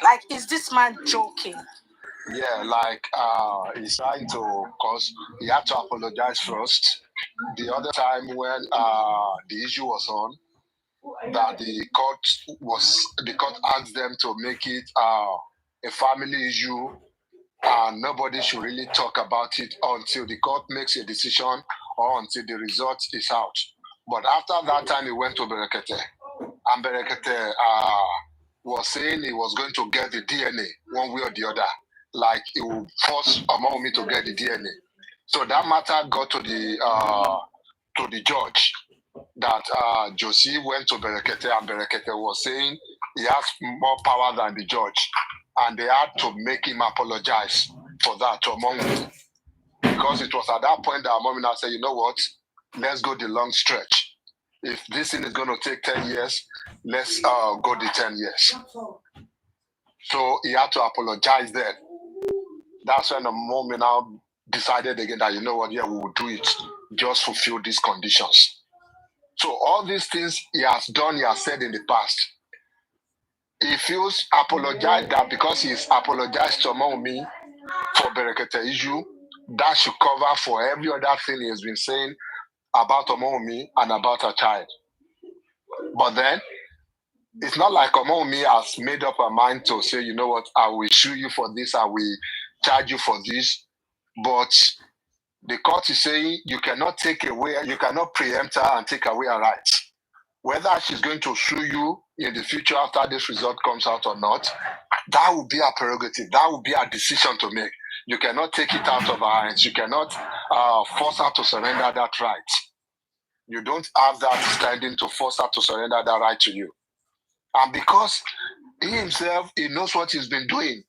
Like, is this man joking? Yeah, like he's trying to, cause he had to apologize first. The other time when the issue was on, that the court asked them to make it a family issue, and nobody should really talk about it until the court makes a decision or until the result is out. But after that time, he went to Berekete, and Berekete was saying he was going to get the DNA one way or the other, like he would force Omomi to get the DNA. So that matter got to the judge, that Josie went to Berekete, and Berekete was saying he has more power than the judge, and they had to make him apologize for that to Omomi, because it was at that point that Omomi now said, you know what, let's go the long stretch. If this thing is going to take 10 years, let's go the 10 years. So he had to apologize then. That's when Omomi now decided again that, you know what, yeah, we will do it, just fulfill these conditions. So all these things he has done, he has said in the past. He feels apologized that because he's apologized to Omomi for Berekete issue, that should cover for every other thing he has been saying about Omomi and about her child. But then, it's not like Omomi has made up her mind to say, you know what, I will sue you for this, I will charge you for this. But the court is saying you cannot take away, you cannot preempt her and take away her rights. Whether she's going to sue you in the future after this result comes out or not, that will be a prerogative. That will be a decision to make. You cannot take it out of her hands. You cannot force her to surrender that right. You don't have that standing to force her to surrender that right to you. And because he himself, he knows what he's been doing.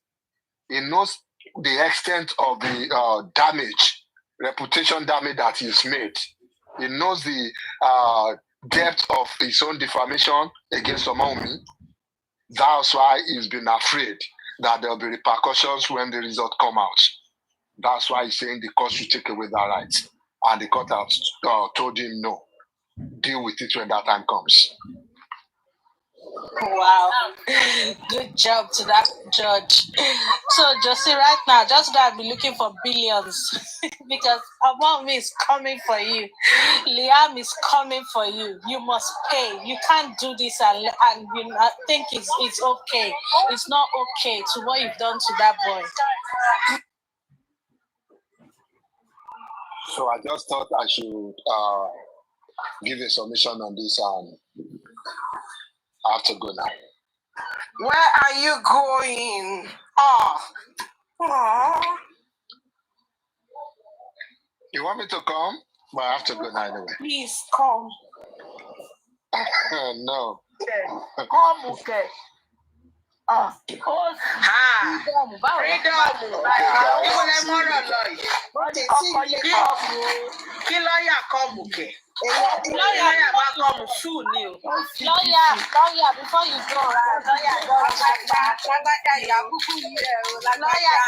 He knows the extent of the damage, reputation damage that he's made. He knows the depth of his own defamation against Omomi. That's why he's been afraid that there will be repercussions when the result come out. That's why he's saying the court should take away that right. And the court has told him no. Deal with it when that time comes. Wow. Good job to that judge. So, Josie, right now, just gotta be looking for billions because Omomi is coming for you. Liam is coming for you. You must pay. You can't do this and you think it's okay. It's not okay to what you've done to that boy. So I just thought I should give a submission on this, and I have to go now. Where are you going? Oh. You want me to come? But I have to go now anyway. Please come. No. Come, okay. Freedom. Kí lọ́yà come, okay. Lọ́yà bá come soon ni o. Lawyer, before you go, lawyer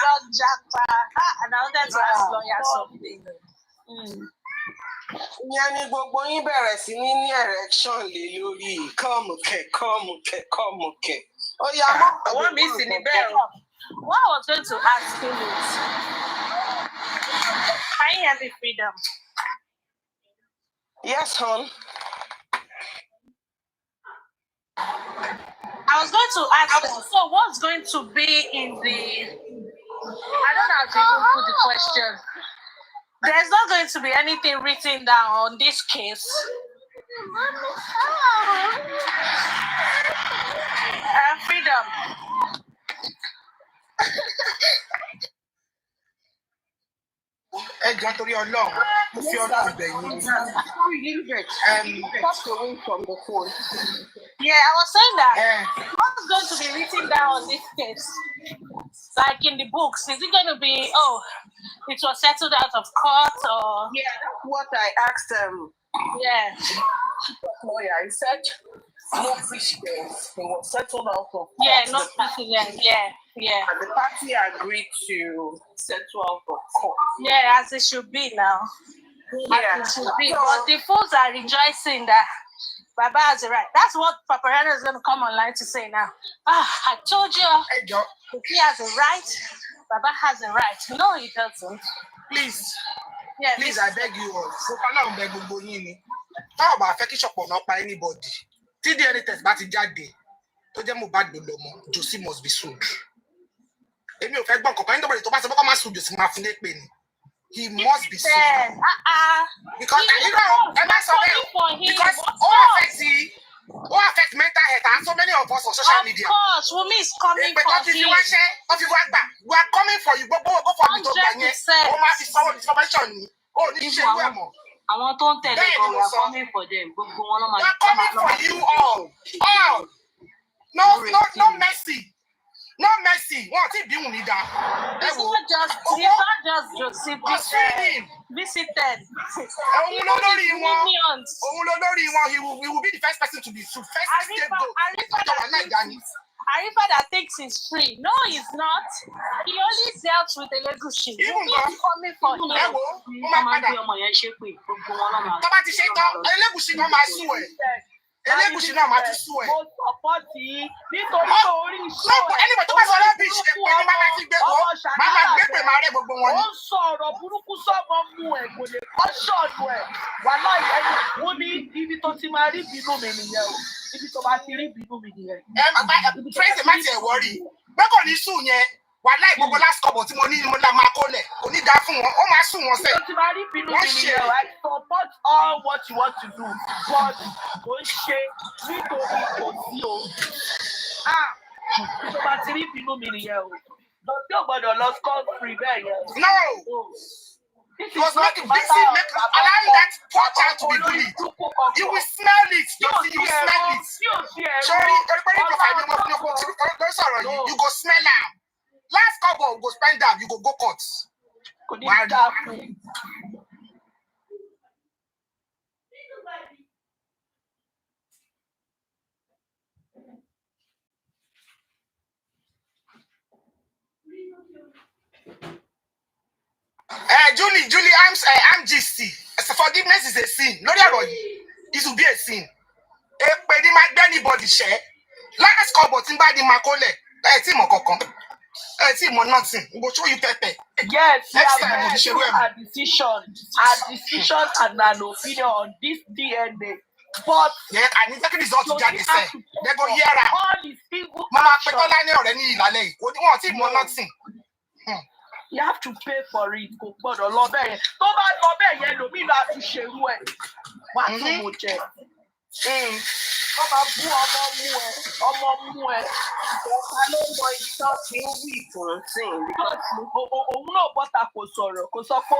don japa. And I wanted to ask lawyer something. Ìyẹn ni gbogbo yín bẹ̀rẹ̀ sí ní erection lé lórí. Come, okay. Oh yeah, àwọn mi sì ní bẹ́ẹ̀ o. What I was going to ask him is, can you hear me, Freedom? Yes, hon. I was going to ask him, so what's going to be in the... I don't know how to even put the question. There's not going to be anything written down on this case. Freedom. Torí Ọlọ́run, mo fi Ọlọ́run bẹ̀ yín. Pass away from the phone. Yeah, I was saying that. What's going to be written down on this case? Like in the books, is it going to be, it was settled out of court, or? Yeah, that's what I asked him. Yeah. Lawyer, he said no precedence. It was settled out of court. Yeah, no precedence. Yeah. And the party agreed to settle out of court. Yeah, as it should be now. Yeah. As it should be. But the fools are rejoicing that Baba has a right. That's what Paparano is going to come online to say now. I told you. If he has a right, Baba has a right. No, he doesn't. Please. Yeah, please, I beg you all. I beg you. How about fetish not by anybody? Till the any test, but it's jáde. To them bad no more. Josie must be sued. Emi o fẹ́ gbọ́ nǹkan anybody tó bá sọ pé kó má sùn Josie máa fún lé pè ní. He must be sued. Because you know, because all affect mental health and so many of us on social media. Of course, Wumi is coming for him. We are coming for you. Go for the top. 100%. Oh, my information. Oh, this shit we are more. Àwọn tó ń tẹ̀lé gan, we are coming for them. Gbogbo wọn ló máa. We are coming for you all. All. No mercy. No mercy. What if you need that? It's not just Joseph visited. He will be the first person to be sued. Arifa that thinks he's free. No, he's not. He only dealt with Elegushi. He's coming for him. Elegushi náà máa tún sú ẹ. Mo support yìí nítorí pé orí iṣẹ́ ẹ̀. Ẹni tó bá sọ rẹ́bìṣì èpè ní máa ti gbé kó máa gbé pè máa rẹ̀ gbogbo wọn ni. Ó ń sọ̀rọ̀ burúkú sọ́mọ mú ẹ̀ kò lè kọ́ ṣọ́ọ̀nù ẹ̀. Wàhálà ìyẹn wọ́n ní ibi tó ti máa rí bínú mi nìyẹn o. Ibi tó bá ti rí bínú mi nìyẹn. Tracy má tiẹ̀ wọ́rí. Bẹ́ẹ̀ ní sùn yẹn. Wàhálà ìgbogbo last couple tí mo ní mo la máa kólẹ̀. Kò ní dá fún wọn. Ó máa sùn wọn sẹ́. Ibi tó ti máa rí bínú mi nìyẹn o. I support all what you want to do. But kò ń ṣe nítorí kò sí o. Tó bá ti rí bínú mi nìyẹn o. Lọ sí ògbọ́dọ̀ lọ score free bẹ́ẹ̀ yẹn. No. It was not allowing that poor child to be bullied. You will smell it. You will smell it. Sorry, everybody go find me. Sorry, you go smell am. Last couple go spend am. You go court. Julie, I'm GC. Forgiveness is a sin. No, it will be a sin. Anybody share. Last couple thing by the Makole. Nothing. We will show you Pepe. Yes, a decision and an opinion on this DNA. But yeah, and it's actually result to get say. They go hear that. All is single. Mama Pekola ni already lale. What do you want? Nothing. You have to pay for it. Go gbọ́dọ̀ lọ bẹ́ẹ̀. Tó bá lọ bẹ́ẹ̀ yẹn lómi lọ àti ṣerú ẹ̀. Wà á tún mo jẹ. Wọ́n máa bú ọmọ mú ẹ. Ìjọba ló mọ ibi tó ti ń wí ìfòròsìn. Òun náà bọ́ta kò sọ̀rọ̀, kò sọ pé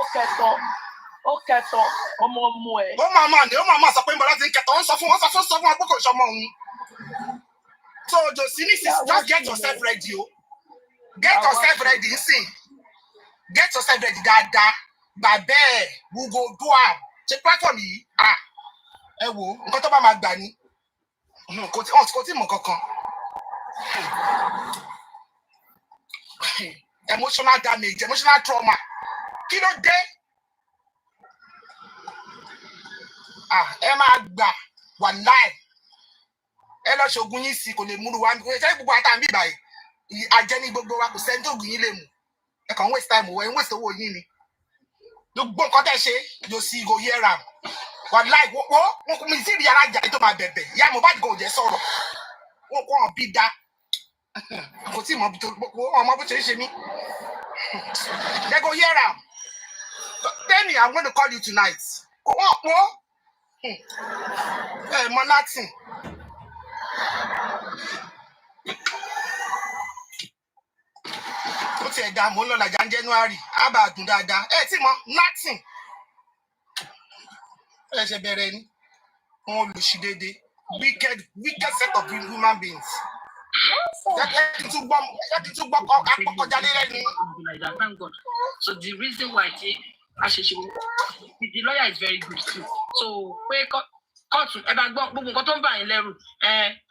ó kẹtọ ọmọ mú ẹ. Ó máa sọ pé ìbọ̀lá ti ń kẹtọ, ó sọ fún wọn pé kò sọmọ òun. So Josini, just get yourself ready o. Get yourself ready, nsìn. Get yourself ready dáadáa. Bàbẹ́ we go do am. Ṣé platform yìí? Ẹ wo, nǹkan tó bá máa gbà ní. Kò tí mọ̀ kankan. Emotional damage, emotional trauma. Kí ló dé? Ẹ máa gbà wà láì. Ẹ lọ ṣògùn yín sí kò lè múru wa. Ṣé gbogbo àtàmì báyìí? Àjẹ́ ní gbogbo wa kò sẹ́ni tó gùn yín lè mú. Ẹ kàn ń waste time owó, ẹ ń waste owó yín ni. Gbogbo nǹkan tẹ́ ṣe yóò sí go hear am. Wà láì wọ́n mi sí ìrìn alájà tó máa bẹ̀bẹ̀. Ìyá Mohbad kò jẹ́ sọ̀rọ̀. Wọ́n kọ́ ọ̀ bí dá. Kò tí mọ̀ ọmọ bó ṣe ń ṣe mí. They go hear am. Tell me I'm going to call you tonight. Mọ nothing. Ó ti ẹ̀dá mò ń lọ làjà ní January. Á bá dùn dáadáa. Tí mọ nothing. Ẹ ṣe bẹ̀rẹ̀ ni. Wọ́n olùsí dédé. Wicked set of human beings. So the reason why the lawyer is very good too. So kóòtù ẹ bá gbọ́ gbogbo nǹkan tó ń bà yín lẹ́rù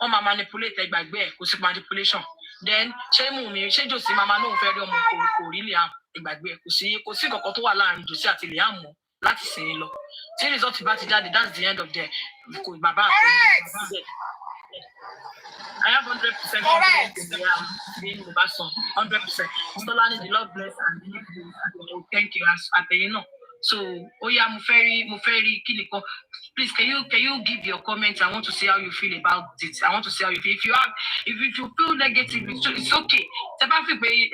wọ́n máa manipulate ẹgbàgbé ẹ̀ kò sí manipulation. Then ṣé Josie mama náà fẹ́ rí ọmọ kò rí Liam ẹgbàgbé ẹ̀ kò sí kankan tó wà láàrin Josie àti Liam mọ́. láti sìn lọ. Tí result bá ti jáde, that's the end of the bàbá. I have 100% confidence in the son. 100%. Solani, the Lord bless and thank you as so, Muferi, Kiniko, please can you give your comments? I want to see how you feel about it. I want to see how you feel. If you feel negative, it's okay.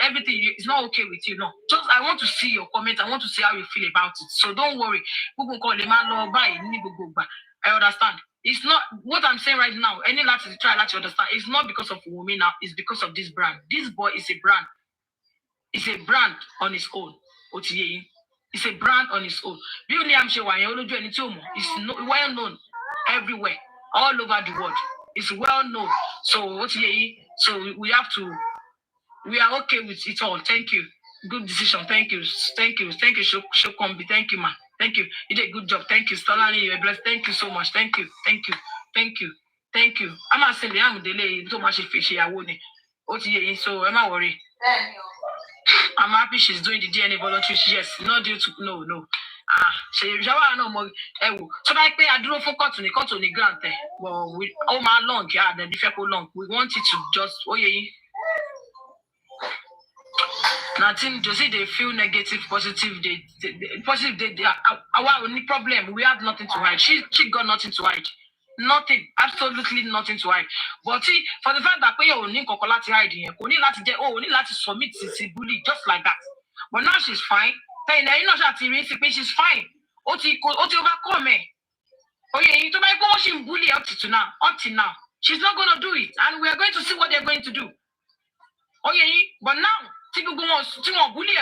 Everything is not okay with you. No, just I want to see your comments. I want to see how you feel about it. So don't worry. I understand. It's not what I'm saying right now. Any Latin try to understand. It's not because of women now. It's because of this brand. This boy is a brand. It's a brand on its own. It's a brand on its own. It's well known everywhere, all over the world. It's well known. So we have to. We are okay with it all. Thank you. Good decision. Thank you. Thank you. Thank you, Shokombi. Thank you, ma. Thank you. You did a good job. Thank you. Stolani, you're blessed. Thank you so much. Thank you. Thank you. Thank you. Thank you. I'm not saying I'm delayed so much fishy. I won't. So I'm not worried. I'm happy she's doing the DNA voluntary. Yes, not due to no. She no more. So like I do for cut on the grant. Well, we all my long, the difficult long. We want it to just nothing to see they feel negative, positive. They our only problem. We have nothing to hide. She got nothing to hide. Nothing, absolutely nothing to hide. But see, for the fact that we only cocolati hiding, only to submit to bully just like that. But now she's fine. She's fine. Oti overcome me. Oh yeah, you to buy she bully up to now. She's not gonna do it, and we are going to see what they're going to do. Oh yeah, but now bully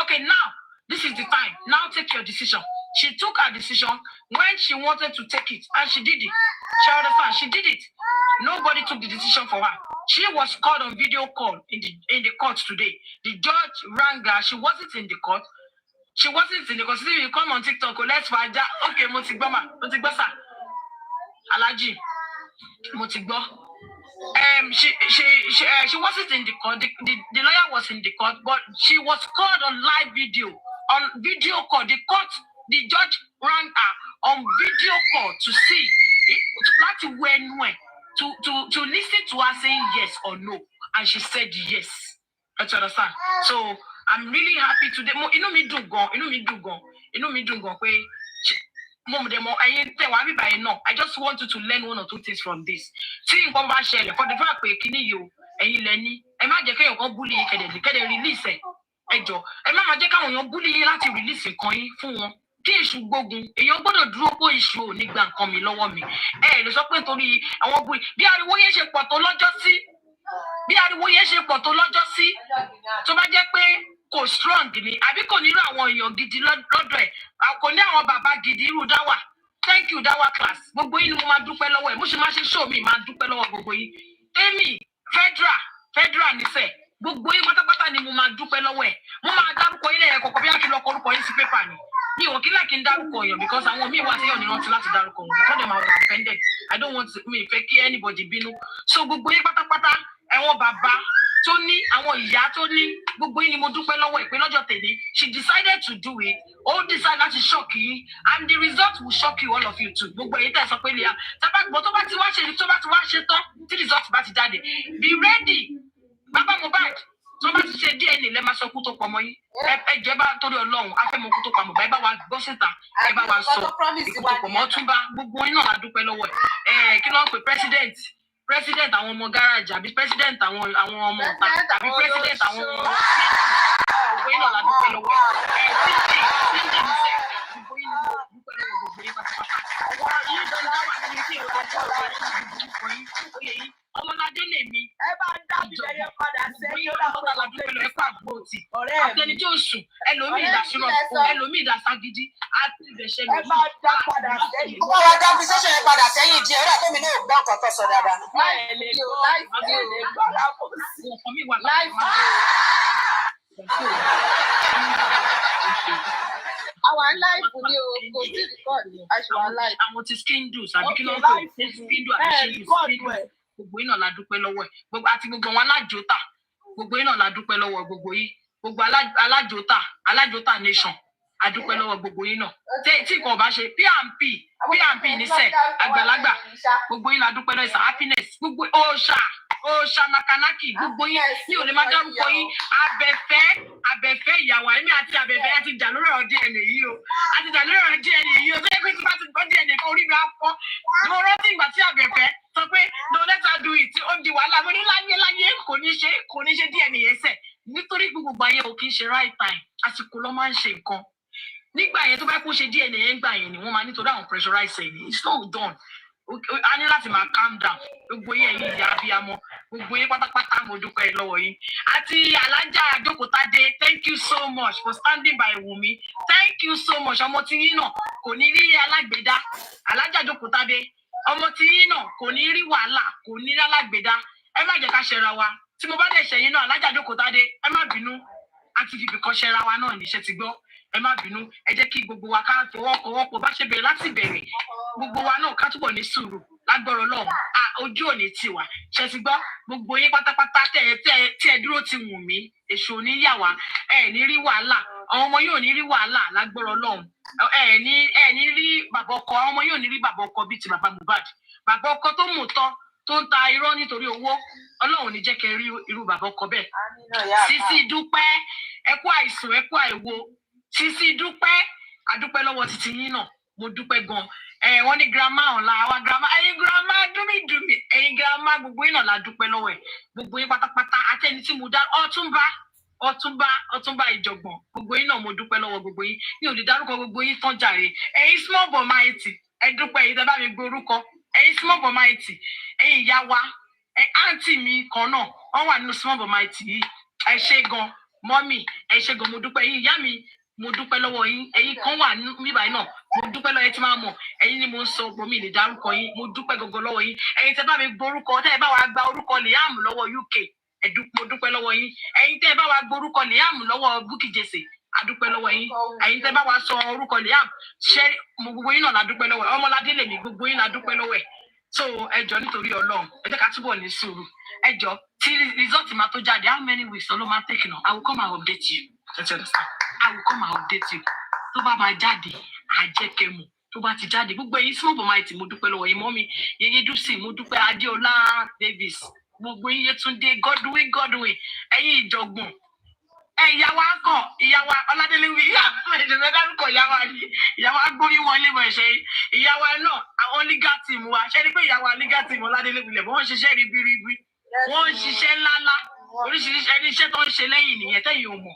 okay, now this is the time. Now take your decision. She took her decision when she wanted to take it, and she did it. She understand? She did it. Nobody took the decision for her. She was called on video call in the court today. The judge rang her. She wasn't in the court. She wasn't in the court. You come on TikTok. Let's find out. Okay, Motigbasa. Alaji. Motigbo. She wasn't in the court. The lawyer was in the court, but she was called on live video. On video call, the judge rang her on video call to see to listen to her saying yes or no, and she said yes. You understand? So I'm really happy today. I just want you to learn one or two things from this. See, for the fact bully release bully release kí èṣù gbógun èèyàn gbọ́dọ̀ dúró pé èṣù ò ní gba nǹkan mi lọ́wọ́ mi lè sọ pé nítorí àwọn bùi bí ariwo yẹn ṣe pọ̀ tó lọ́jọ́ sí tó bá jẹ́ pé kò strong ni àbí kò nílò àwọn èèyàn gidi lọ́dọ̀ ẹ̀ kò ní àwọn bàbá gidi irú dáwà thank you dáwà class gbogbo yín ni mo máa dúpẹ́ lọ́wọ́ ẹ̀ mo ṣe máa ṣe show mi máa dúpẹ́ lọ́wọ́ gbogbo yín tèmi federal nífẹ̀ẹ́ gbogbo yín pátápátá ni mo máa dúpẹ́ lọ́wọ́ ẹ̀ mo máa dárúkọ ilé ẹ̀ kọ̀ọ̀kan bí wọ́n ti lọ kọrúkọ yín sí pépà ni mi ò kí láì kí n dárúkọ èèyàn because àwọn míì wà séyàn ní rántí láti dárúkọ wọn because they might be offended I don't want mi fẹ́ kí anybody bínú so gbogbo yín pátápátá ẹ̀wọ̀n bàbá tó ní àwọn ìyá tó ní gbogbo yín ni mo dúpẹ́ lọ́wọ́ ẹ̀ pé lọ́jọ́ tèmi she decided to do it ó decide láti shock yín and the result will shock you all of you too gbogbo èyí tẹ̀ sọ pé lè tábàgbọ́ tó bá ti wá ṣe tán tí result bá ti jáde be ready bàbá Mohbad tó bá ti ṣe DNA lẹ́ máa sọ kú tó pọ̀ mọ́ yín ẹ jẹ́ bá torí Ọlọ́run afẹ́mọ́ kú tó pa Mohbad ẹ bá wa gbọ́ síta ẹ bá wa sọ ikú tó pọ̀ mọ́ tún bá gbogbo yín náà la dúpẹ́ lọ́wọ́ ẹ̀ kí ló ń pè president àwọn ọmọ gáràjì àbí president àwọn ọmọ ọ̀tá àbí president àwọn ọmọ gbogbo yín náà la dúpẹ́ lọ́wọ́ gbogbo yín ni mo dúpẹ́ lọ́wọ́ gbogbo yín pátápátá yín tó ń dá wà nínú tí ìwà tó ọ̀rẹ́ yín ọmọládé lèmi ẹ bá ń dá mi lẹ́yìn padà sẹ́yìn àtẹni tí ó sùn ẹlòmíì ìdásírọ̀ ẹlòmíì ìdásagídí àti ìbẹ̀ṣẹ̀ ẹ bá ń dá padà sẹ́yìn. ó wá dá fi sẹ́sẹ̀ yẹn padà sẹ́yìn díẹ̀ ó dà tó mi náà gbọ́ nǹkan tó sọ dáadáa. Our life ni o kò sí record àṣùwà life. Àwọn ti skin juice àbí kí ló ń pè skin juice àbí skin juice gbogbo yín náà la dúpẹ́ lọ́wọ́ ẹ̀ gbogbo àti gbogbo wọn alájòótà gbogbo yín náà la dúpẹ́ lọ́wọ́ gbogbo yín gbogbo alájòta nation adúpẹ́ lọ́wọ́ gbogbo yín náà tí kò bá ṣe pmp níṣẹ́ àgbàlagbà gbogbo yín adúpẹ́ lọ́wọ́ ìsà happiness gbogbo òòṣà makanaki gbogbo yín ní ò lè máa dárúkọ yín abẹ́fẹ́ ìyàwó èmi àti abẹ́fẹ́ àti jà lórí ọ̀rọ̀ DNA yìí o àti jà lórí ọ̀rọ̀ DNA yìí o tó yẹ pé tí bá ti gbọ́ DNA kan orí mi á fọ́ mo rántí ìgbà tí abẹ́fẹ́ sọ pé no let her do it ó di wàhálà mo ní láyé kò ní ṣe DNA yẹn sẹ̀ nítorí gbogbo ayé ò kì í ṣe right time àsìkò ló máa ń ṣe nǹkan nígbà yẹn tó bá kó ṣe DNA yẹn gbà yẹn ni wọ́n máa nítorí àwọn pressurize ẹ̀ ní it's not done a ní láti máa calm down gbogbo yẹn yìí ìyá abiyamọ gbogbo yẹn pátápátá mo dúpẹ́ lọ́wọ́ yín àti alájà àjókòtádé thank you so much for standing by Wumi thank you so much ọmọ tí yín náà kò ní rí alágbèdá alájà àjókòtádé ọmọ tí yín náà kò ní rí wàhálà kò ní rí alágbèdá ẹ má jẹ́ ká ṣẹra wa tí mo bá dẹ̀ ṣẹ̀yìn náà alájà àjókòtádé ẹ má bínú àti fìbì kan ṣẹra wa náà níṣẹ́ ti gbọ́ ẹ má bínú ẹ jẹ́ kí gbogbo wa ká fọwọ́pọ̀ bá ṣe bẹ̀rẹ̀ láti bẹ̀rẹ̀ gbogbo wa náà ká túbọ̀ ní sùúrù lágbọ́rọ̀ lọ́wọ́ ojú òní tiwa ṣe ti gbọ́ gbogbo yín pátápátá tí ẹ dúró ti wù mí èṣù òní yà wá ẹ ní rí wàhálà àwọn ọmọ yóò ní rí wàhálà lágbọ́rọ̀ lọ́hùn ẹ ní rí bàbá ọkọ àwọn ọmọ yóò ní rí bàbá ọkọ bíi ti bàbá Mohbad bàbá ọkọ tó mú tán tó ń ta irọ́ nítorí owó Ọlọ́run ní jẹ́ kẹ́ rí irú bàbá ọkọ bẹ́ẹ̀ Sisi dúpẹ́ ẹ kú àìsàn ẹ kú àìwo Sisi dúpẹ́ adúpẹ́ lọ́wọ́ títí yín náà mo dúpẹ́ gan wọ́n ní girama ọ̀la àwa girama ẹ̀yin girama dúmídùmí ẹ̀yin girama gbogbo yín náà la dúpẹ́ lọ́wọ́ ẹ̀ gbogbo yín pátápátá àtẹni tí mo dá ọ̀túnba ìjọ̀gbọ̀n gbogbo yín náà mo dúpẹ́ lọ́wọ́ gbogbo yín mi ò lè dárúkọ gbogbo yín tán jàre ẹ̀yin small but mighty ẹ dúpẹ́ yìí tẹ́ bá mi gbé orúkọ ẹ̀yin small but mighty ẹ̀yin ìyá wa àǹtí mi kan náà wọ́n wà nínú small but mighty yìí ẹ ṣé gan mọ́mì ẹ ṣé gan mo dúpẹ́ yín ìyá mi mo dúpẹ́ lọ́wọ́ yín ẹ̀yin kan wà níbàyí náà mo dúpẹ́ lọ́wọ́ yín tí máa mọ̀ ẹ̀yin ni mo ń sọ gbòmí lè dárúkọ yín mo dúpẹ́ gọgọ lọ́wọ́ yín ẹ̀yin tẹ́ bá mi gborúkọ tẹ́ ẹ bá wa gba orúkọ Liam lọ́wọ́ UK mo dúpẹ́ lọ́wọ́ yín ẹ̀yin tẹ́ ẹ bá wa gborúkọ Liam lọ́wọ́ Bukky Jesse adúpẹ́ lọ́wọ́ yín ẹ̀yin tẹ́ bá wa sọ orúkọ Liam ṣé mo gbogbo yín náà la dúpẹ́ lọ́wọ́ ọmọládé lèmi gbogbo yín la dúpẹ́ lọ́wọ́ ẹ̀ so ẹjọ́ nítorí Ọlọ́run ẹ jẹ́ ká túbọ̀ ní sùúrù ẹjọ́ tí result máa tó jáde how many weeks ló máa take now I will come and update you I will come and update you tó bá máa jáde àjẹkẹmù tó bá ti jáde gbogbo ẹ̀yin small but mighty mo dúpẹ́ lọ́wọ́ yín mọ́mí yeye dùsì mo dúpẹ́ Adéọlá Davis gbogbo yín Yétúndé Godwin ẹ̀yin ìjọ̀gbọ̀n ìyàwó akọ ìyàwó Ọládélé wí ìjọba dárúkọ ìyàwó agbórí wọlé mọ ẹsẹ ìyàwó náà àwọn legal team wa ṣe ni pé ìyàwó legal team Ọládélé wílẹ̀ wọ́n ń ṣiṣẹ́ ribiribi wọ́n ń ṣiṣẹ́ ńláńlá oríṣiríṣi ẹni iṣẹ́ tó ń ṣe lẹ́yìn nìyẹn tẹ́yìn ò mọ̀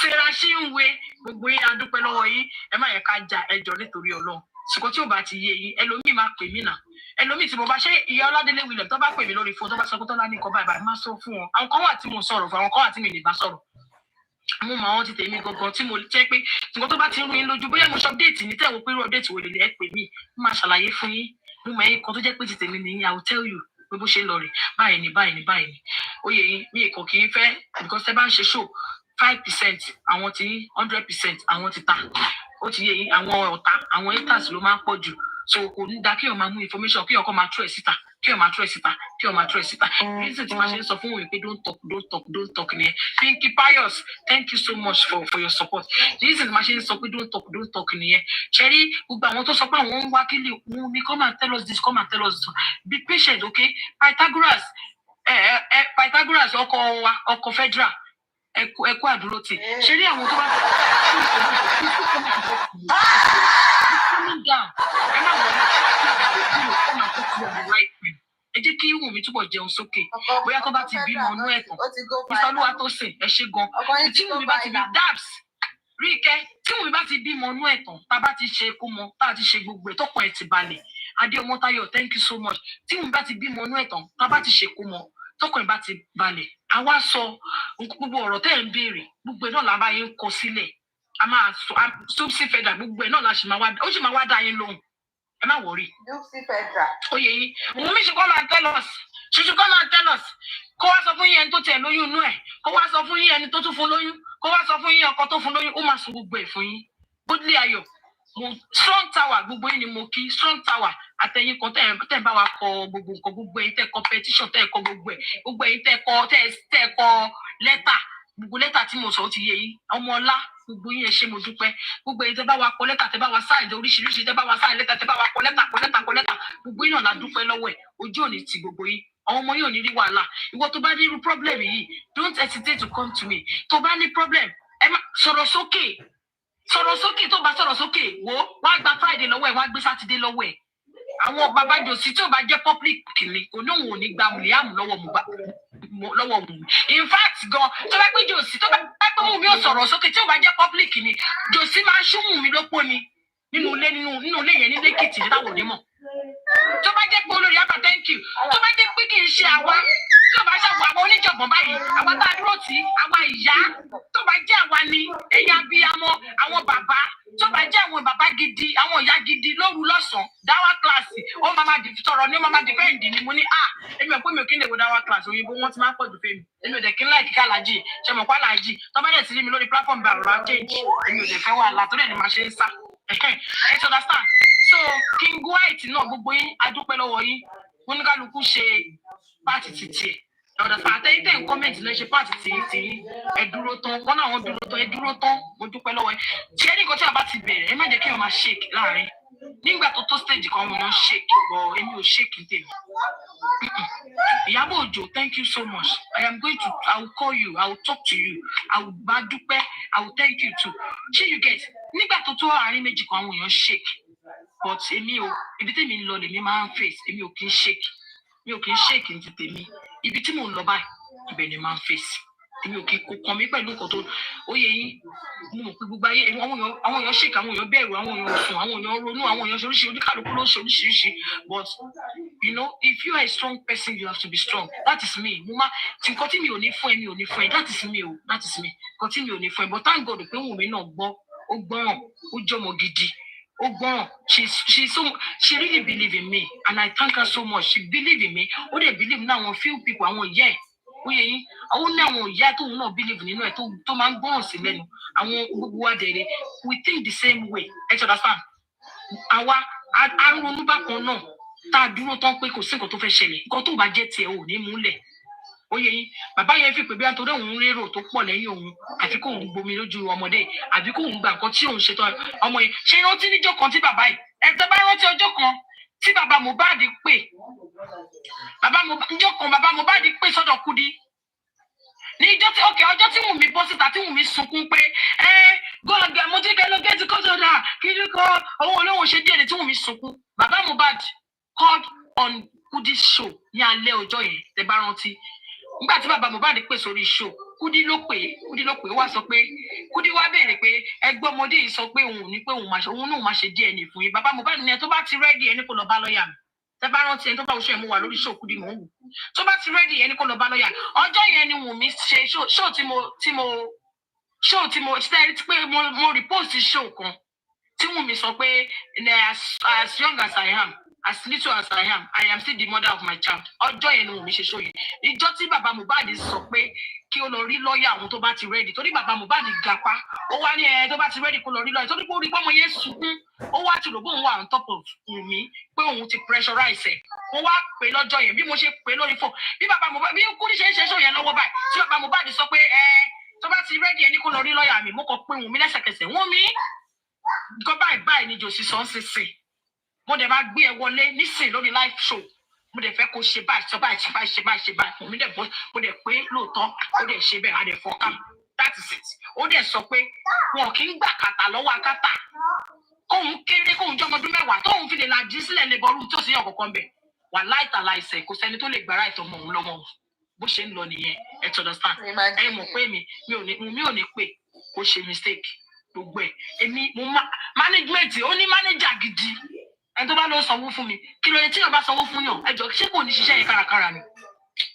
ṣera ṣì ń we gbogbo yín adúpẹ́ lọ́wọ́ yín ẹ má yẹ ká jà ẹjọ́ nítorí Ọlọ́run ṣùgbọ́n tí ò bá ti yé yín ẹlòmíì máa pè mí náà ẹlòmíì tí mo bá ṣe ìyá Ọládélé wílẹ̀ tó bá pè mí lórí fóònù tó bá sọ pé Tọ́lá ní nǹkan báyìí máa sọ fún wọn àwọn kan wà tí mo sọ̀rọ̀ fún àwọn kan wà tí mi lè bá sọ̀rọ̀ mo mọ àwọn ti tèmi gangan tí mo jẹ́ pé nǹkan tó bá ti ń rún yín lójú bóyá mo ṣe update ní tẹ̀wọ́ pé irú update wo lè lè pè mí mo máa ṣàlàyé fún yín mo mọ ẹ̀yin kan tó jẹ́ pé ti tèmi nìyí I will tell you pé bó ṣe ń lọ rè báyìí ni oyè yín mi èkó kì í fẹ́ because tẹ́ bá ń ṣe show 5% àwọn ti 100% àwọn ti ta ó ti yé yín àwọn ọ̀tá àwọn haters ló máa ń pọ̀ jù so kò ní dá kí o máa mú information kí ọkọ máa tú ẹ̀ síta reason tí wọ́n ṣe ń sọ fún wọn pé don't talk nìyẹn Pinky Pius thank you so much for your support reason tí wọ́n ṣe ń sọ pé don't talk nìyẹn ṣẹ́rí gbogbo àwọn tó sọ pé àwọn ń wá kí lè wọ́n mi come and tell us this come and tell us this be patient okay Pythagoras ọkọ federal ẹkú àdúró tì ṣẹ́rí àwọn tó bá ẹ jẹ́ kí Wùnmí túbọ̀ jẹun sókè bóyá tó bá ti bímọ ọnú ẹ̀tàn ìsọlúwa tó sìn ẹ ṣe gan tí Wùnmí bá ti bí dabs rí kẹ́ tí Wùnmí bá ti bímọ ọnú ẹ̀tàn tá a bá ti ṣe kó mọ tá a ti ṣe gbogbo ẹ̀ tọkàn ẹ̀ ti balẹ̀ Adéọmọ́táyọ̀ thank you so much tí Wùnmí bá ti bímọ ọnú ẹ̀tàn tá a bá ti ṣe kó mọ tọkàn ẹ̀ bá ti balẹ̀ àwa sọ gbogbo ọ̀rọ̀ tẹ́ ẹ̀ ń béèrè gbogbo ẹ̀ náà la bá yín kọ sílẹ̀ a máa sọ sóbsì fẹ́dà gbogbo ẹ̀ náà la ṣì máa wá ó sì máa wá dá yín lóhùn ẹ má wọrí. oyè yìí òun mi ṣe kọ́ máa tell us ṣùṣù kọ́ máa tell us kó wá sọ fún yín ẹni tó tiẹ̀ lóyún inú ẹ̀ kó wá sọ fún yín ẹni tó tún fún lóyún kó wá sọ fún yín ọkọ tó fún lóyún ó máa sọ gbogbo ẹ̀ fún yín gbódìlé ayọ̀ mo strong tower gbogbo yín ni mo kí strong tower àtẹ̀yìn kan tẹ̀ bá wa kọ gbogbo nǹkan gbogbo ẹ̀yin tẹ̀ kọ petition tẹ̀ kọ gbogbo ẹ̀yin tẹ̀ kọ lẹ́tà gbogbo lẹ́tà tí mo sọ ó ti yé yín ọmọ ọlá gbogbo yín ẹ ṣé mo dúpẹ́ gbogbo èyí tẹ́ bá wa kọ lẹ́tà tẹ́ bá wa sáìdì oríṣiríṣi tẹ́ bá wa sáìdì lẹ́tà tẹ́ bá wa kọ lẹ́tà gbogbo yín náà la dúpẹ́ lọ́wọ́ ẹ̀ ojú òní ti gbogbo yín àwọn ọmọ yín ò ní rí wàhálà ìwọ tó bá ní irú problem yìí don't hesitate to come to me tó bá ní problem ẹ má sọ̀rọ̀ sókè tó bá sọ̀rọ̀ sókè wò wá gba Friday lọ́wọ́ ẹ̀ wá gbé Saturday lọ́wọ́ ẹ̀ àwọn bàbá jòsí tí ò bá jẹ́ public kìíní kò ní òun ò ní gba Liam lọ́wọ́ mu in fact gan tó bá pé jòsí tó bá pé òun mi ò sọ̀rọ̀ sókè tí ò bá jẹ́ public kìíní jòsí máa ṣúmù mi lópó ni nínú ilé yẹn ní lẹ́kìtì ní táwọn onímọ̀ tó bá jẹ́ pé olórí àbá thank you tó bá jẹ́ pé kì í ṣe àwa tó bá ṣe àwọn oníjọ̀gbọ̀n báyìí àwa tá a dúró tí àwa ìyá tó bá jẹ́ àwa ni ẹ̀yin abiyamọ àwọn bàbá tó bá jẹ́ àwọn bàbá gidi àwọn ìyá gidi lóru lọ́sàn-án dáwà kíláàsì ó máa máa tọrọ ní ó máa máa dìpẹ́ǹdì ni mo ní èmi ò pé mi ò kí ń lè wo dáwà kíláàsì òyìnbó wọn ti máa ń pọ̀ jù fẹ́mi èmi ò dẹ̀ kí ń láì kíkà lájì ṣe mọ̀ pa lájì tó bá dẹ̀ ti rí mi lórí platform bá ọ̀rọ̀ change èmi ò dẹ̀ fẹ́ wàhálà tó dẹ̀ ni màá ṣe ń sá ẹ ti understand so King White náà gbogbo yín adúpẹ́ lọ́wọ́ yín oníkálukú ṣe pàtì títì ọ̀dà àtẹ̀yìn tẹ̀ ń kọ́mẹ̀ntì lẹ́ ṣe pàtì títì ẹ dúró tán wọn náà wọn dúró tán mo dúpẹ́ lọ́wọ́ yín tí ẹnì kan tí a bá ti bẹ̀rẹ̀ ẹ má jẹ́ kí wọ́n máa shake láàrin nígbà tó stage kan wọn shake but èmi ò shake tèmi. Ìyábọ̀ Òjó thank you so much I will call you I will talk to you I will bá dúpẹ́ I will thank you too ṣé you get nígbà tó àárín méjì kan àwọn èèyàn shake but èmi ò ibi tí mi ń lọ lèmi máa ń face èmi ò kí ń shake ní ti tèmi ibi tí mò ń lọ báyìí ibẹ̀ ni máa ń face èmi ò kí kò kàn mí pẹ̀lú nǹkan tó ó yẹ yín mo mọ̀ pé gbogbo ayé àwọn èèyàn shake àwọn èèyàn bẹ̀rù àwọn èèyàn sùn àwọn èèyàn ronú àwọn èèyàn ṣoríṣi oníkàlùkù ló ṣe oríṣiríṣi but you know if you are a strong person you have to be strong that is me mo máa tí nǹkan tí mi ò ní fún ẹ that is me nǹkan tí mi ò ní fún ẹ but thank God pé Wùnmí náà gbọ́ ó gbọ́ràn ó jọmọ gidi ó gbọ́ràn she really believe in me and I thank her so much she believe in me ó dẹ̀ believe ní àwọn few people àwọn ìyá ẹ̀ ó yẹ yín àwọn ní àwọn ìyá tóun náà believe nínú ẹ̀ tó máa ń gbọ́ràn sí lẹ́nu àwọn gbogbo wa dẹ̀rẹ̀ we think the same way ẹ ti understand àwa a ń ronú bákan náà tá a dúró tán pé kò sí nǹkan tó fẹ́ ṣẹlẹ̀ nǹkan tó bá jẹ́ tiẹ̀ ò ní múlẹ̀ ó yẹ yín bàbá yẹn fi pé bí àtọ́dọ̀ òun rérò tó pọ̀ lẹ́yìn òun àfi kóun gbomi lójú ọmọdé àbí kóun gba nǹkan tí òun ṣètò ọmọ yẹn ṣe rántí níjọ́ kan tí bàbá yìí ẹ̀tọ́ bá rántí ọjọ́ kan tí bàbá Mohbad pè bàbá Mohbad pè sọ́dọ̀ Kudi ní ọjọ́ tí Wùnmí bọ́ síta tí Wùnmí sunkún pé gọ́ọ̀gẹ̀ mo ti kẹ́ ló gẹ́tì kó sọ̀dà kí ló kọ́ owó olóhùn ṣe díẹ̀ ní tí Wùnmí sunkún bàbá Mohbad called on Kudi's show ní alẹ́ ọjọ́ yẹn tẹ́ bá rántí nígbà tí bàbá Mohbad pè sórí show Kudi ló pè wá sọ pé Kudi wá béèrè pé ẹgbẹ́ ọmọdé yìí sọ pé òun ní pé òun náà máa ṣe DNA fún yín bàbá Mohbad ní ẹ tó bá ti rẹ́dì ẹni kó lọ bá lọ́ọ̀yà mi tẹ́ bá rántí ẹni tó bá oṣù ẹ̀ mú wà lórí show Kudi mò ń wù tó bá ti rẹ́dì ẹni kó lọ bá lọ́ọ̀yà ọjọ́ yẹn ni Wùnmí ṣe show tí mo ṣe pé mo repost show kan tí Wùnmí sọ pé as young as I am as little as I am still the mother of my child. Ọjọ́ yẹn ni Wùnmí ṣe show yẹn. Ìjọ́ tí bàbá Mohbad sọ pé kí ó lọ rí lọ́ọ̀yà àwọn tó bá ti rẹ́dì. Torí bàbá Mohbad gapá. Ó wá ní tó bá ti rẹ́dì kó lọ rí lọ́ọ̀yà. Torí pé ó rí pọ́nmọ yẹn sunkún. Ó wá ti rò bóun wà on top of Wùnmí pé òun ti pressurize ẹ̀. Mo wá pè lọ́jọ́ yẹn bí mo ṣe pè lórí fò. Bí bàbá Mohbad bí Kudi ṣe ń ṣe show yẹn lọ́wọ́ báyìí. Tí bàbá Mohbad sọ pé tó bá ti rẹ́dì ẹni kó lọ rí lọ́ọ̀yà mi. Mo kàn pé Wùnmí lẹ́sẹ̀kẹsẹ̀. Wùnmí nǹkan báyìí ni jòsí sọ ń sísìn. Mo dẹ̀ máa gbé ẹ wọlé nísìn lórí live show mo dẹ̀ fẹ́ kó ṣe báyìí mo dẹ̀ pé lóòótọ́ ó dẹ̀ ṣe bẹ́ẹ̀ á dẹ̀ fọ́ká that is it ó dẹ̀ sọ pé wọn kì í gbà kàtà lọ́wọ́ akátá kóun kéré kóun jọmọdún 10 tóun fi lè lajú sílẹ̀ lè bọ́rú tó sì yàn kọ̀ọ̀kan bẹ̀ wà láìta láìsẹ̀ kò sẹ́ni tó lè gbára ìtọ́ mọ̀ òun lọ́wọ́ bó ṣe ń lọ nìyẹn ẹ ti understand ẹ mọ̀ pé mi ò ní pè kó ṣe mistake gbogbo ẹ̀ èmi mo management ó ní manager gidi ẹni tó bá lọ sanwó fún mi kí ló yẹ tí yàn bá sanwó fún yàn ẹjọ ṣé kò ní ṣiṣẹ́ yẹn kárakára ni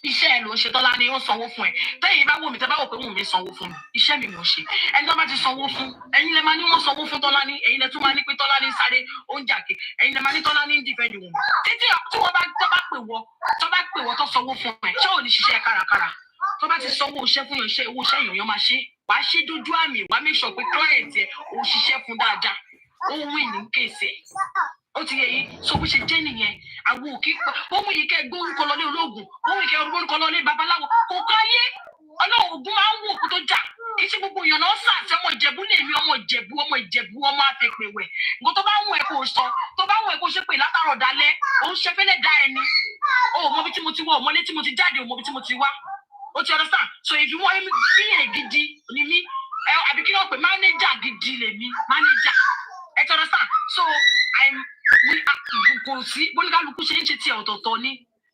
iṣẹ́ ẹ ló ń ṣe Tọ́lá ni ó sanwó fún ẹ tẹ́yìn bá wò mí tẹ́ bá wò pé Wùnmí sanwó fún mi iṣẹ́ mi mò ń ṣe ẹni tó bá ti sanwó fún ẹ̀yin lẹ máa ní wọ́n sanwó fún Tọ́lá ní ẹ̀yin lẹ tún máa ní pé Tọ́lá ní sáré oúnjẹ àkè ẹ̀yin lẹ máa ní Tọ́lá ní dìfẹ́ǹdì Wùnmí títí tí wọ́n bá pè wọ́ tó sanwó fún ẹ ṣé ò ní ṣiṣẹ́ kárakára tó bá ti sanwó iṣẹ́ fún yàn owó iṣẹ́ èèyàn máa ṣe wàá ṣe dójú àmì wàá make sure pé client ẹ ò ṣiṣẹ́ fún dáadáa ó win ní kéèsì ẹ ó ti yẹ yìí so bó ṣe jẹ́ nìyẹn àwọn òkè ohun yìí kẹ́ gbórúkọ lọlé ológun ohun yìí kẹ́ gbórúkọ lọlé babaláwo kò káyé Ọlọ́run ogun máa ń wò kó tó jà. Kì í ṣe gbogbo èèyàn náà sà sí ọmọ Ìjẹ̀bú lèmi, ọmọ Ìjẹ̀bú, ọmọ afẹ́pẹ̀wẹ̀. Nǹkan tó bá wù ẹ́ kó sọ, tó bá wù ẹ́ kó ṣe pé látàrọ̀ dalẹ́, òun ṣe fẹ́lẹ́ dá ẹni. O mọ bí tí mo ti wọ̀, mọ́lé tí mo ti jáde, o mọ bí tí mo ti wá. O ti understand? So if you want me being gidi ni mí, àbí kí ló pè manager gidi lèmi, manager. You understand? So kò sí bóníkálukú ṣe ń ṣe tiẹ̀ ọ̀tọ̀ọ̀tọ̀ ni.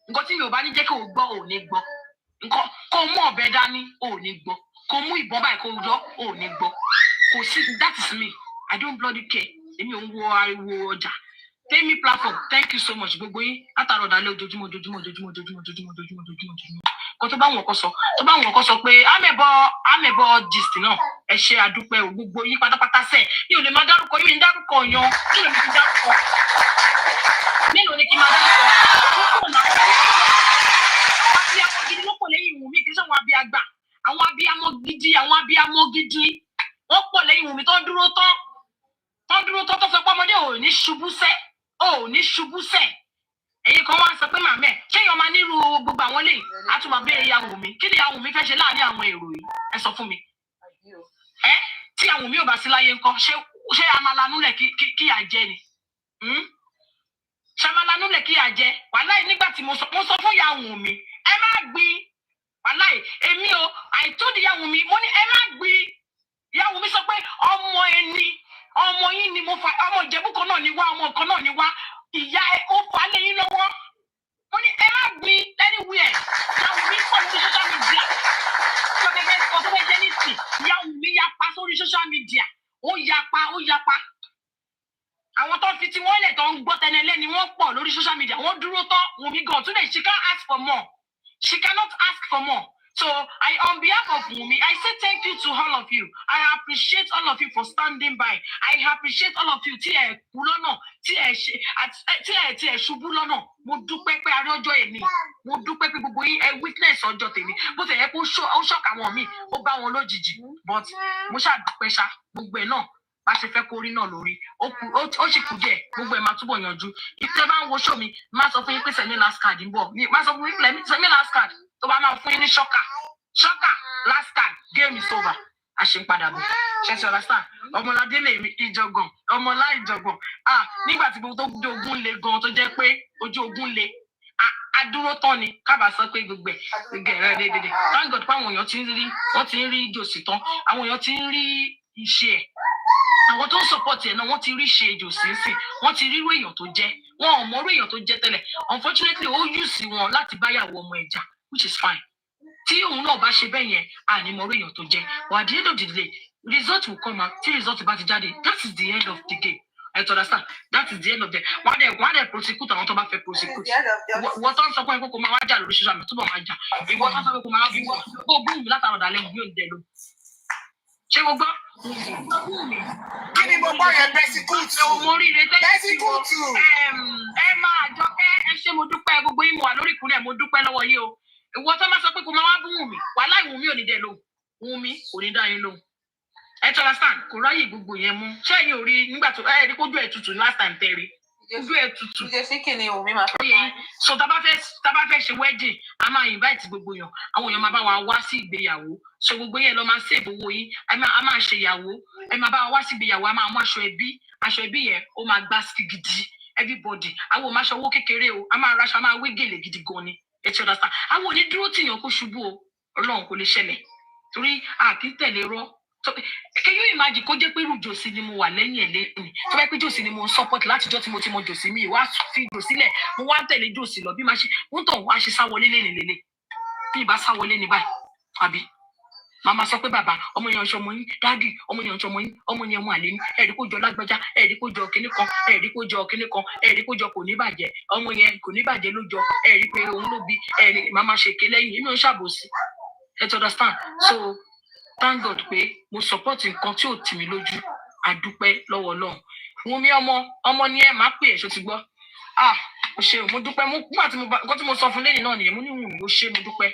Nǹkan tí mi ò bá ní jẹ́ kí o gbọ́, ò ní gbọ́. Nǹkan kó mú ọ̀bẹ dání, ò ní gbọ́. Kó mú ìbọn báyìí kó yọ, ò ní gbọ́. Kò sí, that is me. I don't bloody care. Èmi ò ń wo ariwo ọjà. Pay me platform. Thank you so much. Gbogbo yín látàrọ̀ dalẹ́ ojoojúmọ́. Kó tó bá wọn kọ́ sọ, pé àmẹ̀bọ gist náà ẹ ṣe àdúpẹ́ o gbogbo yín pátápátá sẹ̀. Mi ò lè máa dárúkọ yín, dárúkọ yan. Mi ò lè fi dárúkọ. Mélòó ni kí n máa dárúkọ? Abiyamọ gidi ló pọ̀ lẹ́yìn Wùmí, kì í ṣe àwọn abiyàgbà. Àwọn abiyamọ gidi. Wọ́n pọ̀ lẹ́yìn Wùmí tó dúró tán tó sọ pé ọmọdé ò ní ṣubú sẹ́. Èyí kan wá sọ pé màmá ẹ̀ ṣé èèyàn máa nírú gbogbo àwọn lè àtúmọ̀ bẹ́ẹ̀ ìyá Wùmí. Kí ni ìyá Wùmí fẹ́ ṣe láàrin àwọn èrò yìí? Ẹ sọ fún mi. Tí ìyá Wùmí ò bá sí láyé ńkọ́, ṣé a máa lanúlẹ̀ kí ìyà jẹ ni? Ṣé a máa lanúlẹ̀ kí ìyà jẹ? Wàláì nígbà tí mo sọ fún ìyá Wùmí, ẹ má gbin. Wàláì èmi o, I told ìyá Wùmí, mo ní ẹ má gbin. Ìyá Wùmí sọ pé ọmọ yín ni mo fa, ọmọ Ìjẹ̀bú kan náà ni wá, ọmọ kan náà ni wá. Ìyá ẹ ó fà lẹ́yìn lọ́wọ́. Mo ní ẹ má gbin anywhere. Ìyá Wùmí pọ̀ lórí social media. Ṣé bẹ́ẹ̀ sọ tó bẹ́ẹ̀ jẹ́ nísì? Ìyá Wùmí yapa sórí social media. Ó yapa. Àwọn tó fi tí wọ́n lẹ̀ tó ń gbọ́ tẹnẹlẹ́ ni wọ́n pọ̀ lórí social media. Wọ́n dúró tán. Wùmí gan tún lè, she can't ask for more. She cannot ask for more. So on behalf of Wùmí, I say thank you to all of you. I appreciate all of you for standing by. I appreciate all of you tí ẹ kú lọ́nà, tí ẹ ṣubú lọ́nà. Mo dúpẹ́ pé arí ọjọ́ èmi. Mo dúpẹ́ pé gbogbo yín ẹ witness ọjọ́ tèmi. Bó ti yẹ kó shock àwọn míì, ó bá wọn lójijì. But mo ṣáà dúpẹ́ ṣá, gbogbo ẹ̀ náà bá ṣe fẹ́ kó rí náà lórí. Ó ṣì kù díẹ̀, gbogbo ẹ̀ máa túbọ̀ yanjú. Ìtẹ́ bá ń wo show mi, máa sọ fún yín pé sẹ́mi last card ń bọ̀. Máa sọ fún yín pé sẹ́mi last card tó bá máa fún yín ní shocker last card game is over. A ṣe ń padà bọ̀. Ṣé ṣe understand? Ọmọládé lè mi ìjọgàn, ọmọlá ìjọgàn. Nígbà tí gbogbo tó ojú ogun le gan tó jẹ́ pé ojú ogun le. Adúró tán ni kábà sọ pé gbogbo ẹ̀ dédé. Thank God pé àwọn èèyàn wọ́n ti ń rí jòsì tán. Àwọn èèyàn ti ń rí iṣẹ́ ẹ̀. Àwọn tó ń support ẹ̀ náà wọ́n ti rí ṣe jòsì sí. Wọ́n ti rí irú èèyàn tó jẹ́. Wọn ò mọ irú èèyàn tó jẹ́ tẹ́lẹ̀. Unfortunately, ó use wọn láti báyàwó ọmọ ẹja, which is fine. Tí òun náà bá ṣe bẹ́ẹ̀ yẹn, àní mọ orí èèyàn tó jẹ́. But at the end of the day, result will come out. Tí result bá ti jáde, that is the end of the game. I understand. That is the end of the. Wọ́n dẹ̀ prosecute àwọn tó bá fẹ́ prosecute. Wọ́n tó ń sọ pé kò máa wá jà lórí social media, túbọ̀ máa jà. Ìwọ́n tó ń sọ pé kò máa wá bí wọ́n. Kó búrú mi látara ọ̀dàlẹ̀ ìgbé òǹdẹ ló. Ṣé mo gbọ́? Kí ni mo gbọ́ yẹn persecute? Mo rí ire persecute. Ẹ máa jọ pé ẹ ṣé mo dúpẹ́ gbogbo yín mo wà lórí ìkúnlẹ̀ mo dúpẹ́ lọ́wọ́ yín o. Ìwọ tó máa sọ pé kò máa wá bú Wùmí, wàhálà Wùmí ò ní dẹ̀ lóhùn. Wùmí kò ní dá yín lóhùn. Ẹ ti understand? Kò ráyè gbogbo yẹn mú. Ṣé ẹ̀yin ò rí nígbà tó rí kójú ẹ̀ tutù last time tẹ́ rí? Ojú ẹ̀ tutù. Ìjẹ́sí kì ni Wùmí máa fẹ́. So tá bá fẹ́ ṣe wedding, a máa invite gbogbo èèyàn. Àwọn èèyàn máa bá wa wá sí ìgbéyàwó. So gbogbo yẹn lọ máa save owó yín. A máa ṣe ìyàwó. Ẹ máa bá wa wá sí ìgbéyàwó. A máa mú aṣọ ẹbí. Aṣọ ẹbí yẹn ó máa gbá sí gidi. Everybody. Àwọn ò máa ṣọwọ́ kékeré o. A máa raṣọ, a máa wé gèlè gidi gan ni. Ẹ ti understand? Àwọn ò ní dúró tìyàn kó ṣubú o. Ọlọ́run kò lè ṣẹlẹ̀. Torí a kì í tẹ̀lé rọ́. Can you imagine kó jẹ́ pé irú jòsí ni mo wà lẹ́yìn ẹ̀ lẹ́yìn tó bá pé jòsí ni mo ń support látijọ́ tí mo ti mọ jòsí mi wá fi jòsí lẹ̀ mo wá ń tẹ̀lé jòsí lọ bí máa ṣe ń tàn wá ṣe sáwọlé lélelele bí ìbá sáwọlé ní báyìí àbí màmá sọ pé bàbá ọmọ yẹn ọṣọ ọmọ yín dáàdì ọmọ yẹn ọṣọ ọmọ yín ọmọ yẹn ọmọ àlè ní ẹ̀rí kó jọ lágbájá ẹ̀rí kó jọ kinní kan ẹ̀rí kó jọ kinní kan ẹ̀rí kó jọ kò ní bàjẹ́ ọmọ yẹn kò ní bàjẹ́ ló jọ ẹ̀rí pé òun ló bí ẹ̀rí màmá ṣe ké lẹ́yìn èmi ò ń ṣàbòsí ẹ ti understand so thank God pé mo support nǹkan tí ò tì mí lójú àdúpẹ́ lọ́wọ́ Ọlọ́run Wùmí ọmọ ni ẹ máa pè ẹ́ ṣó ti gbọ́ mo ṣe mo dúpẹ́ mo nígbà tí nǹkan tí mo sọ fún lẹ́yìn náà nìyẹn mo ní Wùmí mo ṣe mo dúpẹ́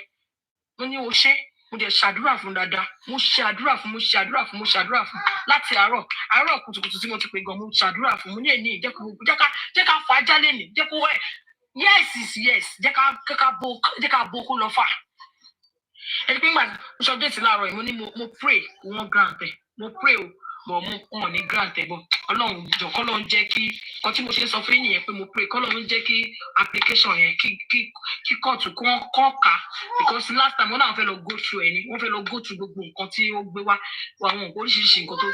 mo ní o ṣe mo dẹ̀ ṣàdúrà fún dáadáa mo ṣàdúrà fún láti àárọ̀ kùtùkùtù tí mo ti pè gan mo ṣàdúrà fún mo ní èní jẹ́ ká fà á jálè ní jẹ́ kó yes is yes jẹ́ ká bo kó lọ fà ẹni pé nígbà mo ṣe update láàárọ̀ yìí mo ní mo pray wọ́n grant ẹ̀ mo pray o bọ̀ wọn ò ní grant ẹ̀ bọ̀ ọlọ́run jọ kọ́lọ́run jẹ́ kí kan tí mo ṣe ń sọ fún ènìyàn pé mo pray kọ́lọ́run jẹ́ kí application yẹn kí kóòtù kọ́ kà because last time wọ́n náà fẹ́ lọ go through ẹ̀ ni wọ́n fẹ́ lọ go through gbogbo nǹkan tí ó gbé wá àwọn oríṣiríṣi nǹkan tó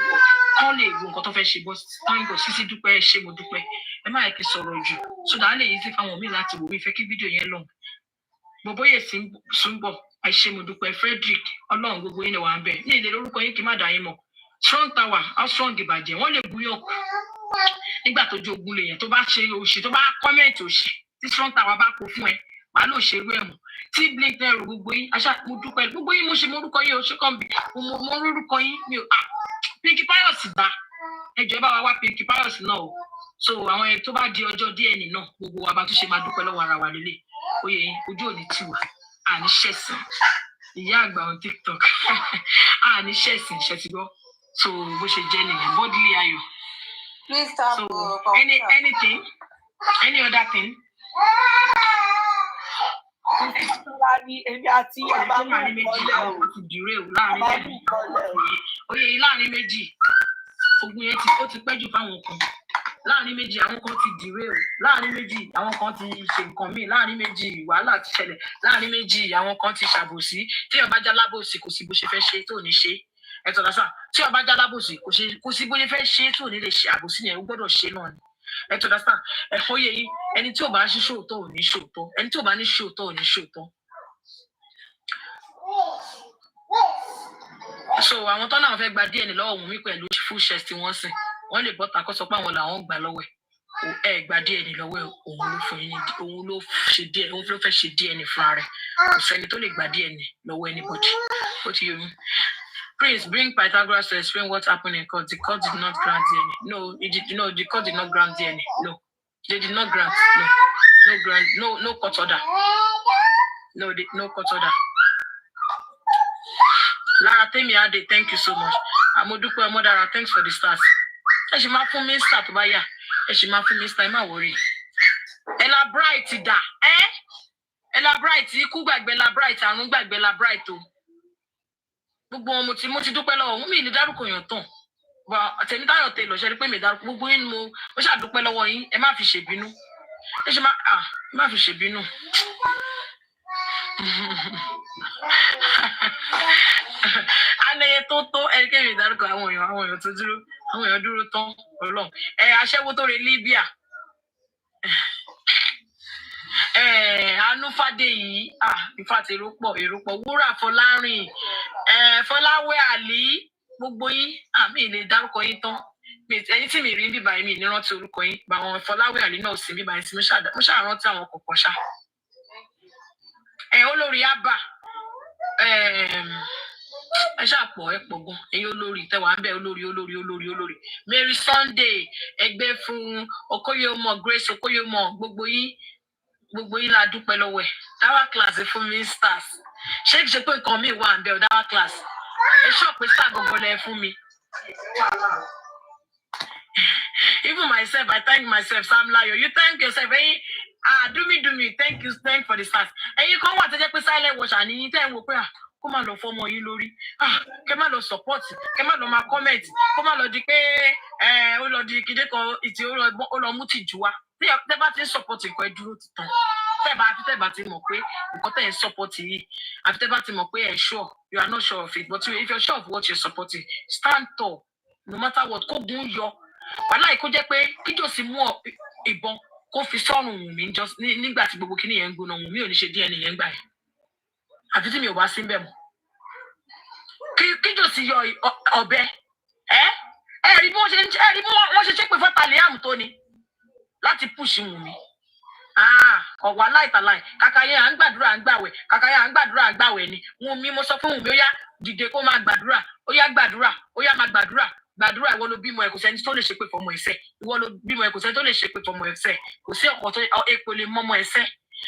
kọ́ lè wo nǹkan tó fẹ́ ṣe bọ́ táǹgọ̀ sísí dúpẹ́ ṣé mo dúpẹ́ ẹ má yẹ kí sọ̀rọ̀ jù sódà á lè yí sí fáwọn míì láti wò mí fẹ́ kí fídíò yẹn lọ bọ̀bọ́yè sí ń bọ̀ àìṣe mo dúpẹ́ Frederick ọlọ́run gbogbo yín ni wà ń bẹ̀ ní ilé lórúkọ yín kí má dà yín mọ̀ strong tower how strong ìbàjẹ́ wọ́n lè búyàn nígbà tó jó ogun lèèyàn tó bá ṣe òṣì tó bá kọ́mẹ̀ntì òṣì tí strong tower bá kó fún ẹ wàá lò ṣerú ẹ̀ mọ̀ tí blink náà rò gbogbo yín aṣá mo dúpẹ́ gbogbo yín mo ṣe morúkọ yín o ṣé kàn bí mo rúrúkọ yín mi ò Pinky Pius bá ẹjọ́ bá wa wá Pinky Pius náà o so àwọn ẹ̀ tó bá di ọjọ́ DNA náà gbogbo wa bá tún ṣe máa dúpẹ́ lọ́wọ́ ara wa lélẹ̀ oyè ojú òní tiwa àní ṣẹ̀sìn ìyá àgbà on TikTok àní ṣẹ̀sìn ṣẹ̀tìgbọ́ so bó ṣe jẹ́ nìyẹn bodily ayọ̀. Please stop. So anything any other thing. Èmi àti àbámu kọlẹ̀ o. Ti dìré o láàrin méjì ogun yẹn ó ti pẹ́ jù fáwọn kan láàrin méjì àwọn kan ti dìré o láàrin méjì àwọn kan ti ṣe nǹkan míì láàrin méjì wàhálà ti ṣẹlẹ̀ láàrin méjì àwọn kan ti ṣàbòsí tí ọba jálábòsí kò sí bó ṣe fẹ́ ṣe tó ní ṣe ẹ̀tọ́ lásán tí ọba jálábòsí kò sí bó ṣe fẹ́ ṣe tó ní lè ṣe àbòsí yẹn ó gbọ́dọ̀ ṣe náà ni ẹ̀tọ́ lásán ẹ̀fọ́ yẹ yín ẹni tí ò bá ṣe ṣòótọ́ ò ní ṣòótọ́ ẹni tí ò bá ní ṣòótọ́ ò ní ṣòótọ́. So àwọn tó náà fẹ́ gba DNA lọ́wọ́ Wùnmí pẹ̀lú full chest tí wọ́n sìn wọ́n lè bọ́ta kó sọ pé àwọn làwọn gbà lọ́wọ́ ẹ̀ gba DNA lọ́wọ́ ẹ̀ òun ló fún yín òun ló fẹ́ ṣe DNA fúnra rẹ̀ kò sẹ́ni tó lè gba DNA lọ́wọ́ anybody ó ti yẹ mí. Please bring Pythagoras to explain what happened in court. The court did not grant DNA. No, the court did not grant DNA. No, they did not grant. No grant. No court order. No court order. Lara Temiade, thank you so much. Amodupe Amodara, thanks for the stars. She ma fún mi star tó bá yá. She ma fún mi star, má worry. Ella Bright da. Ella Bright, ikú gbàgbé la Bright, àrùn gbàgbé la Bright o. Gbogbo wọn mo ti dúpẹ́ lọ́wọ́ mi ní dárúkọ yàn tán. Ba tèmi Táyọ̀ Taylor ṣe rí pé mi dárúkọ gbogbo yín mo ṣá dúpẹ́ lọ́wọ́ yín. Ẹ má fi ṣèbínú. Ẹ ṣe má fi ṣèbínú. Aneye tó ẹnikẹ́ mi dárúkọ àwọn èèyàn tó dúró àwọn èèyàn dúró tán Ọlọ́run aṣẹ́wó tó re Libya Anúfàdé yìí ìfàtí èrò pọ̀ Wúrà Fọlárìn Fọláwé Àlí gbogbo yín mi lè dárúkọ yín tán ẹni tí mi rí bíbá yín mi ní rántí orúkọ yín àwọn Fọláwé Àlí náà sì bíbá yín tí mo ṣàrántí àwọn kọ̀ọ̀kan ṣá olórí Abba ẹ ṣàpọ̀ ẹ pọ̀ gan ẹ̀yin olórí tẹwàá ń bẹ olórí Mary Sunday ẹgbẹ́ fún Okoyomo Grace Okoyomo gbogbo yín la dúpẹ́ lọ́wọ́ ẹ̀ dáwà class fún mi stars ṣé kìí ṣe pé nǹkan mi wà ń bẹ dáwà class ẹ ṣọ́ọ̀pù star gbogbo lẹ fún mi. Even myself, I thank myself. Sam Layo, you thank yourself. Hey, do me. Thank for the stars. And you come out to just silent watch and you tell me, come on, for more you lori. Come on, support. Come on, my comment. Come on, di pé ó lọ di kide kan iti ó lọ mú tìjúwa. Tẹ́ bá ti support nǹkan ẹ dúró ti tán. Tẹ́ bá ti mọ̀ pé nǹkan tẹ́ support yìí. Àfi tẹ́ bá ti mọ̀ pé ẹ sure, you are not sure of it. But if you're sure of what you're supporting, stand tall. No matter what, kó gun yọ. Wàhálà kó jẹ́ pé kíjòsí mú ìbọn kó fi sọ́run Wùnmí nígbà tí gbogbo kíní yẹn ń gbóná Wùnmí ò ní ṣe DNA yẹn gbà yẹn àfi tí mi ò bá sí bẹ́ẹ̀ mọ́ kíjòsí yọ ọ̀bẹ ẹ̀rí bí wọ́n ṣe ṣépè fún Taliam tó ni láti pùṣì Wùnmí ọ̀wà láìtàláì kàkàyé à ń gbàdúrà à ń gbàwẹ̀ ni Wùnmí mo sọ fún Wùnmí ó yá dìde kó máa gbàdúrà ó yá gbàdúrà ó yá máa gbàdúrà ìwọ ló bímọ ẹ kò sẹ́ni tó lè ṣépè fọmọ ẹsẹ̀ ìwọ ló bímọ ẹ kò sẹ́ni tó lè ṣépè fọmọ ẹsẹ̀ kò sí ọkọ tó epo lè mọmọ ẹsẹ̀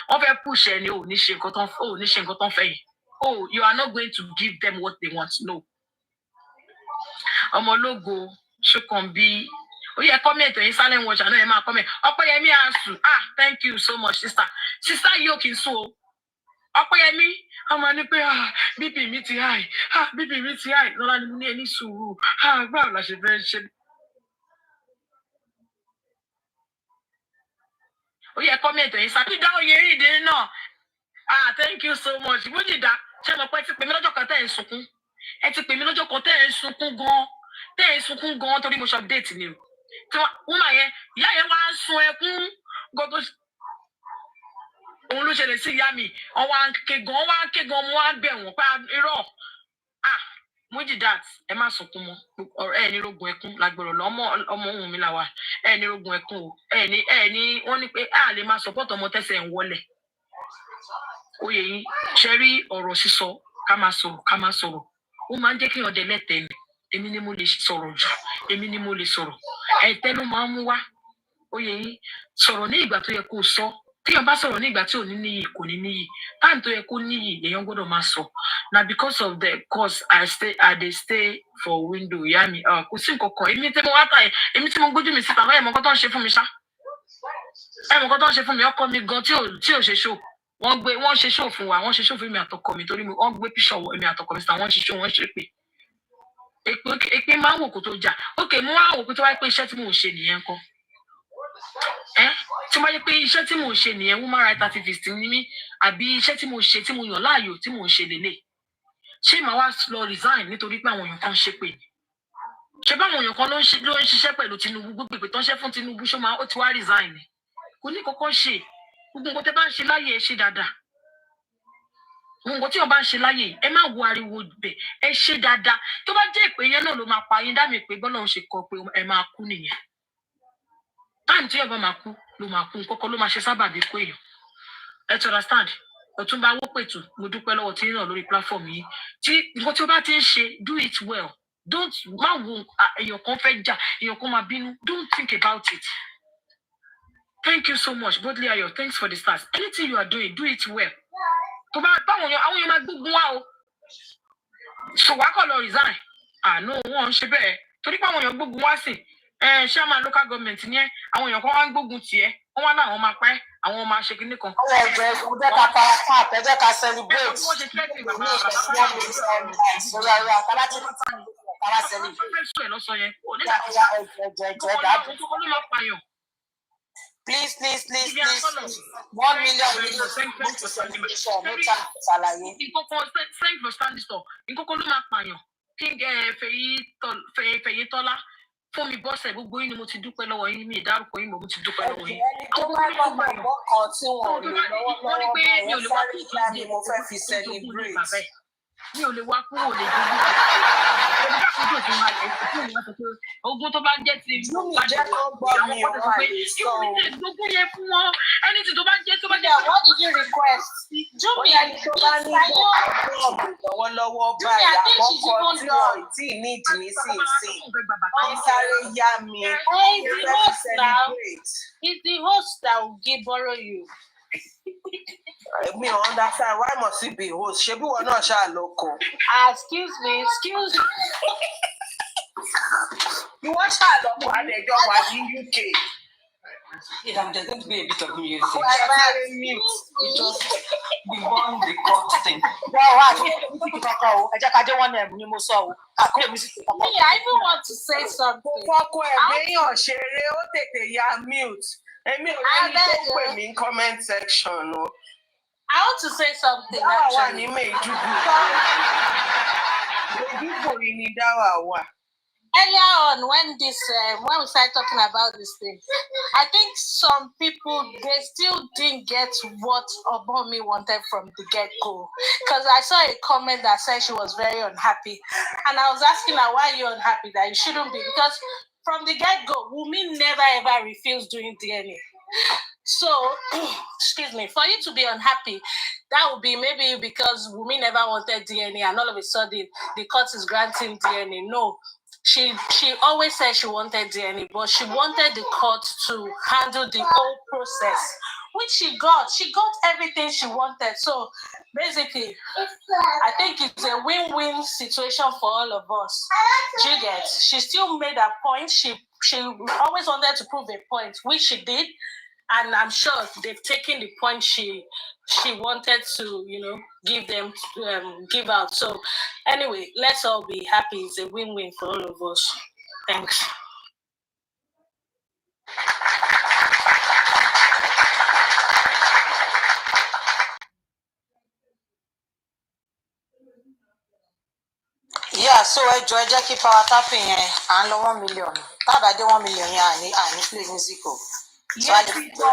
wọ́n fẹ́ push ẹ ní ò ní ṣe nǹkan tán fẹ́ yìí you are not going to give them what they want no. Ọmọlógo Ṣókànbí ó yẹ comment ẹ̀yin silent watcher náà ẹ máa comment Ọpẹ́yẹmí Àṣù thank you so much sister yìí ò kì í sùn o Ọpẹ́yẹmí, ọmọ ní pé BP mi ti high, BP mi ti high, lọ́la ni mo ní ẹni sùúrù, báwo la ṣe fẹ́ ṣe. Ó yẹ kọ́mẹ̀ntì ẹ̀yìn sábì dáhùn yẹn rí ìdí náà. Thank you so much. Mújìdá, ṣé mo pẹ́ ti pè mí lọ́jọ́ kan tẹ́ ẹ̀ ń sunkún? Ẹ ti pè mí lọ́jọ́ kan tẹ́ ẹ̀ ń sunkún gan-an. Tẹ́ ẹ̀ ń sunkún gan-an torí mo ṣe update ni o. Tí wọ́n máa yẹn, ìyá yẹn wá ń sun ẹkún gbogbo. Òun ló ṣẹlẹ̀ sí ìyá mi. Ọwọ́ wá ń ké gan, mo wá bẹ̀ wọ́n pé irọ́. Mújìdá, ẹ má sunkún mọ́. Ẹ ní rogun ẹkún lágbọ̀rọ̀ lọ. Ọmọ ohun mi là wà. Ẹ ní rogun ẹkún o. Ẹ ní wọ́n ní pé a lè máa support ọmọ tẹ́sẹ̀ ń wọlẹ̀. Oyè yín ṣe rí ọ̀rọ̀ sísọ ká máa sọ̀rọ̀ ó máa ń jẹ́ kí ọdẹ lẹ́tẹ̀ẹ́ ni èmi ni mo lè sọ̀rọ̀ jù èmi ni mo lè sọ̀rọ̀ ẹ̀tẹ́ ló máa ń mú wá. Oyè yín sọ̀rọ̀ ní ìgbà tó yẹ kó sọ tí èèyàn bá sọ̀rọ̀ ní ìgbà tí ò ní níyì kò ní níyì táìm tó yẹ kó níyì èèyàn gbọ́dọ̀ máa sọ na because of the cause I dey stay for window ìyá mi kò sí nǹkan kan èmi tí mo wá tà èmi tí mo gbójú mi síta báyìí mọ̀kọ́ tó ń ṣe fún mi ṣá mọ̀kọ́ tó ń ṣe fún mi ọkọ mi gan tí ò ṣe ṣó wọ́n ṣe ṣó fún wa wọ́n ṣe ṣó fún mi àtọkọ mi torí wọ́n gbé píṣọ̀ mi àtọkọ mi síta wọ́n ṣe ṣó wọ́n ṣe pé èpè máa ń wò kó tó jà ókè mo wá wò pé tó wáyé pé iṣẹ́ tí mò ń ṣe nìyẹn kọ́ tí wọ́n yẹ pé iṣẹ́ tí mò ń ṣe nìyẹn woman rights activist ni mí àbí iṣẹ́ tí mo ṣe tí mo yàn láàyò tí mò ń ṣe lélẹ̀ ṣé màá wá lọ resign nítorí pé àwọn èèyàn kan ṣe pé ṣé báwọn èèyàn kan ló ń ṣiṣẹ́ pẹ̀lú Tinubu gbogbo ìpè tó ń ṣe fún Tinubu ṣó máa ó ti wá resign ni kò ní kọ́kọ́ ṣe gbogbo nǹkan tẹ́ bá ń ṣe láyé ẹ ṣe dáadáa nǹkan tí wọn bá ń ṣe láyé ẹ má wo ariwo bẹ ẹ ṣe dáadáa tó bá jẹ́ ìpè yẹn náà ló máa pa yín dá mi pé bọ́lá òun ṣe kọ pé ẹ máa kú nìyẹn táìmù tí ọba máa kú ló máa kú kọ́kọ́ ló máa ṣe sábàbí kó èèyàn ẹ ti understand Ọ̀túnba Awópètù mo dúpẹ́ lọ́wọ́ tí náà lórí platform yìí tí nǹkan tí o bá ti ń ṣe do it well don't má wo èèyàn kan fẹ́ jà èèyàn kan máa bínú don't think about it. Thank you so much Bodley Ayo thanks for the stars anything you are doing do it well tó bá báwọn àwọn èèyàn máa gbógun wá o ṣòwákọ̀ lọ resign àná wọn ń ṣe bẹ́ẹ̀ torí pé àwọn èèyàn gbógun wá sí chairman local government ni àwọn èèyàn kan wá ń gbógun tiẹ̀ wọ́n wá láwọn máa pẹ́ àwọn máa ṣe kinní kan. ọwọ́ ẹgbẹ́ ẹgbẹ́ ká para fún àtẹ́jẹ́ ká celebrate wọ́n ṣe fẹ́ẹ́ fi bàbá Please. 1 million to celebration. No time for ṣàlàyé. Thank for standing store. Nkókó ló máa pààyàn. King Fèyítọ́lá fún mi bọ́sẹ̀ gbogbo yín ni mo ti dúpẹ́ lọ́wọ́ yín mi ìdárúkọ yín mo ti dúpẹ́ lọ́wọ́ yín. Ẹni tó bá lọ́mọ ìbọn kan tí wọ́n lè lọ́wọ́lọ́wọ́ báyìí sáré jáde mo fẹ́ fi celebrate. Mi ò lè wá kúrò lè dúró. Ogun tó bá jẹ́ ti Júmi jẹ́ kó gbọ́ mi ò wá lè sọ. Gbogbo yẹn fún wọn ẹni tí tó bá jẹ́ tó bá jẹ́. What did you request? Júmi ẹni tó bá ní lọ́wọ́lọ́wọ́ báyìí àkọ́kọ́ tí wọ́n ti ní ìdí sí wọ́n sáré yá mi. It's the host that will borrow you. Me understand why must it be host? Ṣebí wọn náà ṣáà lóko. Excuse me. Ìwọ ṣáà lọ́kọ̀ àdẹ̀jọ́ wà ní UK. There's going to be a bit of music. It just beyond the court thing. I even want to say something. I comment section. I want to say something. Earlier on, when we started talking about this thing, I think some people they still didn't get what Obomi wanted from the get-go. Because I saw a comment that said she was very unhappy, and I was asking her why you're unhappy that you shouldn't be, because from the get-go, Wunmi never ever refused doing DNA. So, excuse me, for you to be unhappy, that would be maybe because Wunmi never wanted DNA, and all of a sudden the court is granting DNA. No. She always said she wanted DNA, but she wanted the court to handle the whole process, which she got. She got everything she wanted. So basically, I think it's a win-win situation for all of us. You get? She still made a point. She always wanted to prove a point, which she did. And I'm sure they've taken the point she wanted to, give them, give out. So anyway, let's all be happy. It's a win-win for all of us. Thanks. Yeah, so ẹ jẹ́ kí power tapping yẹn à ń lọ 1 million. Tábà dé 1 million yẹn àní play music o. So a lè fi dé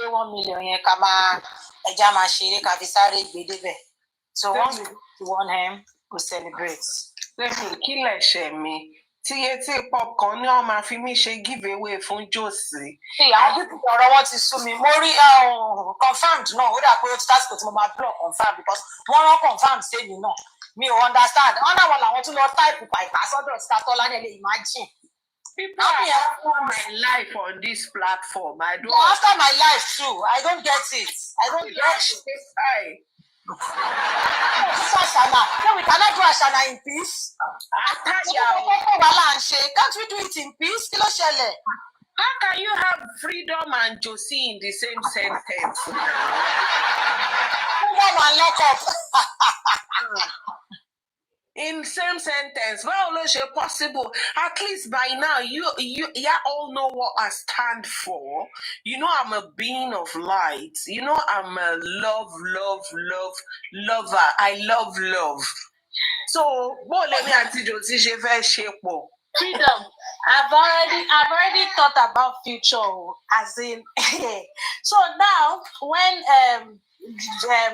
1 million yẹn ká máa ẹja máa ṣeré ká fi sáré gbé débẹ̀. So once we go to 1M, we celebrate. Lẹ́mi kí lẹ̀ṣẹ̀ mi tí etí pọ̀ kan ní wọ́n máa fi mí ṣe giveaway fún Josie. Àwọn pípọ̀ ọ̀rọ̀ wọn ti sú mi. Mo rí confirmed náà ó dà pé ó ti tásìkò tí mo máa block confirmed because wọ́n rán confirmed sí èmi náà. Me understand. Wọ́n náà wọn làwọn tún lọ táìpù pàìpà sọ́dọ̀ Tatola ní ẹlẹ́ imagine. People are after my life on this platform. I don't. You're after my life too. I don't get it. I don't get it. No, we cannot do Ashana in peace. Can't we do it in peace? How can you have freedom and Josie in the same sentence? Freedom and lock up. In same sentence, well, is it possible? At least by now, you all know what I stand for. You know I'm a being of light. You know I'm a lover. I love love. So, what let me ask you, freedom. I've already thought about future, as in. So now, when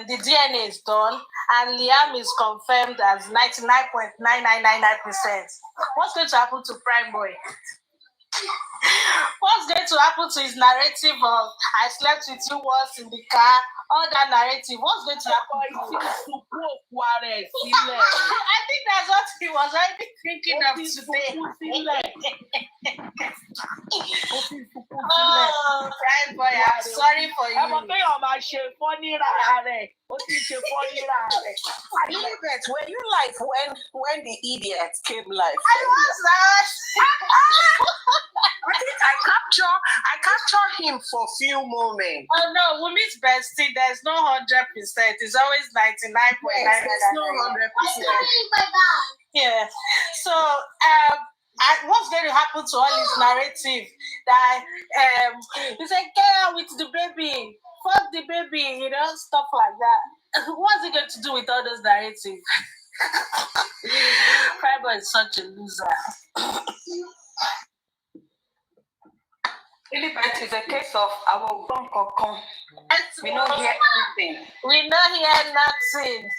the DNA is done and Liam is confirmed as 99.9999%, what's going to happen to Prime Boy? What's going to happen to his narrative of I slept with you once in the car? All that narrative, what's going to happen? I think that's what he was already thinking of today. Oh, Prime Boy, I'm sorry for you. Elizabeth, were you like when the idiot came live? I was that. I think I capture him for a few moments. Oh no, Wumi's bestie, there's no 100%. It's always 99.9. There's no 100%. Yeah. So what's going to happen to all his narrative? That he's like, get out with the baby, fuck the baby, stuff like that. What's he going to do with all those narratives? Fiber is such a loser. Elizabeth, is a case of our Broncocon. We don't hear anything. We don't hear nothing.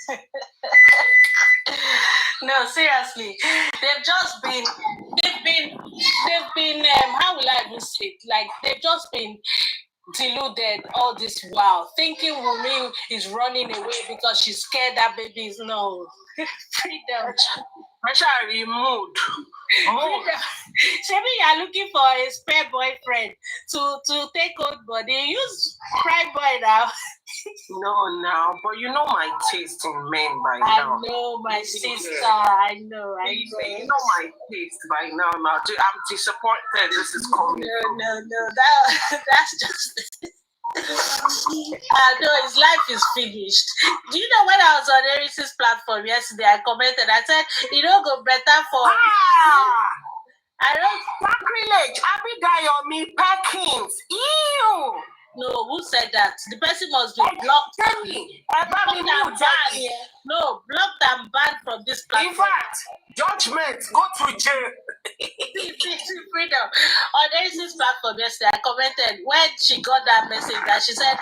No, seriously. They've been how will I even say it? Like they've just been deluded all this while, thinking Wumi is running away because she's scared that baby is no freedom. Actually, mood. Maybe you're looking for a spare boyfriend to take on body. Use Prime Boy now. No, but you know my taste in men by now. I know my sister. I know. You know my taste by now. I'm disappointed this is coming. No. That's just. No, his life is finished. Do you know when I was on Eris's platform yesterday, I commented, I said, go better for I don't sacrilege, Abigayomi Perkins. Ew. No, who said that? The person must be blocked. No, blocked and banned from this platform. In fact, judgment, go to jail. Freedom. On Daisy's platform yesterday, I commented when she got that message that she said,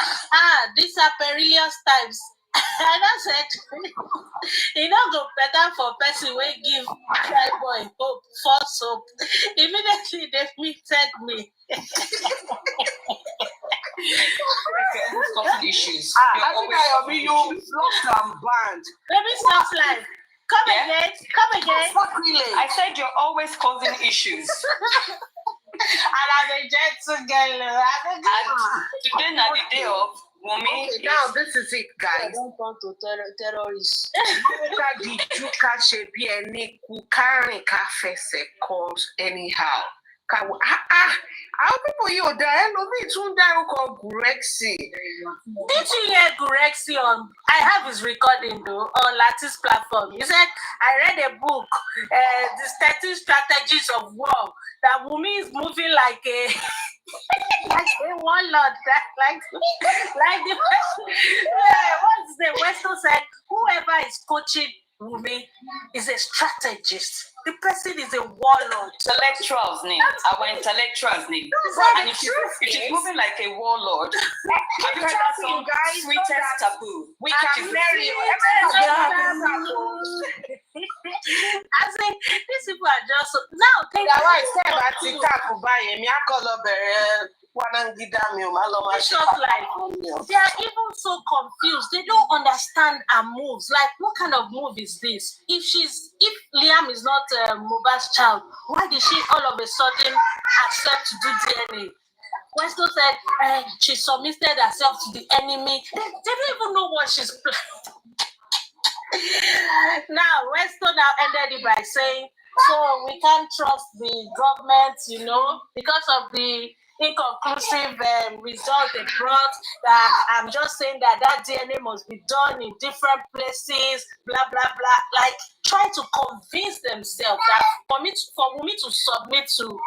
these are perilous times. And I said, go better for person when give Cry Boy hope, false hope. Immediately they muted me. Issues. You blocked and banned. Baby stop live. Come again. I said you're always causing issues. And I'm a gentle girl. And today not the day of Wumi. Okay, now this is it, guys. I don't want to terrorists. Anyhow. Àwọn people yóò dá ẹlòmíì tún dárúkọ Gurexi. Did you hear Gurexi on? I have his recording though on Latin's platform. He said, I read a book, the 13 strategies of war. That Wumi is moving like a like a warlord. Like the what's the Weston said? Whoever is coaching Wumi is a strategist. The person is a warlord. Intellectual's name. Our intellectual's name. And if she's moving like a warlord, have you heard that song? Sweetest taboo. We can marry you. I think these people are just now. That's why I said that it's just like they are even so confused. They don't understand her moves. Like, what kind of move is this? If Liam is not Mohbad's child, why did she all of a sudden accept to do DNA? Westo said she submitted herself to the enemy. They don't even know what she's planning. Now, Westo now ended it by saying, so we can't trust the government, because of the inconclusive result they brought, that I'm just saying that DNA must be done in different places, blah, blah, blah. Like, trying to convince themselves that for me to submit to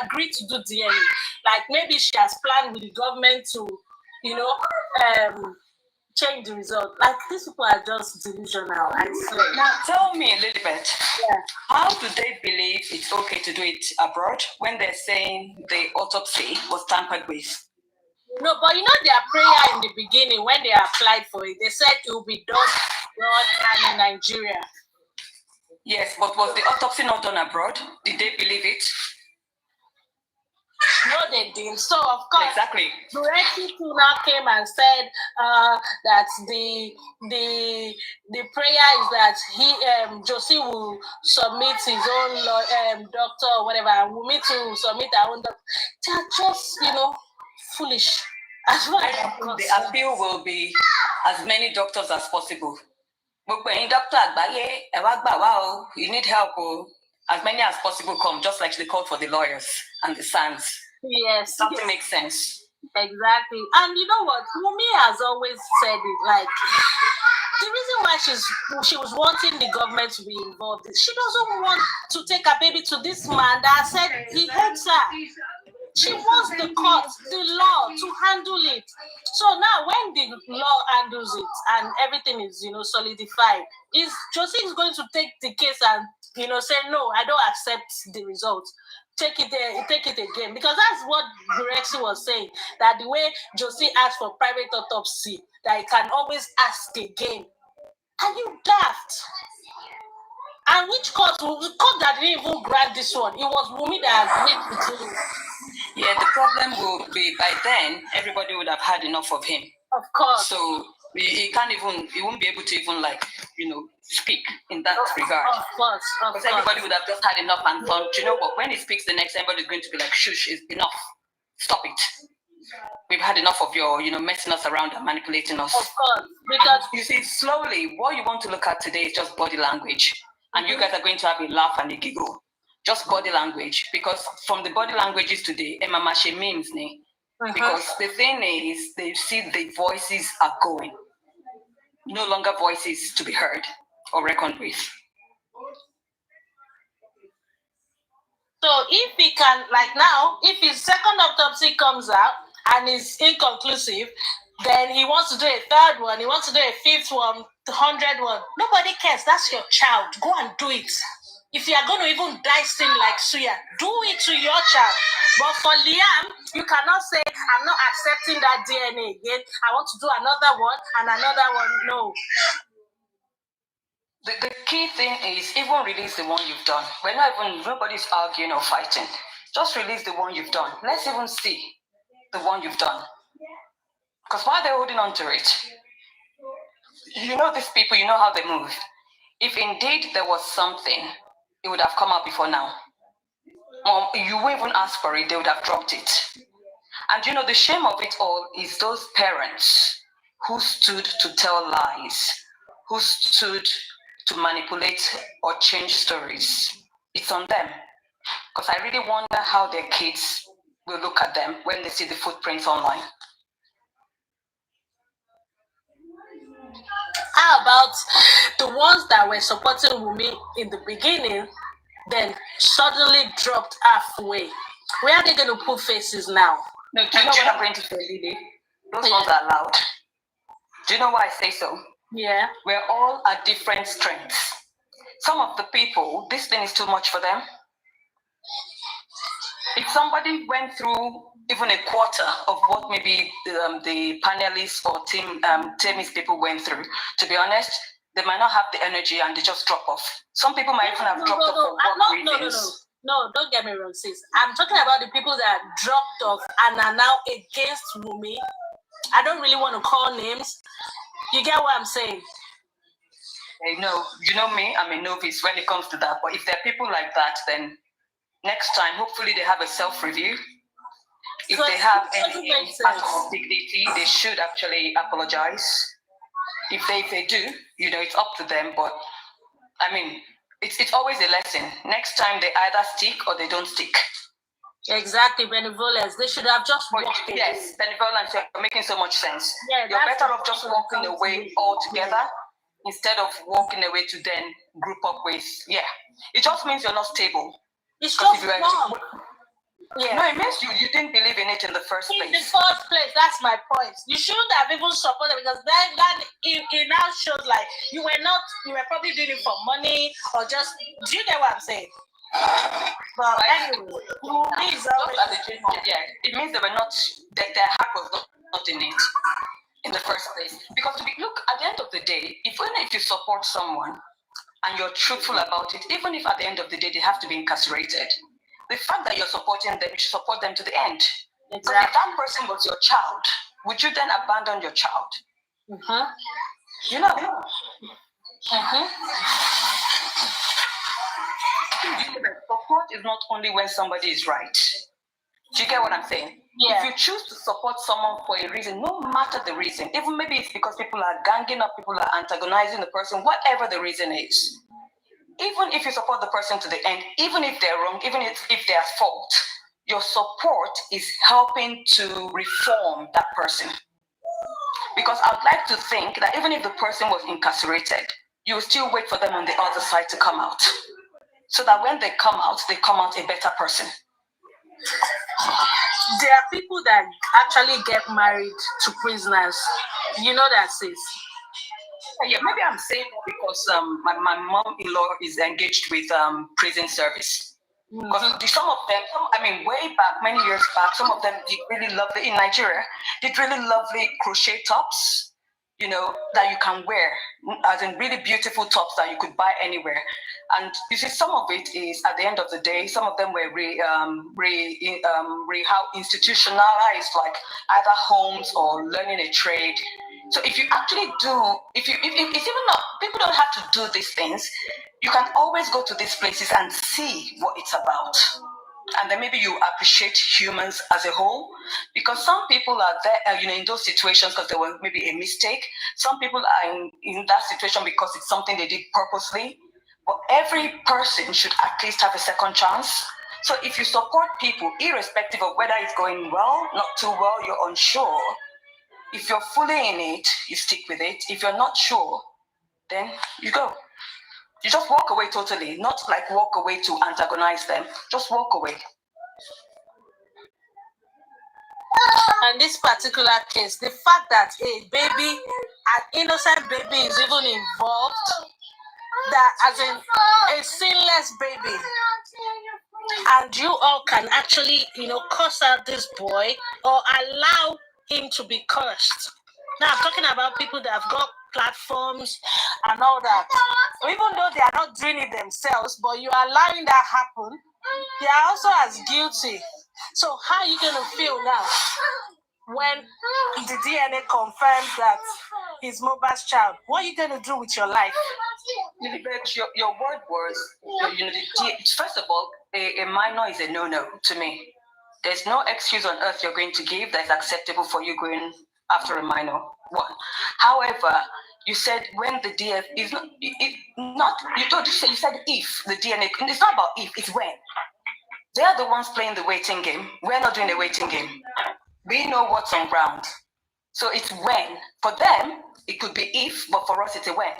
agree to do DNA, like maybe she has planned with the government to, change the result. Like, these people are just delusional, I swear. Now, tell me a little bit. Yeah. How do they believe it's okay to do it abroad when they're saying the autopsy was tampered with? No, but their prayer in the beginning, when they applied for it, they said it will be done abroad and in Nigeria. Yes, but was the autopsy not done abroad? Did they believe it? No, they didn't. So, of course, exactly. Gurexi now came and said that the prayer is that Josie will submit his own doctor or whatever, and Wumi to submit her own doctor. They are just, foolish. As well. The appeal will be as many doctors as possible. You need help. As many as possible come, just like they called for the lawyers and the SANs. Yes. Something makes sense. Exactly. And you know what? Wumi has always said it, like, the reason why she was wanting the government to be involved is she doesn't want to take her baby to this man that said he hates her. She wants the court, the law to handle it. So now when the law handles it and everything is, solidified, Josie is going to take the case and, say, no, I don't accept the results. Take it again. Because that's what Gurexi was saying, that the way Josie asked for private autopsy, that he can always ask again. And you daft. And which court? The court that didn't even grant this one. It was Wumi that agreed to do it. Yeah, the problem will be by then everybody would have had enough of him. Of course. So he won't be able to even speak in that regard. Of course. Because everybody would have just had enough and thought, you know what, when he speaks the next, everybody's going to be like, shush, it's enough. Stop it. We've had enough of your, messing us around and manipulating us. Of course. Because you see, slowly, what you want to look at today is just body language. And you guys are going to have a laugh and a giggle. Just body language. Because from the body languages today, Emamashe memes, because the thing is, they see the voices are going. No longer voices to be heard or reckoned with. So if he can, now, if his second autopsy comes out and is inconclusive, then he wants to do a third one, he wants to do a fifth one, the 100th one. Nobody cares. That's your child. Go and do it. If you are going to even dice him like Suya, do it to your child. But for Liam, you cannot say, I'm not accepting that DNA again. I want to do another one and another one. No. The key thing is even release the one you've done. Nobody's arguing or fighting. Just release the one you've done. Let's even see the one you've done. Because why are they holding on to it? You know these people, you know how they move. If indeed there was something, it would have come out before now. You wouldn't even ask for it, they would have dropped it. And the shame of it all is those parents who stood to tell lies, who stood to manipulate or change stories. It's on them. Because I really wonder how their kids will look at them when they see the footprints online. How about the ones that were supporting Wumi in the beginning, then suddenly dropped halfway? Where are they going to put faces now? No, do you know what I'm going to say, Lily? Those ones are loud. Do you know why I say so? Yeah. We're all at different strengths. Some of the people, this thing is too much for them. If somebody went through even a quarter of what maybe the panelists or Timmy's people went through, to be honest, they might not have the energy and they just drop off. Some people might even have dropped off for reasons. No, don't get me wrong, sis. I'm talking about the people that dropped off and are now against Wumi. I don't really want to call names. You get what I'm saying? You know me, I'm a novice when it comes to that. But if there are people like that, then next time, hopefully they have a self-review. If they have any atom of dignity, they should actually apologize. If they do, it's up to them. But I mean, it's always a lesson. Next time they either stick or they don't stick. Exactly, benevolence. They should have just walked away. Yes, benevolence, you're making so much sense. Yeah, you're better off just walking away altogether instead of walking away to then group up with, it just means you're not stable. It's just wrong. Yeah. No, it means you didn't believe in it in the first place. In the first place, that's my point. You shouldn't have even supported, because then it now shows like you were probably doing it for money or just, do you get what I'm saying? But anyway, it means they were not, their heart was not in it in the first place. Because look, at the end of the day, even if you support someone and you're truthful about it, even if at the end of the day they have to be incarcerated, the fact that you're supporting them, you should support them to the end. Exactly. Because if that person was your child, would you then abandon your child? Mm-hmm. You know? Mm-hmm. Support is not only when somebody is right. Do you get what I'm saying? Yeah. If you choose to support someone for a reason, no matter the reason, even maybe it's because people are ganging up, people are antagonizing the person, whatever the reason is, even if you support the person to the end, even if they're wrong, even if they're at fault, your support is helping to reform that person. Because I would like to think that even if the person was incarcerated, you will still wait for them on the other side to come out. So that when they come out a better person. There are people that actually get married to prisoners. You know that, sis? Yeah, maybe I'm saying that because my mom-in-law is engaged with prison service. Because some of them, way back, many years back, some of them did really lovely, in Nigeria, did really lovely crochet tops, that you can wear, as in really beautiful tops that you could buy anywhere. And you see, some of it is, at the end of the day, some of them were how institutionalized, like either homes or learning a trade. So if you actually do, it's even not, people don't have to do these things. You can always go to these places and see what it's about. And then maybe you appreciate humans as a whole, because some people are there, in those situations because there was maybe a mistake. Some people are in that situation because it's something they did purposely. But every person should at least have a second chance. So if you support people, irrespective of whether it's going well, not too well, you're unsure, if you're fully in it, you stick with it. If you're not sure, then you go. You just walk away totally, not like walk away to antagonize them. Just walk away. In this particular case, the fact that an innocent baby is even involved, that as in a sinless baby, and you all can actually, curse out this boy or allow him to be cursed. Now I'm talking about people that have got platforms and all that. Even though they are not doing it themselves, but you are allowing that happen, they are also as guilty. So how are you going to feel now when the DNA confirms that he's Moba's child? What are you going to do with your life? Your word was, first of all, a minor is a no-no to me. There's no excuse on earth you're going to give that is acceptable for you going after a minor. One. However, you said when the DF is not, you said if the DNA, it's not about if, it's when. They are the ones playing the waiting game. We're not doing the waiting game. We know what's on ground. So it's when. For them, it could be if, but for us, it's a when.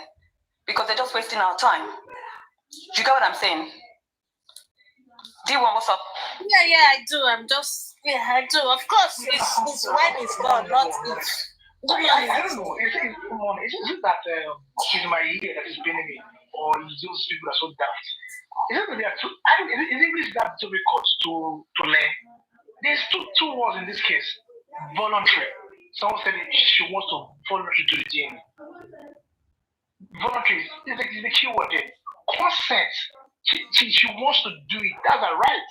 Because they're just wasting our time. Do you get what I'm saying? Do you want what's up? Yeah, I do. I do. Of course, it's when it's gone, not if. I don't know. It's just that it's my ear that is paining me, or it's those people that are so daft. It's just that they are too. I don't. In English, that to record to learn. There's two words in this case. Voluntary. Someone said she wants to voluntary to the DNA. Voluntary is the key word there. Consent. She wants to do it. That's her right.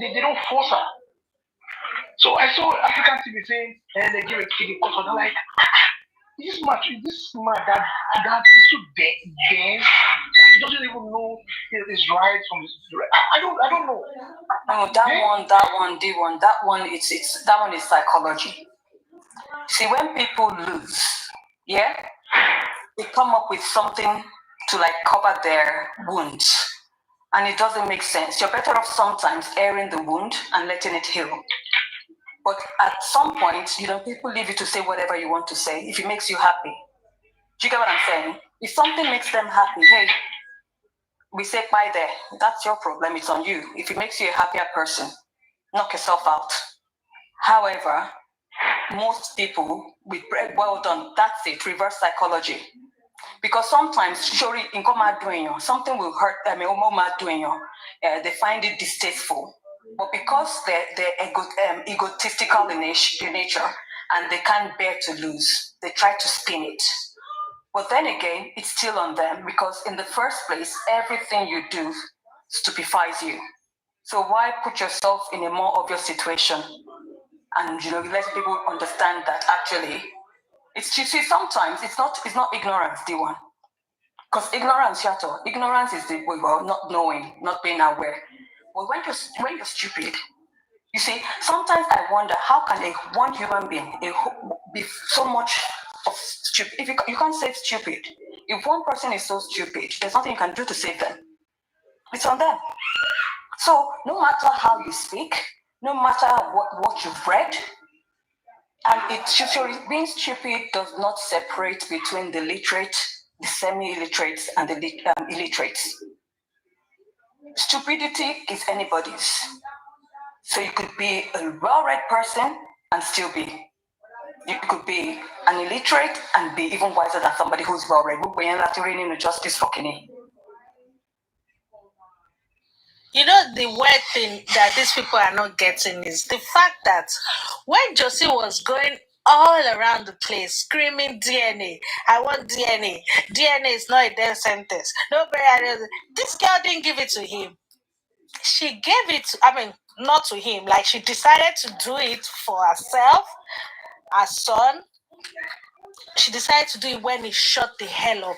They don't force her. So I saw African TV saying, and they give a kid a cut. They're like, this man that is so dense. He doesn't even know his right from his right. I don't know. No, that one is psychology. See, when people lose, yeah, they come up with something to like cover their wounds. And it doesn't make sense. You're better off sometimes airing the wound and letting it heal. But at some point, people leave you to say whatever you want to say if it makes you happy. Do you get what I'm saying? If something makes them happy, hey, we say bye there. That's your problem. It's on you. If it makes you a happier person, knock yourself out. However, most people, well done, that's it, reverse psychology. Because sometimes, something will hurt them, they find it distasteful. But because they're egotistical in nature and they can't bear to lose, they try to spin it. But then again, it's still on them because in the first place, everything you do stupefies you. So why put yourself in a more obvious situation and let people understand that actually sometimes it's not ignorance, D1. Because ignorance is the not knowing, not being aware. But when you're stupid, you see, sometimes I wonder how can one human being be so much of stupid. If you can't save stupid, if one person is so stupid, there's nothing you can do to save them. It's on them. So no matter how you speak, no matter what you've read, and being stupid does not separate between the literate, the semi-illiterates, and the illiterates. Stupidity is anybody's. So you could be a well-read person and still be. You could be an illiterate and be even wiser than somebody who's well-read. Justice for Kenny. The weird thing that these people are not getting is the fact that when Josie was going all around the place screaming DNA, I want DNA, DNA is not a death sentence, nobody, this girl didn't give it to him. She gave it, not to him, like she decided to do it for herself, her son. She decided to do it when he shut the hell up.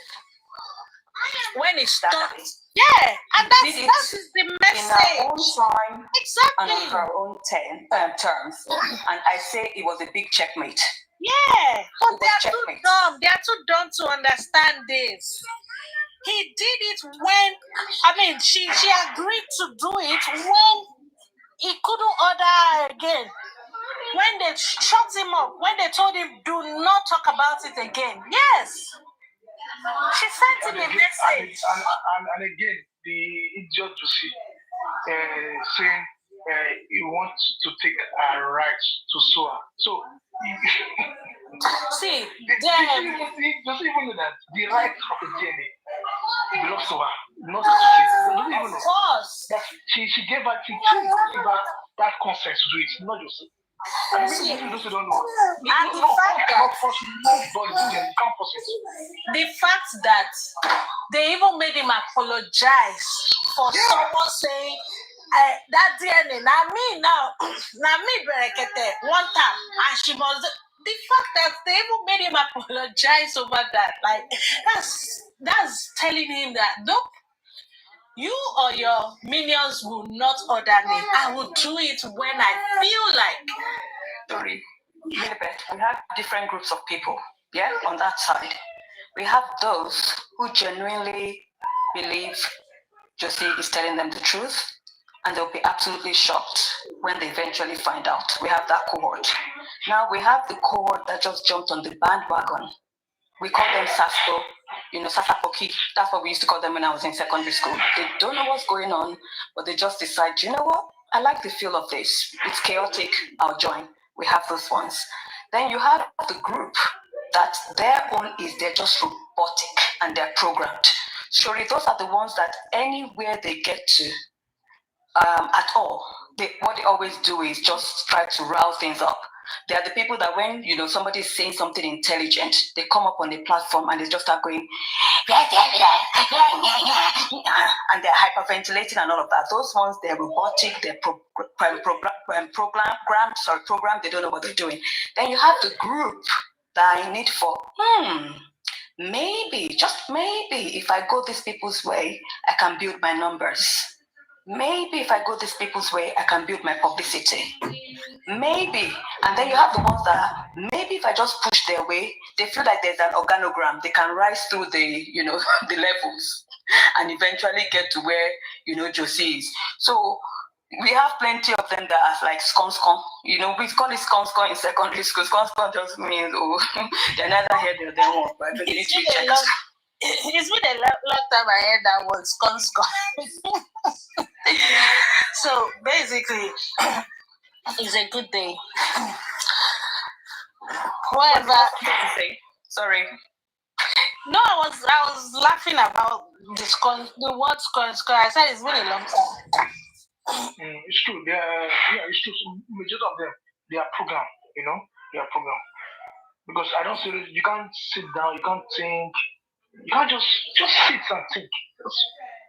When he stopped. Yeah, and that is the message. In our own time, exactly, and on our own terms. And I say it was a big checkmate. Yeah, but they are too dumb. They are too dumb to understand this. He did it when, she agreed to do it when he couldn't order her again. When they shut him up, when they told him, do not talk about it again. Yes. She sent him a message. And again, the idiot to see saying he wants to take our right to sue her. So, see, does even know that the right of the DNA belongs to her, not to see. Of course. She gave her, she gave her that consent to do it, not just. And those who don't know. And the fact that they even made him apologize for someone saying that DNA, now me berekete one time, and she was the fact that they even made him apologize over that, like that's telling him that nope, you or your minions will not order me. I will do it when I feel like. Sorry, we have different groups of people, on that side. We have those who genuinely believe Josie is telling them the truth, and they'll be absolutely shocked when they eventually find out. We have that cohort. Now we have the cohort that just jumped on the bandwagon. We call them SASPO, Sasapoki. That's what we used to call them when I was in secondary school. They don't know what's going on, but they just decide, you know what? I like the feel of this. It's chaotic. I'll join. We have those ones. Then you have the group that their own is they're just robotic and they're programmed. Surely those are the ones that anywhere they get to, at all, what they always do is just try to rouse things up. They are the people that when somebody is saying something intelligent, they come up on the platform and they just start going, and they're hyperventilating and all of that. Those ones, they're robotic, they're programmed, they don't know what they're doing. Then you have the group that I need for, maybe, just maybe, if I go these people's way, I can build my numbers. Maybe if I go these people's way, I can build my publicity. Maybe. And then you have the ones that maybe if I just push their way, they feel like there's an organogram. They can rise through the, the levels and eventually get to where, Josie is. So we have plenty of them that are like scon. We call it scon in secondary school. Scon just means, they're neither here nor there. But I think It's been a long time I heard that word, scon. So basically, it's a good day. Whatever. Sorry. No, I was laughing about the word scon. I said it's been a long time. It's true. It's true. Majority of them, they are programmed. They are programmed. Because I don't see you can't sit down, you can't think, you can't just sit and think.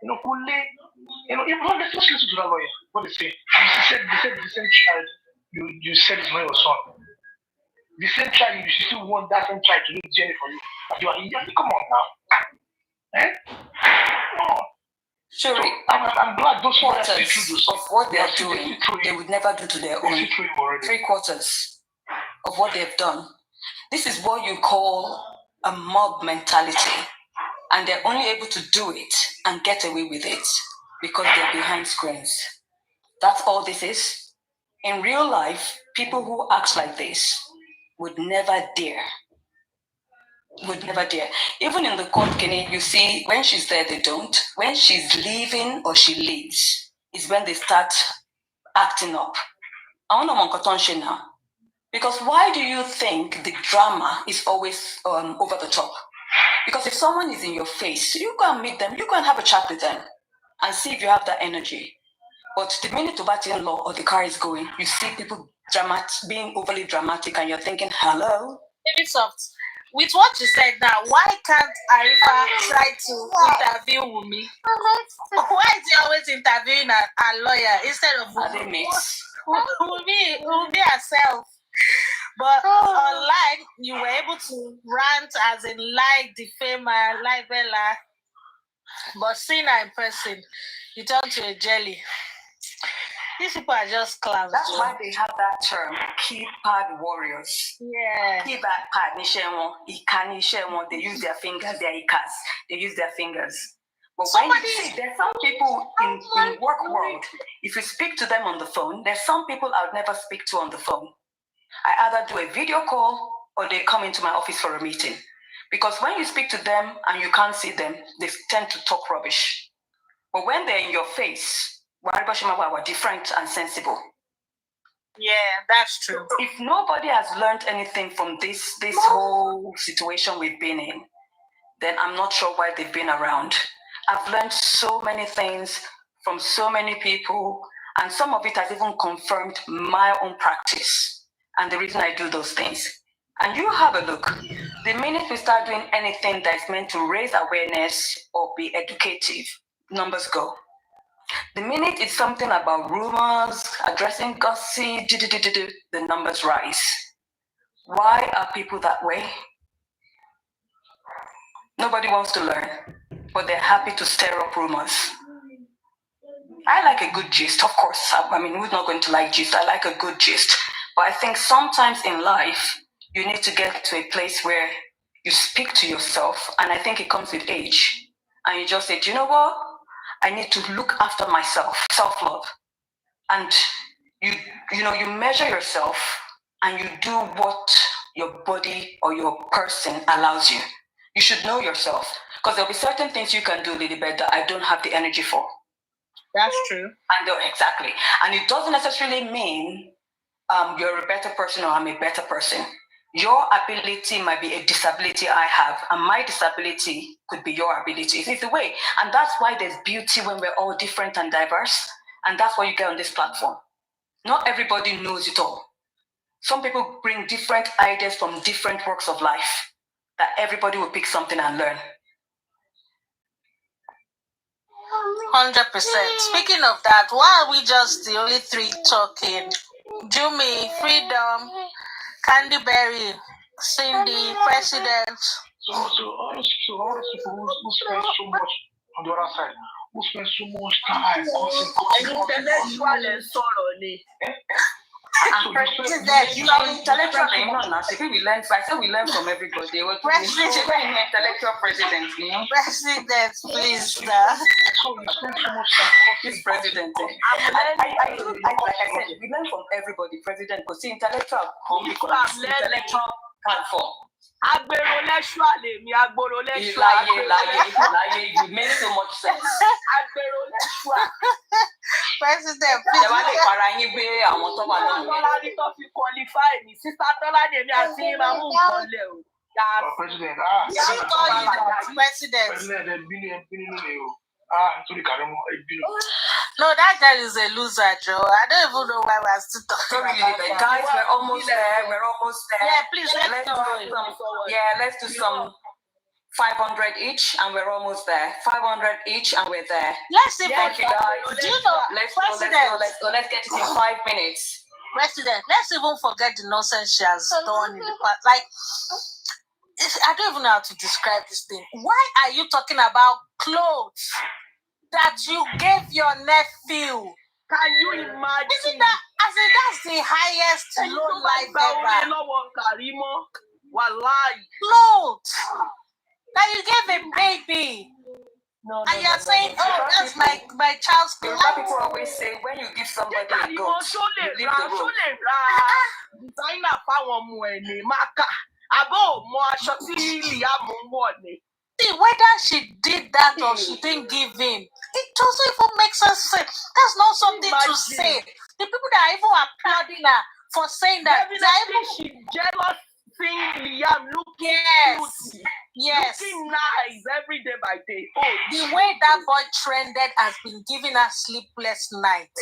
Let's just listen to that lawyer. What they say. They said the same child you said is not your son. The same child you still want that same child to do the journey for you. You are Indian. Come on now. Come on. Sure. So, I'm glad those quarters of what they are doing, they would never do to their own. 3/4 of what they've done. This is what you call a mob mentality. And they're only able to do it and get away with it because they're behind screens. That's all this is. In real life, people who act like this would never dare. Even in the court, Kenny, you see, when she's there, they don't. When she's leaving or she leaves, is when they start acting up. I want to now. Because why do you think the drama is always over the top? Because if someone is in your face, you go and meet them, you go and have a chat with them and see if you have that energy. But the minute the battle in law or the car is going, you see people being overly dramatic and you're thinking, hello? Maybe soft. With what you said now, why can't Arifa try to interview Wumi? Why is he always interviewing a lawyer instead of Wumi? Wumi herself. But online, you were able to rant as in like defamer, like Bella. But seeing her in person, you turn to a jelly. These people are just clowns. That's why they have that term, keypad warriors. Yeah. Keypad pad, they use their fingers, their ikas. They use their fingers. But when you see, there's some people in work world, if you speak to them on the phone, there's some people I would never speak to on the phone. I either do a video call or they come into my office for a meeting. Because when you speak to them and you can't see them, they tend to talk rubbish. But when they're in your face, we're different and sensible. Yeah, that's true. If nobody has learned anything from this whole situation we've been in, then I'm not sure why they've been around. I've learned so many things from so many people, and some of it has even confirmed my own practice and the reason I do those things. And you have a look. The minute we start doing anything that's meant to raise awareness or be educative, numbers go. The minute it's something about rumors, addressing gossip, the numbers rise. Why are people that way? Nobody wants to learn, but they're happy to stir up rumors. I like a good gist, of course. I mean, who's not going to like gist? I like a good gist. But I think sometimes in life, you need to get to a place where you speak to yourself, and I think it comes with age. And you just say, do you know what? I need to look after myself, self-love. and you measure yourself and you do what your body or your person allows you. You should know yourself, because there'll be certain things you can do, Lilibet, that I don't have the energy for. That's true. Exactly. And it doesn't necessarily mean you're a better person or I'm a better person. Your ability might be a disability I have, and my disability could be your ability. It's the way. And that's why there's beauty when we're all different and diverse. And that's what you get on this platform. Not everybody knows it all. Some people bring different ideas from different walks of life that everybody will pick something and learn. 100%. Speaking of that, why are we just the only three talking? Jumi, Freedom, Candyberry, Cindy, President. So all those people who spend so much on the other side, who spend so much time Intellectual and sorrow. We learn from everybody. Intellectual president, President, please. So you spend so much time. This president. Like I said, we learn from everybody. President, because intellectual intellectual platform. You make so much sense. President, no, that guy is a loser, Joe. I don't even know why we're still talking about that. Guys, we're almost there. Yeah, please, let's do some 500 each, and we're almost there. 500 each, and we're there. Let's see. Thank you, guys. Do you know, Let's go. Let's get it in 5 minutes. President, let's even forget the nonsense she has done in the past. Like, I don't even know how to describe this thing. Why are you talking about clothes that you gave your nephew? Can you imagine? Isn't that? I said that's the highest low life ever. Clothes that you gave a baby. And you're saying, oh, that's my child's clothes. People always say when you give somebody a goat, you leave the room. See, whether she did that or she didn't give him, it doesn't even make sense. That's not something to say. The people that are even applauding her for saying that, she jealous seeing Liam looking cute. Yes. Looking nice every day by day. Oh, the way that boy trended has been giving her sleepless nights.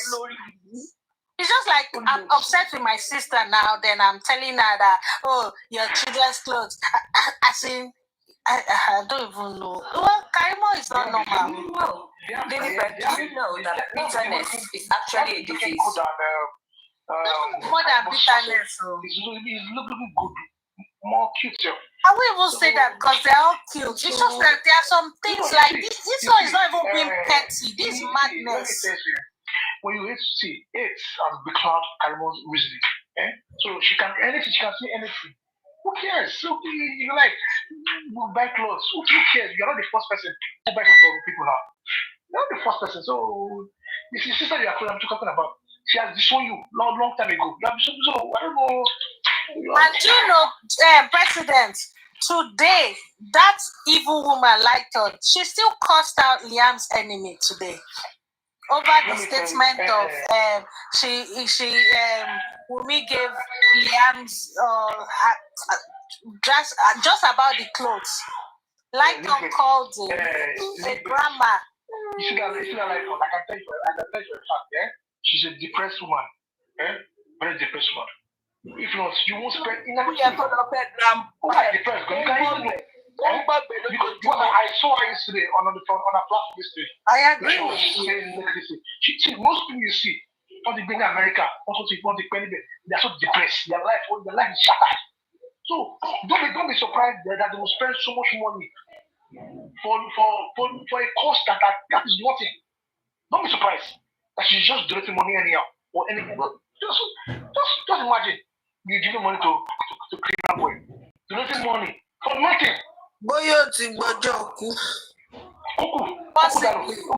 It's just like I'm upset with my sister now, then I'm telling her that, oh, your children's clothes. I don't even know. Well, Karimo is not normal. No. Do you know that bitterness is actually a disease? More than bitterness. It's looking good. More cute. I will even say that because they're all cute. It's just that there are some things like this one is not even being petty. This is madness. When you see it has become Karimo's reasoning. So she can say anything. Who cares? So you like buy clothes. Who cares? You're not the first person to buy clothes for people now. You're not the first person. So this is sister I'm talking about. She has disowned you long time ago. So I don't know. And you know, President, today that evil woman like her, she still cursed out Liam's enemy today over the statement of Wumi gave Liam's just about the clothes. Like called a grandma. You see that like I can tell you a fact, she's a depressed woman. Very depressed woman. If not, you won't spend enough time. Who are depressed? You can't even know. Because I saw her yesterday on a platform yesterday. I agree. Most people you see, want to bring America, want to penny, they are so depressed. Their life is shattered. So don't be surprised that they will spend so much money for a cost that is nothing. Don't be surprised that she's just donating money anyhow or anything. Just imagine you giving money to criminal boy, donating money for nothing. Who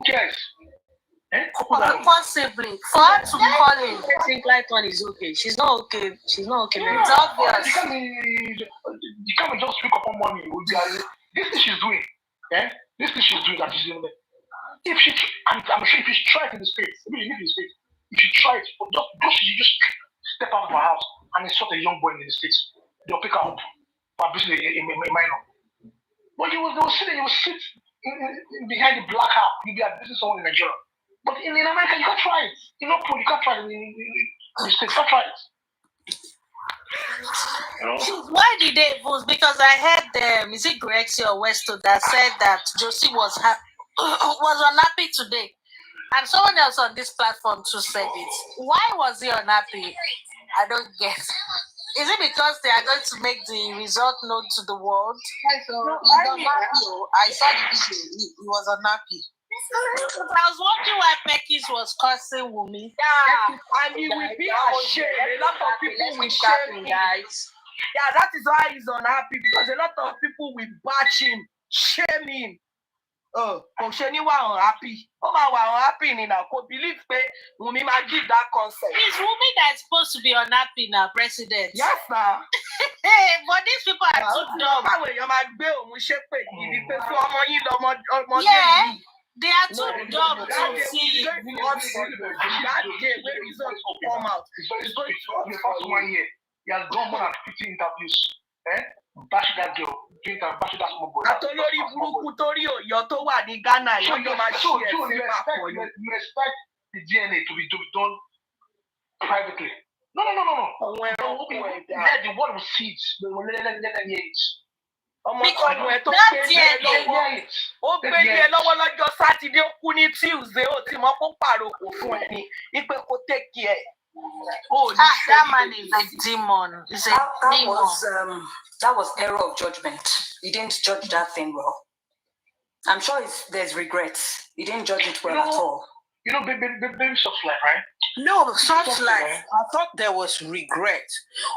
cares? Possibly. For her to call him. I think Lighton is okay. She's not okay. She's not okay. It's obvious. You can't just pick up on money. This thing she's doing. This thing she's doing that she's doing. If she, I'm sure if she tries in the States, maybe you live in the States, if she tries, just step out of my house and insult a young boy in the States, they'll pick her up for abusing a minor. But they will sit in behind the black hat, you'll be abusing someone in Nigeria. But in America, you can't try it. You can't try it in the States. You can't try it. Why did they vote? Because I heard is it Grexy or Westo that said that Josie was unhappy today, and someone else on this platform too said it. Why was he unhappy? I don't get. Is it because they are going to make the result known to the world? I saw the video. He was unhappy. I was wondering why Pekis was cursing Wumi. Yeah, and he will be ashamed. A lot of people will shame him, guys. Yeah, that is why he's unhappy, because a lot of people will bash him, shame him. Osheni wa unhappy. Unhappy now. Could believe Wumi might give that consent. It's Wumi that is supposed to be unhappy now, president. Yes, sir. But these people are too dumb. Yeah. They are too dumb to see. That day when results will come out. It's going to be the first 1 year. He has done more than 50 interviews. Bash that girl. Bash that small boy. Atolori buruku tori oyo to wa ni Ghana. So you respect the DNA to be done privately. No. Let the world will see it. Let them hear it. Ọmọkùnrin ẹ tó gbé ní ẹ lọ́wọ́ lọ́jọ́ sátidé ó kú ní Tuesday ó ti mọ kó pàrokò fún ẹ ní ipe kó take care. That man is a demon. He's a demon. That was error of judgment. He didn't judge that thing well. I'm sure there's regrets. He didn't judge it well at all. You know, baby soft life, right? No, soft life. I thought there was regret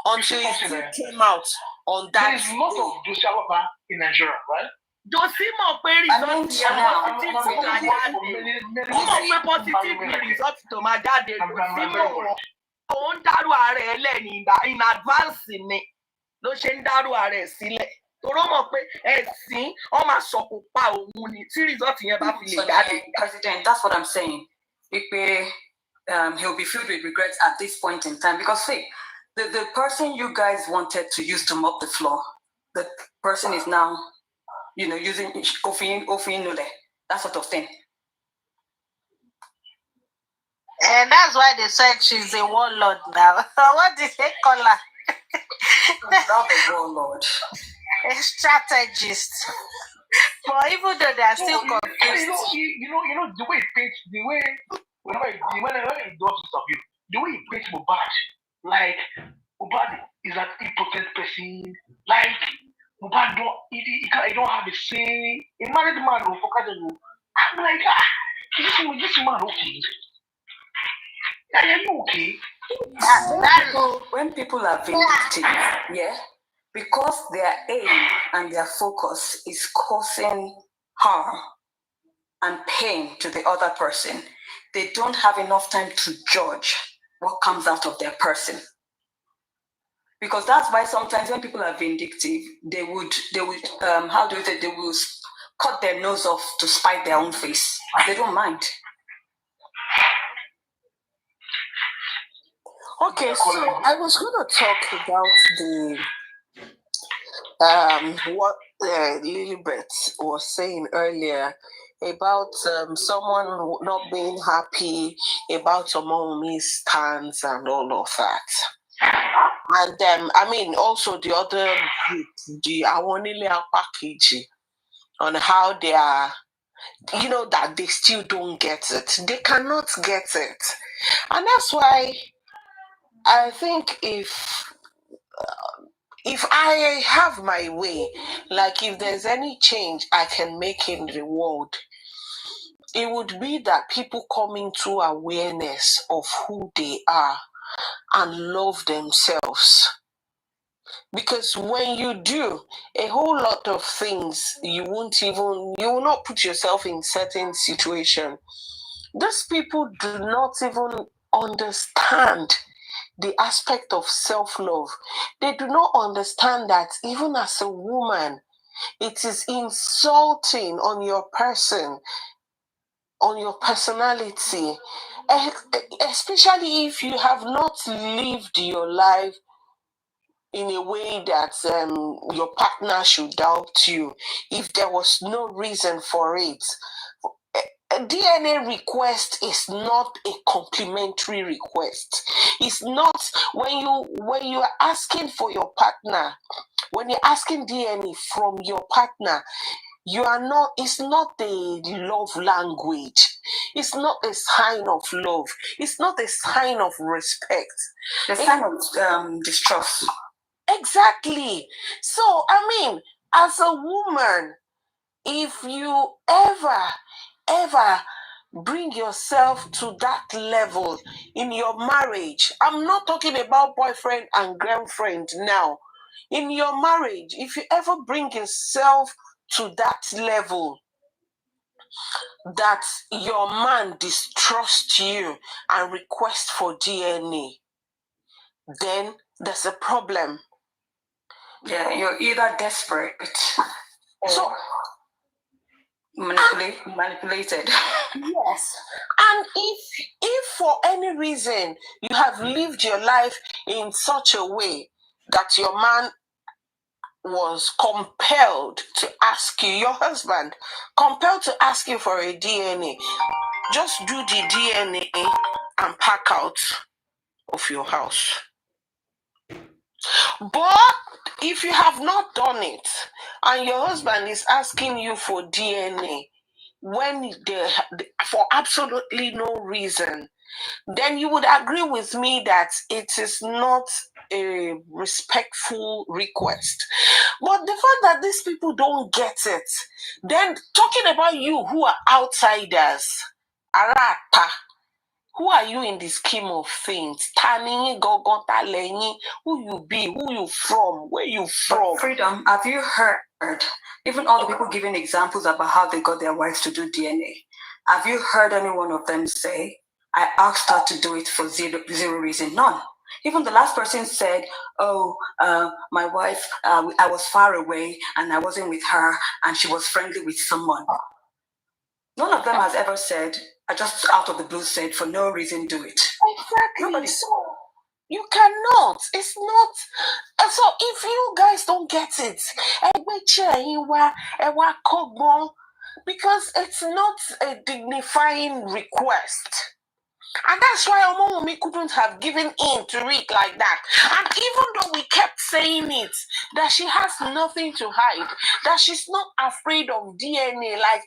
until it came out on that. There is a lot of Josie ALOBA in Nigeria, right? Josie mọ̀ pé result tó máa jáde. Josie mọ̀ ó ń dárú ààrẹ ẹlẹ́ni in advance ni ló ṣe ń dárú ààrẹ sílẹ̀. Toró mọ̀ pé ẹ̀sìn ọ máa sọ̀kò pa òun ni tí result yẹn bá fi lè jáde. President, that's what I'm saying. He'll be filled with regrets at this point in time, because see, the person you guys wanted to use to mop the floor, the person is now, using Ofin Nule, that sort of thing. And that's why they said she's a warlord now. What did they call her? Not a warlord. A strategist. But even though they are still confused. You know the way it paints, whenever it does stuff, the way it paints Mohbad, like Mohbad is an impotent person, like Mohbad don't have a say. A married man will focus on you. I'm like, this man okay? Are you okay? When people are vindictive, because their aim and their focus is causing harm and pain to the other person, they don't have enough time to judge what comes out of their person. Because that's why sometimes when people are vindictive, they would they will cut their nose off to spite their own face. They don't mind. Okay, so I was going to talk about what Lilibet was saying earlier about someone not being happy about Omomi's stance and all of that. And also the other group, the Awonilia package, on how they are, that they still don't get it. They cannot get it. And that's why I think if I have my way, like if there's any change I can make in the world, it would be that people come into awareness of who they are and love themselves. Because when you do, a whole lot of things, you will not put yourself in certain situation These people do not even understand the aspect of self-love. They do not understand that even as a woman, it is insulting on your person, on your personality, especially if you have not lived your life in a way that your partner should doubt you, if there was no reason for it. A DNA request is not a complimentary request. It's not when you are asking for your partner, when you're asking DNA from your partner, you are not, it's not a love language. It's not a sign of love. It's not a sign of respect. The sign of distrust. Exactly. So, I mean, as a woman, if you ever bring yourself to that level in your marriage, I'm not talking about boyfriend and girlfriend now. In your marriage, if you ever bring yourself to that level that your man distrusts you and requests for DNA, then there's a problem. Yeah, you're either desperate So manipulated. Yes. And if for any reason you have lived your life in such a way that your man was compelled to ask you, your husband, compelled to ask you for a DNA, just do the DNA and pack out of your house. But if you have not done it and your husband is asking you for DNA when for absolutely no reason, then you would agree with me that it is not a respectful request. But the fact that these people don't get it, then talking about you who are outsiders, arata, who are you in the scheme of things? Tani, Gogonta, who you be, who you from, where you from? Freedom, have you heard even all the people giving examples about how they got their wives to do DNA? Have you heard any one of them say, I asked her to do it for zero reason? None. Even the last person said, my wife, I was far away and I wasn't with her and she was friendly with someone. None of them has ever said, I just out of the blue said, for no reason do it. Exactly. Nobody. So you cannot. It's not. So if you guys don't get it, because it's not a dignifying request. And that's why Omowumi couldn't have given in to it like that. And even though we kept saying it, that she has nothing to hide, that she's not afraid of DNA, like,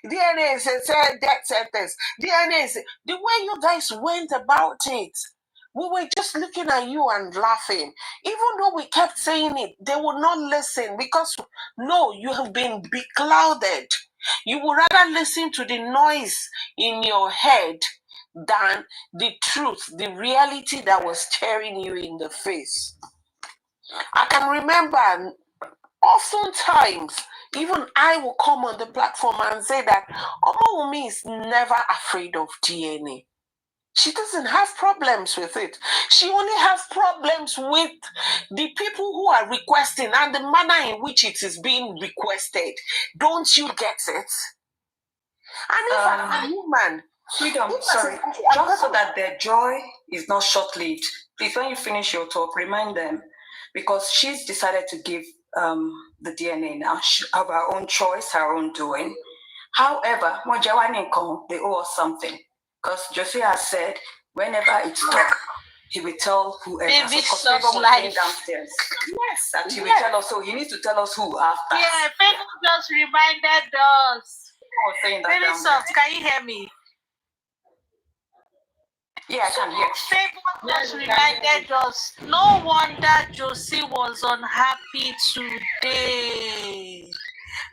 DNA is a death sentence. DNA is the way you guys went about it. We were just looking at you and laughing. Even though we kept saying it, they would not listen because, no, you have been beclouded. You would rather listen to the noise in your head than the truth, the reality that was staring you in the face. I can remember oftentimes, even I will come on the platform and say that Omowumi is never afraid of DNA. She doesn't have problems with it. She only has problems with the people who are requesting and the manner in which it is being requested. Don't you get it? And if I'm a woman, Freedom, sorry, just so that their joy is not short-lived, please, when you finish your talk, remind them, because she's decided to give the DNA now of her own choice, her own doing. However, they owe us something, because Josie has said, whenever it's stuck, he will tell whoever. So life. Downstairs. Yes, that he will tell us. So he needs to tell us who after. Yeah, people just reminded us. Very soft. Can you hear me? Yeah, I can hear. People just reminded us. No wonder Josie was unhappy today.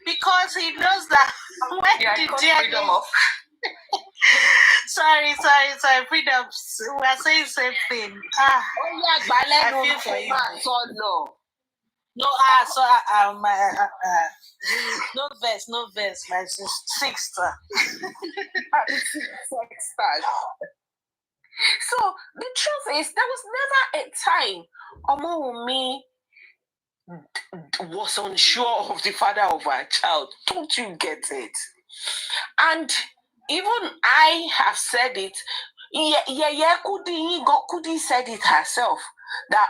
Because he knows that when the freedom off. Sorry, freedom. We are saying the same thing. I feel for you. No, no verse, my sister. So the truth is, there was never a time Omowumi was unsure of the father of her child. Don't you get it? And even I have said it. Yeah, Kudi said it herself. That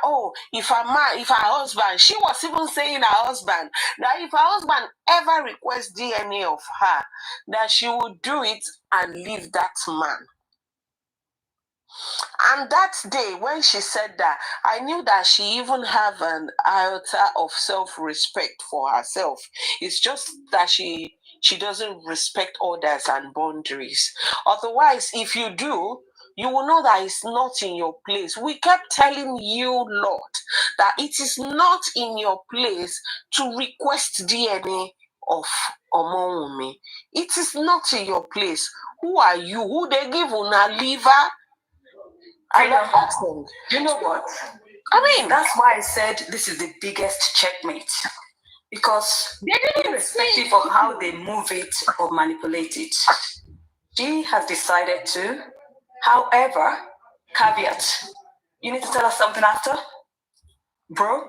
if her husband, she was even saying her husband, that if her husband ever requests DNA of her, that she would do it and leave that man. And that day when she said that, I knew that she even have an iota of self-respect for herself. It's just that she doesn't respect others and boundaries. Otherwise, if you do, you will know that it's not in your place. We kept telling you, Lord, that it is not in your place to request DNA of Omowumi. It is not in your place. Who are you? Who they give una liver? You know what? I mean, that's why I said this is the biggest checkmate. Because irrespective of how they move it or manipulate it, she has decided to. However, caveat, you need to tell us something after, bro.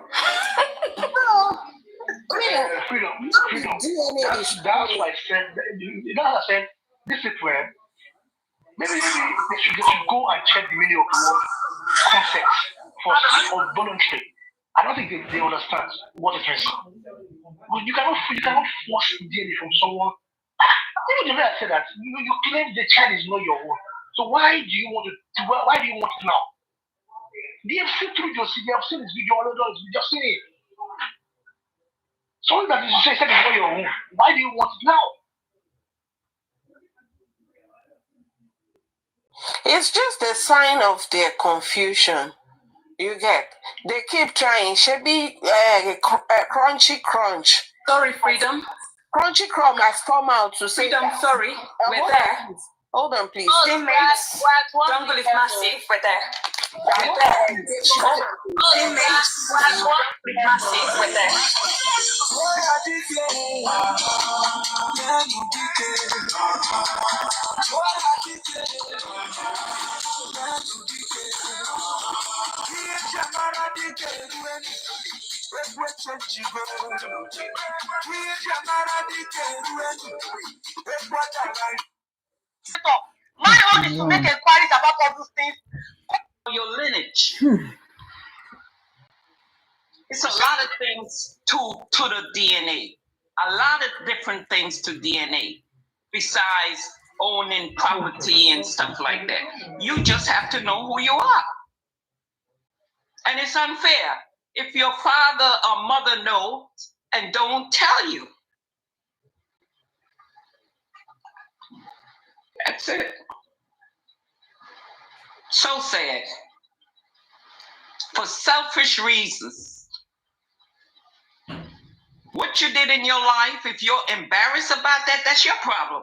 Freedom. That's why I said, I said, this is where maybe they should go and check the meaning of the word consent for voluntary. I don't think they understand what it is. But you cannot force DNA from someone. Even the way I said that, you claim the child is not your own. So why do you want it now? They have seen through your they have seen this video, all of those, we just seen it. Something that you say is not your own. Why do you want it now? It's just a sign of their confusion. You get? They keep trying. Shebi Crunchy Crunch. Sorry, Freedom. Crunchy Crumb has come out to say Freedom, sorry. We're there. Hold on, please. Teammates, jungle is massive. We're there. We're there. Teammates, massive. We're there. My own is to make inquiries about all these things. Your lineage. It's a lot of things to the DNA. A lot of different things to DNA besides owning property and stuff like that. You just have to know who you are. And it's unfair if your father or mother knows and don't tell you. That's it. So sad. For selfish reasons. What you did in your life, if you're embarrassed about that, that's your problem.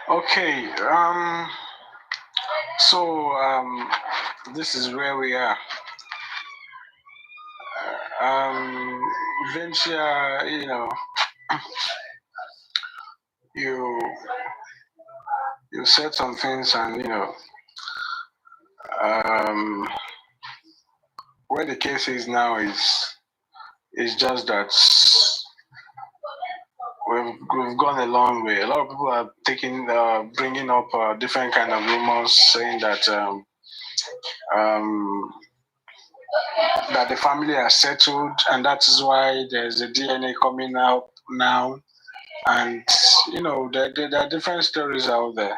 Okay, this is where we are. Vincia, you said some things, and where the case is now is just that we've gone a long way. A lot of people are bringing up different kind of rumors, saying that that the family are settled, and that is why there's a DNA coming out now. And there are different stories out there.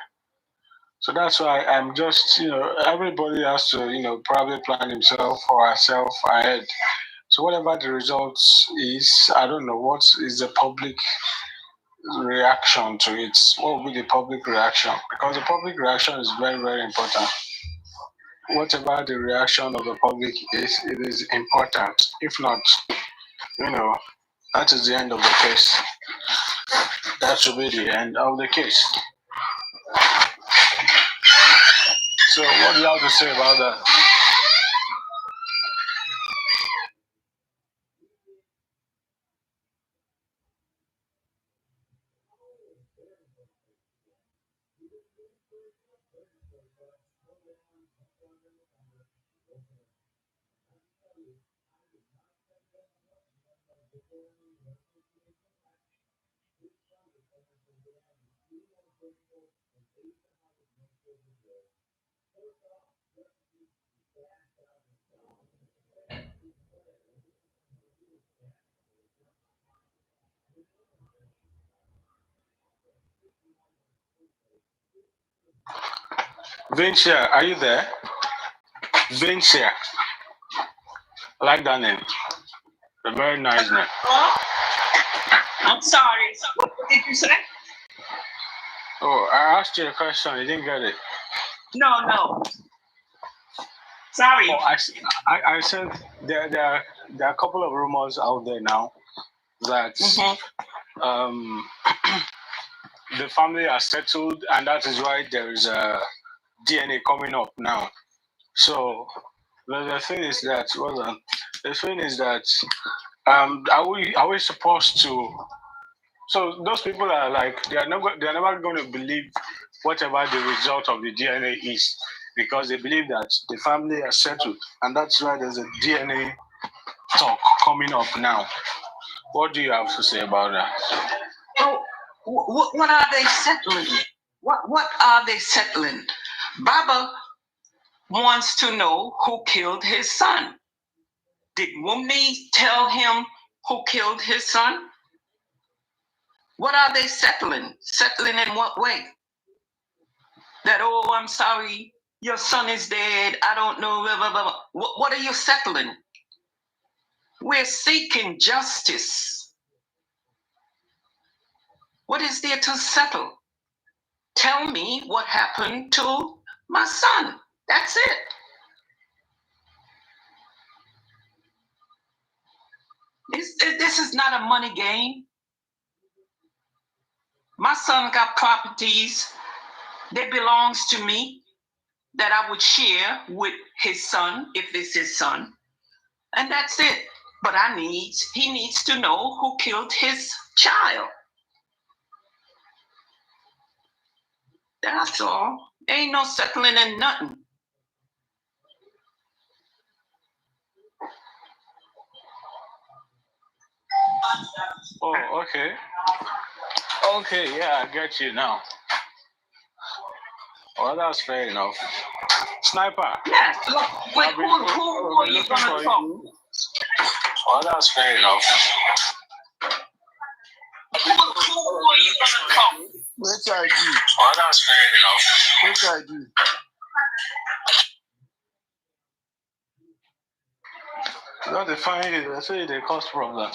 So that's why I'm just, everybody has to, probably plan himself or herself ahead. So whatever the results is, I don't know what is the public reaction to it. What will be the public reaction? Because the public reaction is very, very important. Whatever the reaction of the public is, it is important. If not, that is the end of the case. That should be the end of the case. So what do you have to say about that? Vincia, are you there? Vincia. I like that name. A very nice name. I'm sorry. What did you say? Oh, I asked you a question. You didn't get it. No. Sorry. Oh, I said there are a couple of rumors out there now that the family are settled, and that is why there is a DNA coming up now. So the thing is that are we supposed to? So those people are like they're never going to believe whatever the result of the DNA is, because they believe that the family are settled, and that's why there's a DNA talk coming up now. What do you have to say about that? Well, what are they settling? What are they settling? Baba wants to know who killed his son. Did Wunmi tell him who killed his son? What are they settling? Settling in what way? That, oh, I'm sorry, your son is dead, I don't know, blah, blah, blah. What are you settling? We're seeking justice. What is there to settle? Tell me what happened to my son. That's it. This is not a money game. My son got properties that belongs to me that I would share with his son, if it's his son. And that's it. But he needs to know who killed his child. That's all. Ain't no settling in nothing. Oh, okay. Okay, yeah, I get you now. Well, that's fair enough. Sniper. Yes. Wait, who are you going to talk? Well, that's fair enough. Who are you going to talk? Which I do. Well, that's fair enough. Which I do. No, they find it. They say they cause problem.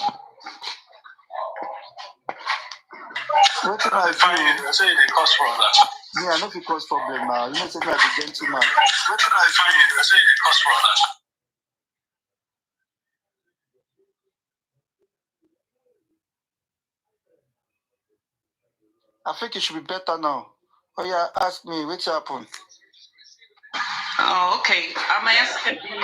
What can I do? They say they cause problem. Me, I know if cause problem now. You know, say me as a gentleman. What can I find it? They say they cause problem. I think it should be better now. Oh yeah, ask me, what happened? Oh, okay. I'm asking you.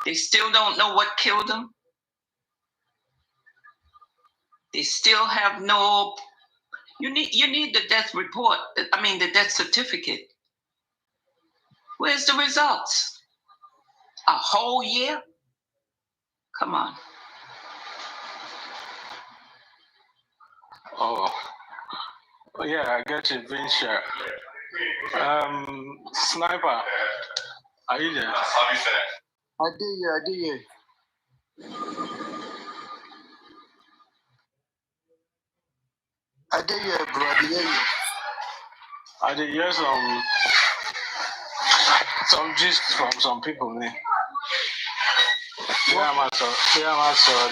They still don't know what killed him. They still have no. You need the death report. I mean, the death certificate. Where's the results? A whole year? Come on. Oh, yeah, I get you, Vince. Sniper, are you there? I did here. I did here, bro. I did here. I did hear some gist from some people, man. Yeah,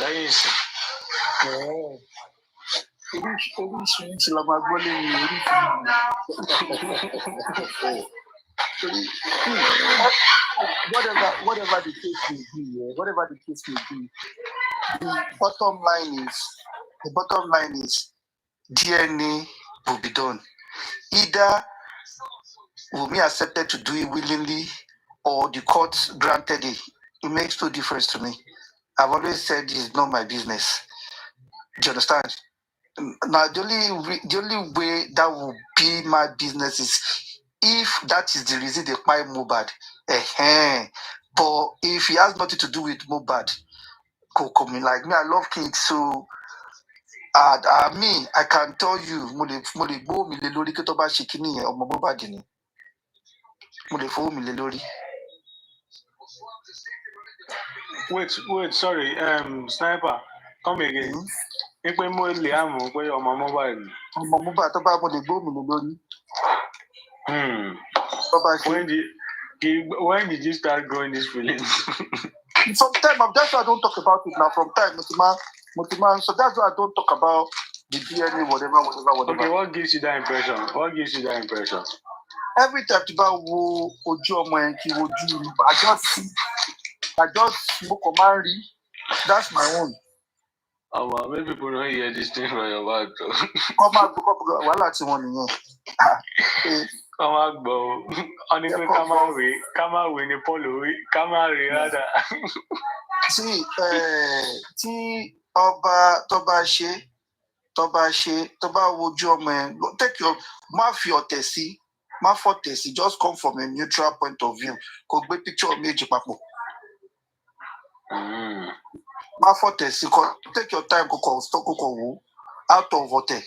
that is. Oríṣiríṣi la máa gbọ́ lẹ́yìn whatever the case may be, the bottom line is DNA will be done. Either Wunmi accepted to do it willingly or the court granted it. It makes no difference to me. I've always said it's not my business. Do you understand? Now, the only way that will be my business is if that is the reason they buy Mohbad. But if he has nothing to do with Mohbad, like me, I love kids, so me, I can tell you, mo lè gbó mi lé lórí kí tó bá ṣe kíní yẹn ọmọ Mohbad ni. Mo lè fowó mi lé lórí. Wait, sorry, Sniper, come again. Ipe mo Liam pé ọmọ Mohbad ni. Ọmọ Mohbad tó bá mo lè gbó mi lé lórí. When did you start growing these feelings? From time, that's why I don't talk about it now. From time, so that's why I don't talk about the DNA, whatever. Okay, what gives you that impression? Every time about ojú ọmọ yẹn kí ojú, I just smoke on my read. That's my own. Many people don't hear this thing from your mouth. Come on, wàhálà tí wọ́n nìyẹn. Come on, bro. Only come on, we need polo. Come on, rada. See, tí ọba tó bá wojú ọmọ ẹ, take your má fi ọ̀tẹ̀ sí, má fọ̀tẹ̀ sí, just come from a neutral point of view. Kò gbé picture méjì papọ̀. Má fọ̀tẹ̀ sí, take your time, kò wò out of ọ̀tẹ̀.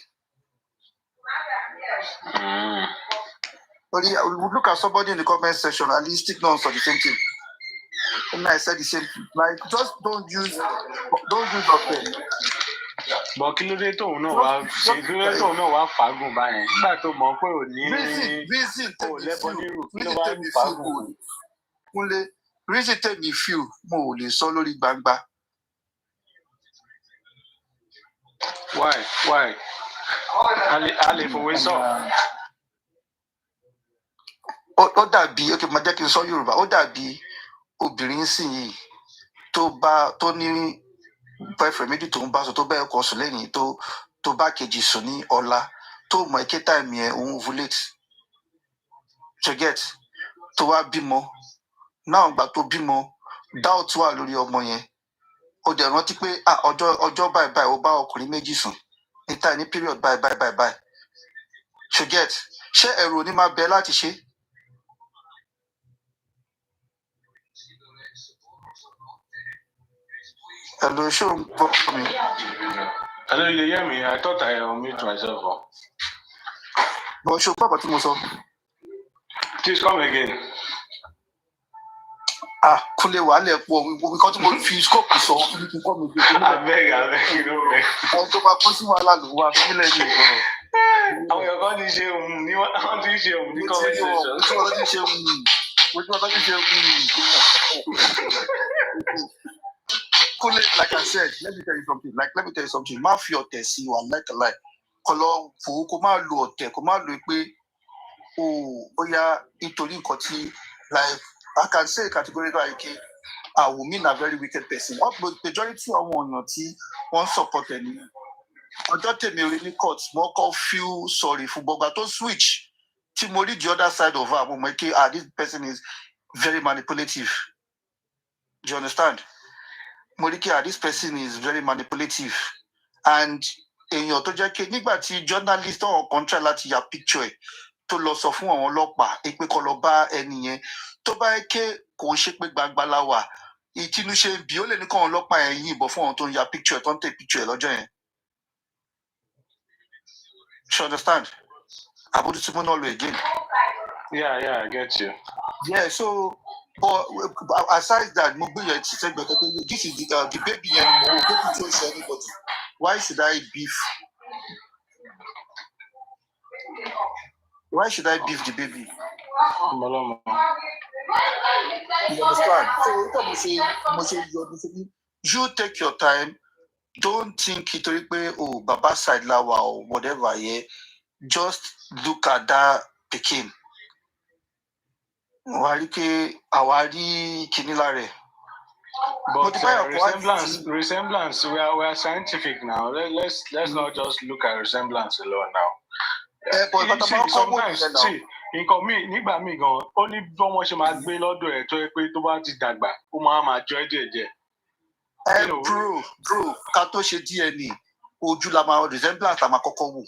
Look at somebody in the comment section, at least stick on for the same thing. And I said the same thing. Like, just don't use ọ̀tẹ̀. But kí ló dé tóun náà wá fàágùn báyẹn nígbà tó mọ̀ pé ò ní ò lẹ́bọ nírú kí ló wá ń fàágùn. Kúnlé, reason tèmi feel mo ò lè sọ lórí gbangba. Why? A lè fòwe sọ. Ó dàbí, okay, máa jẹ́ kí n sọ Yorùbá, ó dàbí obìnrin sì yìí tó ní boyfriend méjì tó ń bá sọ tó bẹ́ẹ̀ kọ́ sùn lẹ́yìn tó bá kejì sùn ní ọ̀la tó mọ̀ ẹ́kẹ́ táìmì ẹ̀ òun ovulate. To get tó wá bímọ náà gbà tó bímọ doubt wà lórí ọmọ yẹn. Ó dẹ̀ rántí pé ọjọ́ báyìí ó bá ọkùnrin méjì sùn níta ní period báyìí. To get ṣé ẹ̀rù ò ní máa bẹ láti ṣe? Hello, show me. Hello, you hear me? I thought I unmute myself. But show Papa Timoso. Please come again. Kúnlé wàhálẹ̀ pọ̀ because mo fi scope sọ fún kí n kọ́ mi gbé. Abeg, no vex. Ẹni tó máa kó sí wàhálà ló wà sílẹ̀ ní ìgbọràn. Àwọn èèyàn kan ti ṣe ní comment section. Kúnlé, like I said, let me tell you something. Má fi ọ̀tẹ̀ sí wa like. Kọlọ fò kó má lo ọ̀tẹ̀, kó má lo pé bóyá nítorí nǹkan tí like I can say categorically like Wunmi na very wicked person. Majority àwọn èèyàn tí wọ́n support ẹni. Ọjọ́ tèmi rí ní court, mo kọ́ feel sorry fún Bọ́gbà tó switch. Tí mo rí the other side of her, mo mọ̀ pé this person is very manipulative. Do you understand? Mo rí pé this person is very manipulative. And èèyàn tó jẹ́ pé nígbà tí journalist ọ̀hún kan try láti ya picture ẹ̀ tó lọ sọ fún àwọn ọlọ́pàá pé kó lọ bá ẹni yẹn tó bá ké kò ń ṣe pé gbangba la wà ìtinú ṣe bí ó lè ní kàn ọlọ́pàá ẹ̀ yìnbọn fún àwọn tó ń ya picture tó ń take picture ẹ̀ lọ́jọ́ yẹn. You understand? About the not again. Yeah, I get you. Yeah, so but aside that, this is the baby anymore. Baby chose anybody. Why should I beef? Why should I beef the baby? You understand? So you take your time. Don't think it oh Baba side lawa or whatever. Yeah, just look at that Pekin. Awari kinilare. But resemblance. We are scientific now. Let's not just look at resemblance alone now. But sometimes see, nǹkan mi nígbà míì gan ó ní bí wọ́n ṣe máa gbé lọ́dọ̀ ẹ̀ tó yẹ pé tó bá ti dàgbà ó máa jọ ẹ́ díẹ̀díẹ̀. Bro, ká tó ṣe DNA ojú la máa resemblance la máa kọ́kọ́ wò.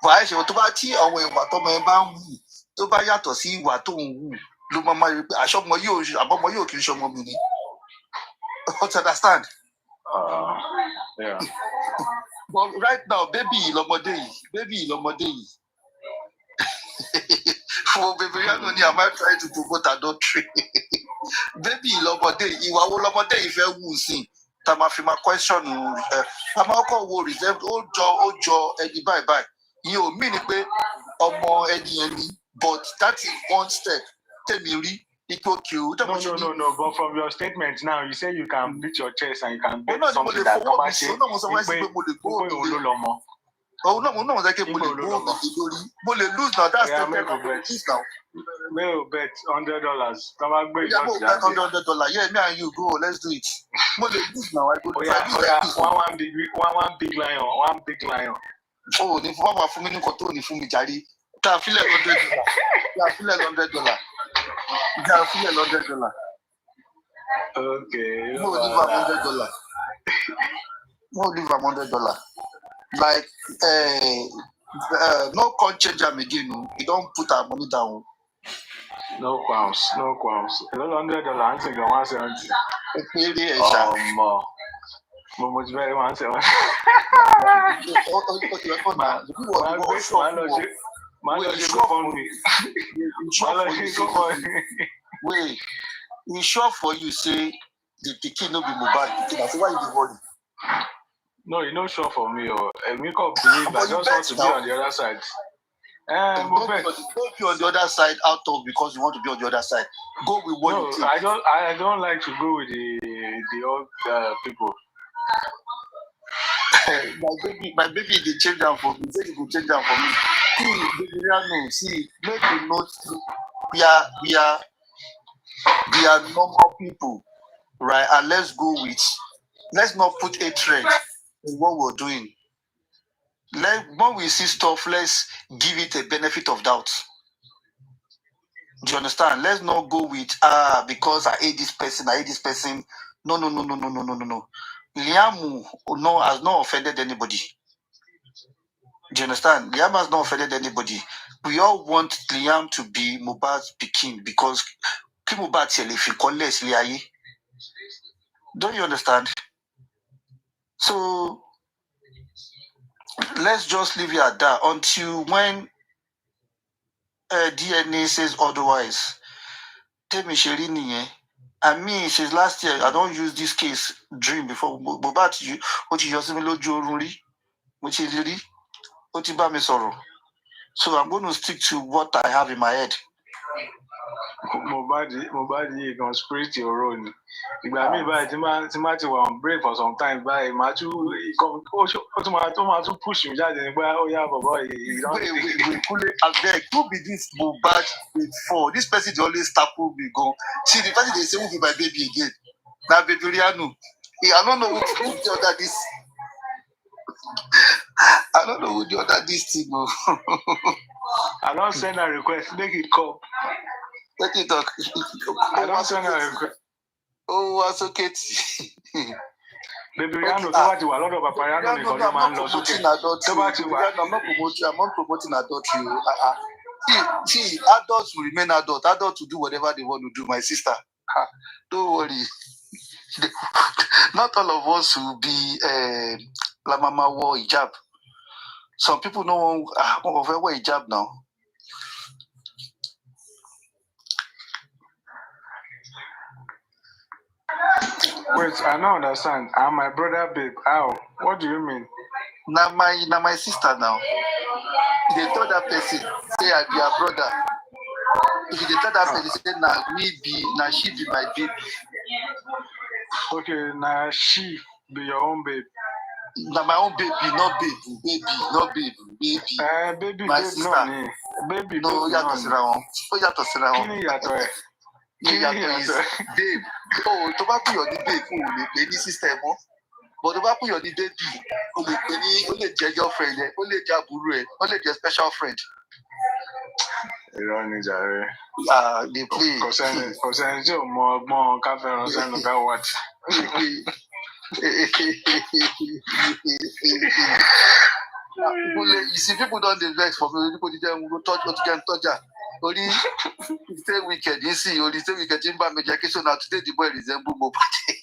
Wàá ṣe tó bá tí àwọn ìwà tọmọ ẹ bá ń wù tó bá yàtọ̀ sí ìwà tó ń wù ló máa rí pé àbọ̀mọ yóò kì í ṣọmọ mi ni. You understand? Yeah. But right now, baby lọmọdé yìí. For baby, am I trying to promote adultery? Baby lọmọdé yìí, ìwà wo lọmọdé yìí fẹ́ wù sí? Tá máa fi máa question tá máa kọ́ wo resemble ó jọ ẹni báyìí. Ìyẹn ò mí ni pé ọmọ ẹni but that is one step. Tèmi rí. No. But from your statement now, you say you can beat your chest and you can bet something that Toba say. Oh no, lose now. That's the We'll bet $100. $100. Yeah, me and you go. Let's do it. Lose now. I go. One big lion. Oh, the former for me control the for me, Jari. I feel like $100. I feel like $100. I feel like $100. Okay. No, leave $100. No, leave $100. Like, no can't change them again. You don't put our money down. No qualms. $100. I think I want Much very much. Wait, it's sure for you say the pikin no be Mohbad pikin. That's why you dey worry. No, you're not sure for me. Or me can't believe. I just want to be on the other side. Don't be on the other side out of because you want to be on the other side. Go with what you think. I don't like to go with the old people. my baby they change them for me. Say you go change them for me. See, make you note we are normal people, right? And let's not put hatred in what we're doing. When we see stuff, let's give it a benefit of doubt. Do you understand? Let's not go with because I hate this person. No. Liam has not offended anybody. Do you understand? Liam has not offended anybody. We all want Liam to be Mohbad's pikin because don't you understand? So let's just leave it at that until when DNA says otherwise. I mean, since last year, I don't use this case dream before. But you, so I'm going to stick to what I have in my head. Mohbad conspiracy your own. Ìgbà mi báyìí tí máa ti wà on break for some time báyìí máa tún push mi jáde nígbà ó yá bọ̀bọ̀ yìí. Abeg, who be this Mohbad before? This person dey always tackle me go. See, the person dey say who be my baby again? Na baby Rihanna. I don't know who the other this. I don't know who the other this thing. I don't send a request. Make it come. Let it talk. I don't send a request. Oh, that's okay. Baby Rihanna, tó bá ti wà lọ́dọ̀ Papa Rihanna nìkan ló máa ń lọ sókè. Tó bá ti wà. I'm not promoting adultery. See, adults will remain adults. Adults will do whatever they want to do, my sister. Don't worry. Not all of us will be La Mama wore hijab. Some people know wear hijab now. Wait, I don't understand. I'm my brother, babe. How? What do you mean? Now my sister now. They told that person, say I be your brother. If they tell that person, say now she be my baby. Okay, now she be your own babe. Now my own baby, not baby, baby, my babe, sister. No, baby, no, baby, babe. Oh, to back your babe, baby sister, but to back your baby, only girlfriend, only jaburu, only your special friend. You don't need that. They play. Because more cafe on what? You see, people don't vex for me. People didn't go touch what you can touch. Only stay wicked. You see, only stay wicked. In bad medication. Now today the boy resemble Bob.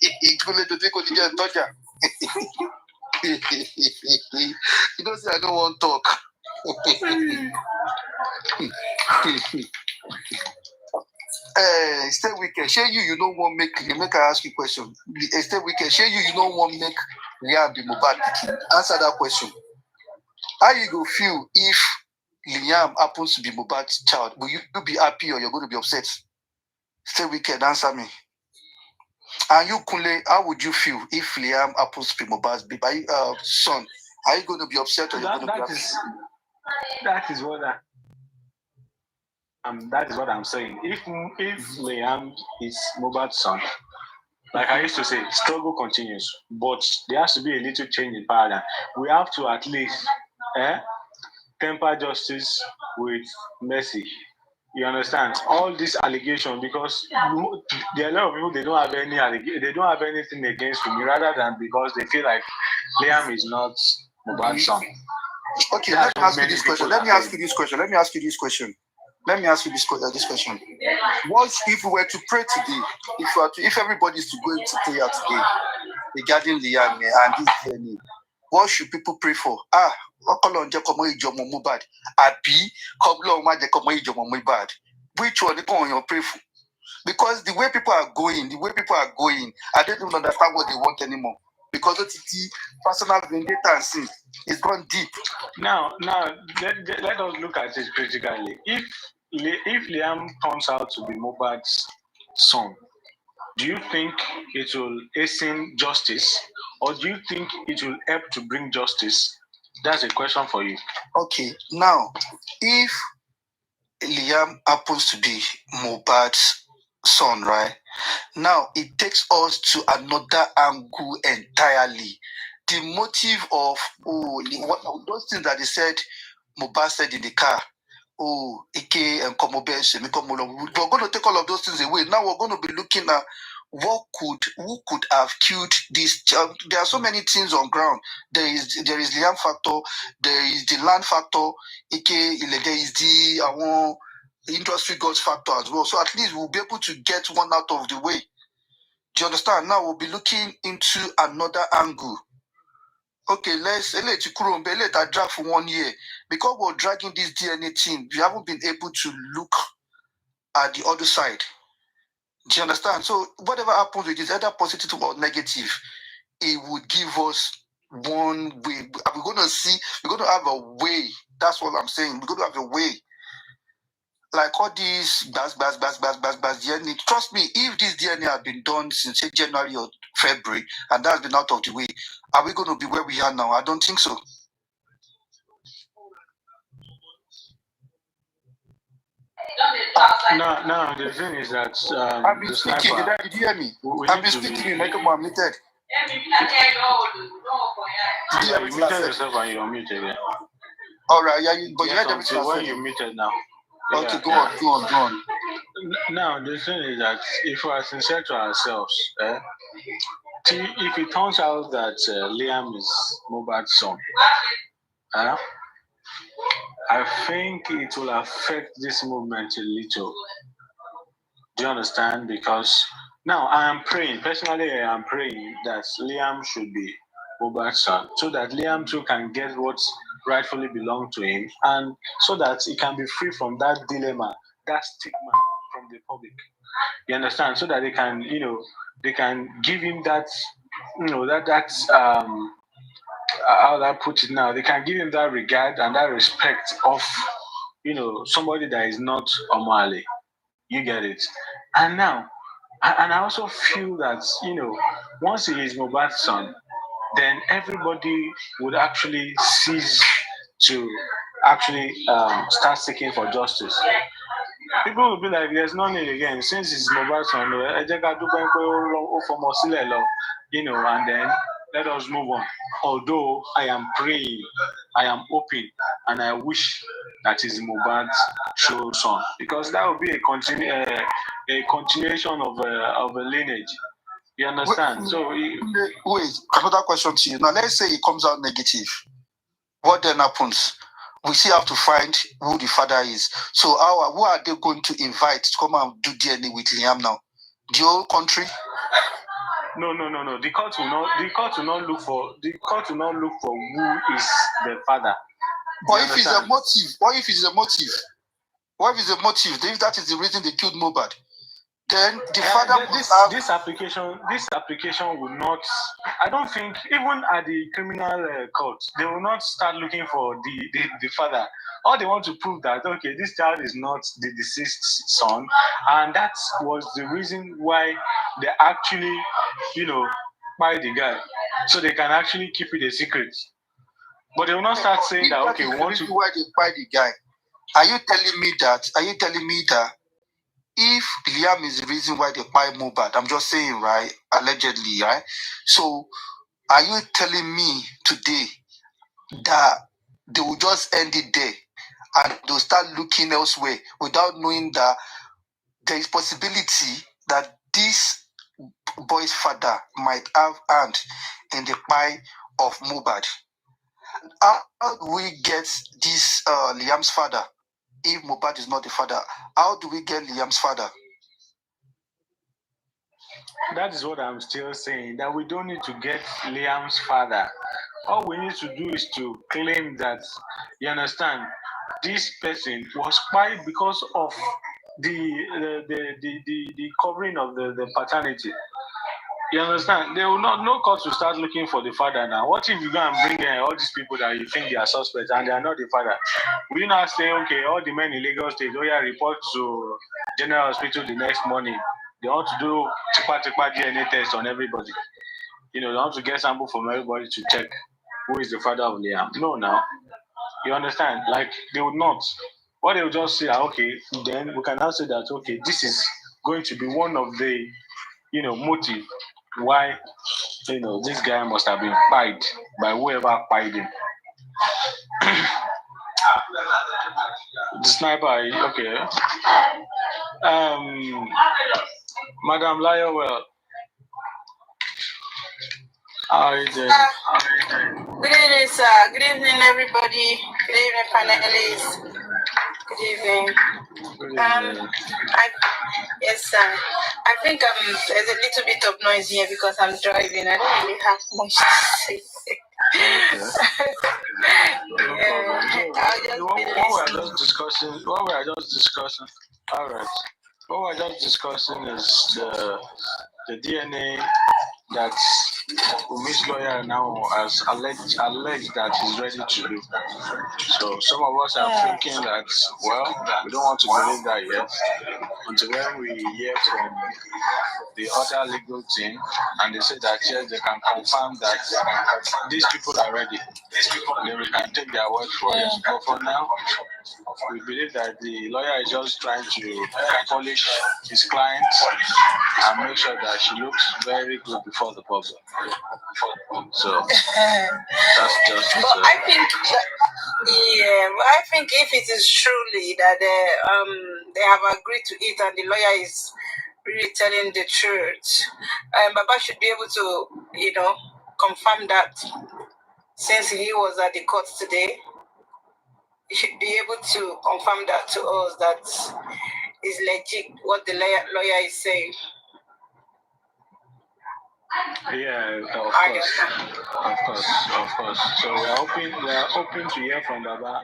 It's only to take what you can touch. You don't say I don't want to talk. Stay wicked. Share you don't want make I ask you a question. Stay wicked. Share you don't want make Liam be Mohbad. Answer that question. How you go feel if Liam happens to be Mohbad's child? Will you be happy or you're going to be upset? Stay wicked. Answer me. And you, Kunle, how would you feel if Liam happens to be Mohbad's son? Are you going to be upset or you're going to be happy? That is what I'm saying. If Liam is Mohbad's son, like I used to say, struggle continues, but there has to be a little change in paradigm. We have to at least temper justice with mercy. You understand? All this allegation, because there are a lot of people, they don't have anything against me, rather than because they feel like Liam is not Mohbad's son. Okay, let me ask you this question. Let me ask you this question. What if we were to pray today? If everybody is to go into prayer today regarding Liam and this DNA, what should people pray for? Which one you pray for? Because the way people are going, I don't even understand what they want anymore. Because the personal vendetta and sin is gone deep. Now let us look at it critically. If Liam turns out to be Mohbad's son, do you think it will hasten justice, or do you think it will help to bring justice? That's a question for you. Okay, now if Liam happens to be Mohbad's son, right? Now it takes us to another angle entirely. The motive of those things that they said, Mohbad said in the car. Ike and Komobes, we're going to take all of those things away. Now we're going to be looking at who could have killed this child. There are so many things on ground. There is Liam factor, there is the land factor, there is the industry gods factor as well. So at least we'll be able to get one out of the way. Do you understand? Now we'll be looking into another angle. Okay, let's let that drag for 1 year. Because we're dragging this DNA thing, we haven't been able to look at the other side. Do you understand? So whatever happens with this, either positive or negative, it would give us one way. We're going to have a way. That's what I'm saying. We're going to have a way. Like all these DNA. Trust me, if this DNA had been done since say January or February, and that's been out of the way, are we going to be where we are now? I don't think so. No, the thing is that I've been speaking. Did you hear me? I've been speaking. Like I'm muted. Yeah, you muted yourself and you're muted. Yeah. All right. Yeah, but you heard everything. When you muted now. Okay, go on. Now the thing is that if we are sincere to ourselves, if it turns out that Liam is Mohbad's son, I think it will affect this movement a little. Do you understand? Because Now, I am praying, personally, I am praying that Liam should be Mohbad's son, so that Liam too can get what rightfully belongs to him, and so that he can be free from that dilemma, that stigma from the public. You understand? So that they can, they can give him that, how do I put it now? They can give him that regard and that respect of, somebody that is not Omale. You get it? And now, and I also feel that, once he is Mohbad's son, then everybody would actually cease to actually start seeking for justice. People will be like, there's no need again. Since it's mobile son, and then let us move on. Although I am praying, I am hoping, and I wish that is Mohbad's true son, because that would be a continuation of a lineage. You understand? Wait, another question to you. Now, let's say it comes out negative. What then happens? We still have to find who the father is. So, who are they going to invite to come and do DNA with Liam now? The whole country? No. The court will not look for who is the father. What if it's a motive? What if it's a motive? If that is the reason they killed Mohbad, then the father this application will not. I don't think even at the criminal court they will not start looking for the father. All they want to prove that, okay, this child is not the deceased son, and that was the reason why they actually, buy the guy, so they can actually keep it a secret. But they will not start saying that, okay, we want to. Why they buy the guy? Are you telling me that if Liam is the reason why they buy Mohbad, I'm just saying, right? Allegedly, right? So, are you telling me today that they will just end it there and they'll start looking elsewhere without knowing that there is possibility that this boy's father might have hand in the buy of Mohbad? How do we get this Liam's father if Mohbad is not the father? How do we get Liam's father? That is what I'm still saying, that we don't need to get Liam's father. All we need to do is to claim that, you understand, this person was quiet because of the covering of the paternity. You understand? They will not, no court will start looking for the father now. What if you go and bring all these people that you think they are suspects and they are not the father? Will you now say, okay, all the men in Lagos State, report to General Hospital the next morning. They want to do tipa DNA test on everybody. They want to get sample from everybody to check who is the father of Liam. No, now. You understand? Like, they would not. What they would just say, okay, then we can now say that, okay, this is going to be one of the, motive why, this guy must have been pied by whoever pied him. The sniper, okay. Madam Lyowell, how are you doing? Good evening, sir. Good evening, everybody. Good evening, panelists. Good evening. Yes, sir. I think there's a little bit of noise here because I'm driving. I don't really have much to say. What we are just discussing. All right. What we're just discussing is the DNA that Miss Lawyer now has alleged that he's ready to do. So some of us are thinking that, well, we don't want to believe that yet until when we hear from the other legal team and they say that yes, they can confirm that these people are ready. Then we can take their word for it. But for now, we believe that the lawyer is just trying to polish his client and make sure that she looks very good before the public. So that's just. But I think, I think if it is truly that they have agreed to it and the lawyer is really telling the truth, Baba should be able to, confirm that. Since he was at the court today, he should be able to confirm that to us that is legit what the lawyer is saying. Yeah, of course. So we are hoping to hear from Baba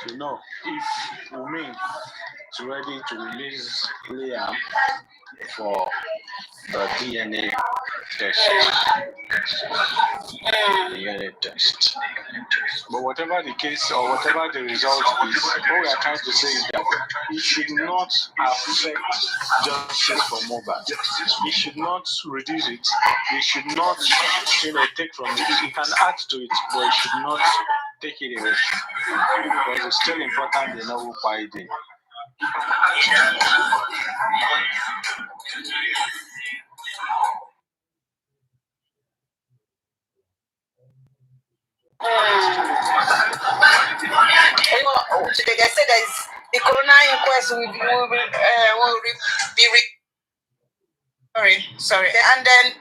to know if Wumi is ready to release Liam for the DNA test. DNA test. But whatever the case or whatever the result is, what we are trying to say is that it should not affect justice for Mohbad. It should not reduce it. It should not, take from it. It can add to it, but it should not take it away. Because it's still important they know who fight it. Today they say there is the corona inquest will be sorry, and then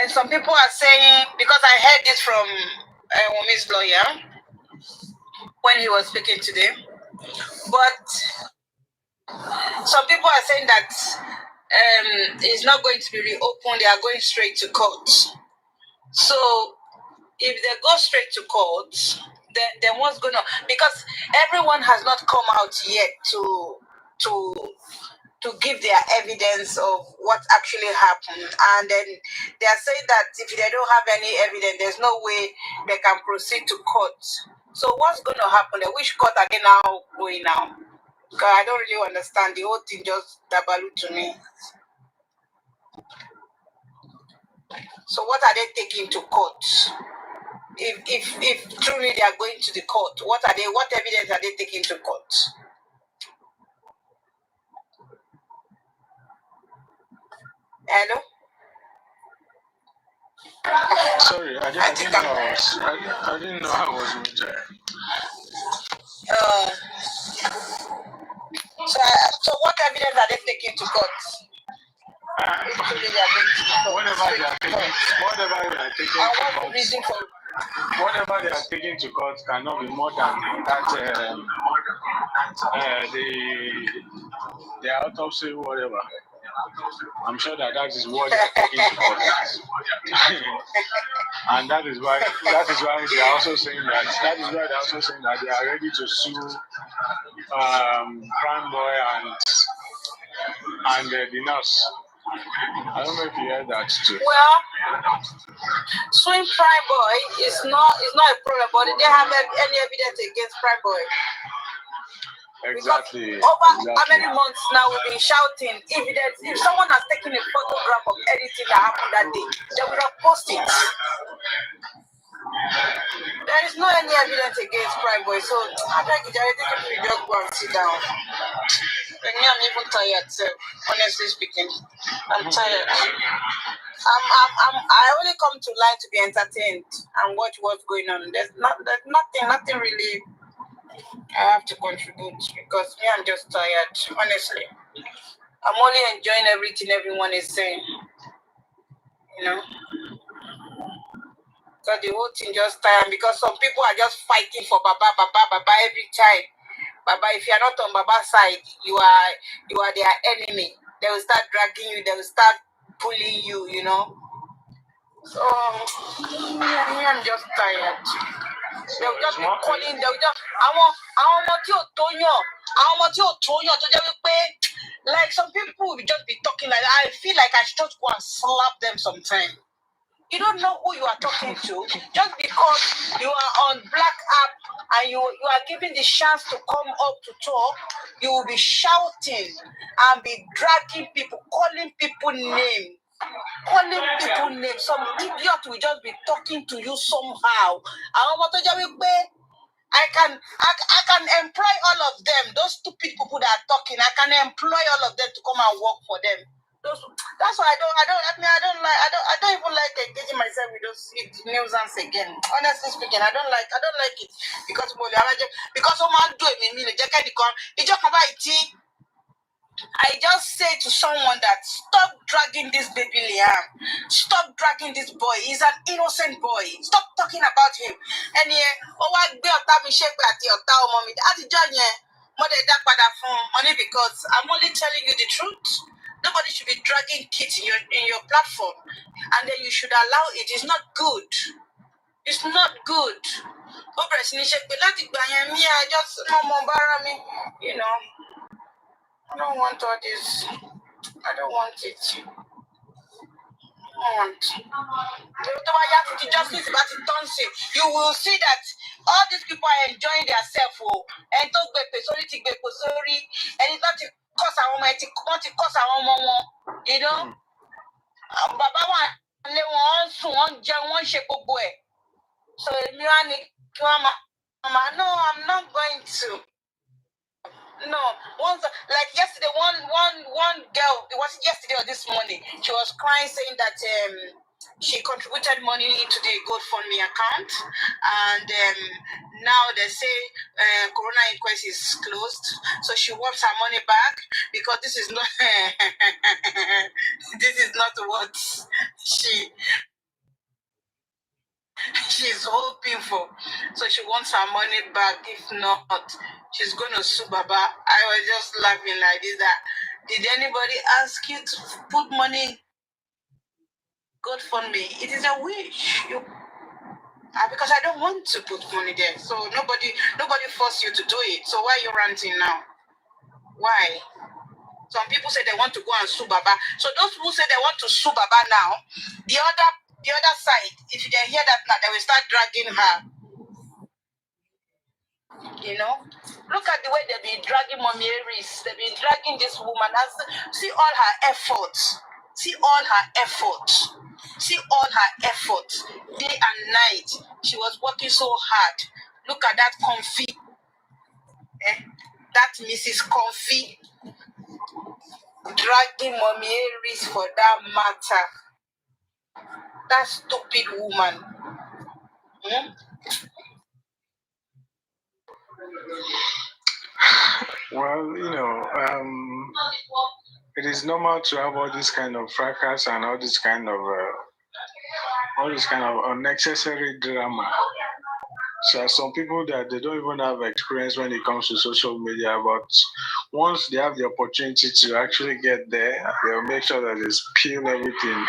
and some people are saying, because I heard this from Wumi's lawyer when he was speaking today, but some people are saying that it's not going to be reopened. They are going straight to court. So if they go straight to court, then what's going on? Because everyone has not come out yet to give their evidence of what actually happened. And then they are saying that if they don't have any evidence, there's no way they can proceed to court. So what's going to happen? Which court are they now going now? Because I don't really understand. The whole thing just dabalu to me. So what are they taking to court? If truly they are going to the court, what evidence are they taking to court? Hello? Sorry, I didn't know I was with So what evidence are they taking to court? Whatever they are taking to court cannot be more than that. The autopsy, whatever. I'm sure that is what they are taking to court. And that is why they are also saying that. That is why they are also saying that they are ready to sue Prime Boy and the nurse. I don't know if you heard that too. Well, suing Prime Boy is not a problem, but they have any evidence against Prime Boy. Exactly. Because over how many months now we've been shouting evidence. If someone has taken a photograph of anything that happened that day, they would have posted it. There is no any evidence against Prime Boy, so I beg you, just go and sit down. And me, I'm even tired, so honestly speaking, I'm tired. I only come to line to be entertained and watch what's going on. There's nothing really I have to contribute, because me, I'm just tired, honestly. I'm only enjoying everything everyone is saying, So the whole thing just tired, because some people are just fighting for Baba every time. Baba, if you are not on Baba's side, you are their enemy. They will start dragging you, they will start pulling you, So I'm just tired. They'll just be calling, they'll just like some people will just be talking like that. I feel like I should just go and slap them sometime. You don't know who you are talking to. Just because you are on Black App and you are given the chance to come up to talk, you will be shouting and be dragging people, calling people names. Some idiot will just be talking to you somehow. I can employ all of them. Those stupid people that are talking, I can employ all of them to come and work for them. That's why I don't even like engaging myself with those nuisance again. Honestly speaking, I don't like it because I just say to someone that stop dragging this baby Liam. Stop dragging this boy. He's an innocent boy. Stop talking about him. And because I'm only telling you the truth. Nobody should be dragging kids in your platform, and then you should allow it. It's not good. It's not good. I just you know. I don't want all this. I don't want it. Justice about it, you will see that all these people are enjoying themselves. And to sorry, and it's not cause our you know. Baba one lé wọn sùn wọn jẹ wọn ṣe gbogbo ẹ. So no, I'm not going to. No, once like yesterday, one girl. It was yesterday or this morning. She was crying, saying that she contributed money into the GoFundMe account, and now they say Corona inquest is closed, so she wants her money back because this is not this is not what she's hoping for. So she wants her money back. If not, she's going to sue Baba. I was just laughing like this. That did anybody ask you to put money? God fund me. It is a wish. Because I don't want to put money there. So nobody forced you to do it. So why are you ranting now? Why? Some people say they want to go and sue Baba. So those who say they want to sue Baba now, the other side, if they hear that now, they will start dragging her. You know, look at the way they've been dragging Mommy Aries. They've been dragging this woman. See all her efforts. See all her efforts. See all her efforts. Day and night. She was working so hard. Look at that Comfy. That Mrs. Comfy dragging Mommy Aries for that matter. That stupid woman. Well, it is normal to have all this kind of fracas and all this kind of unnecessary drama. So some people that they don't even have experience when it comes to social media, but once they have the opportunity to actually get there, they'll make sure that they spill everything,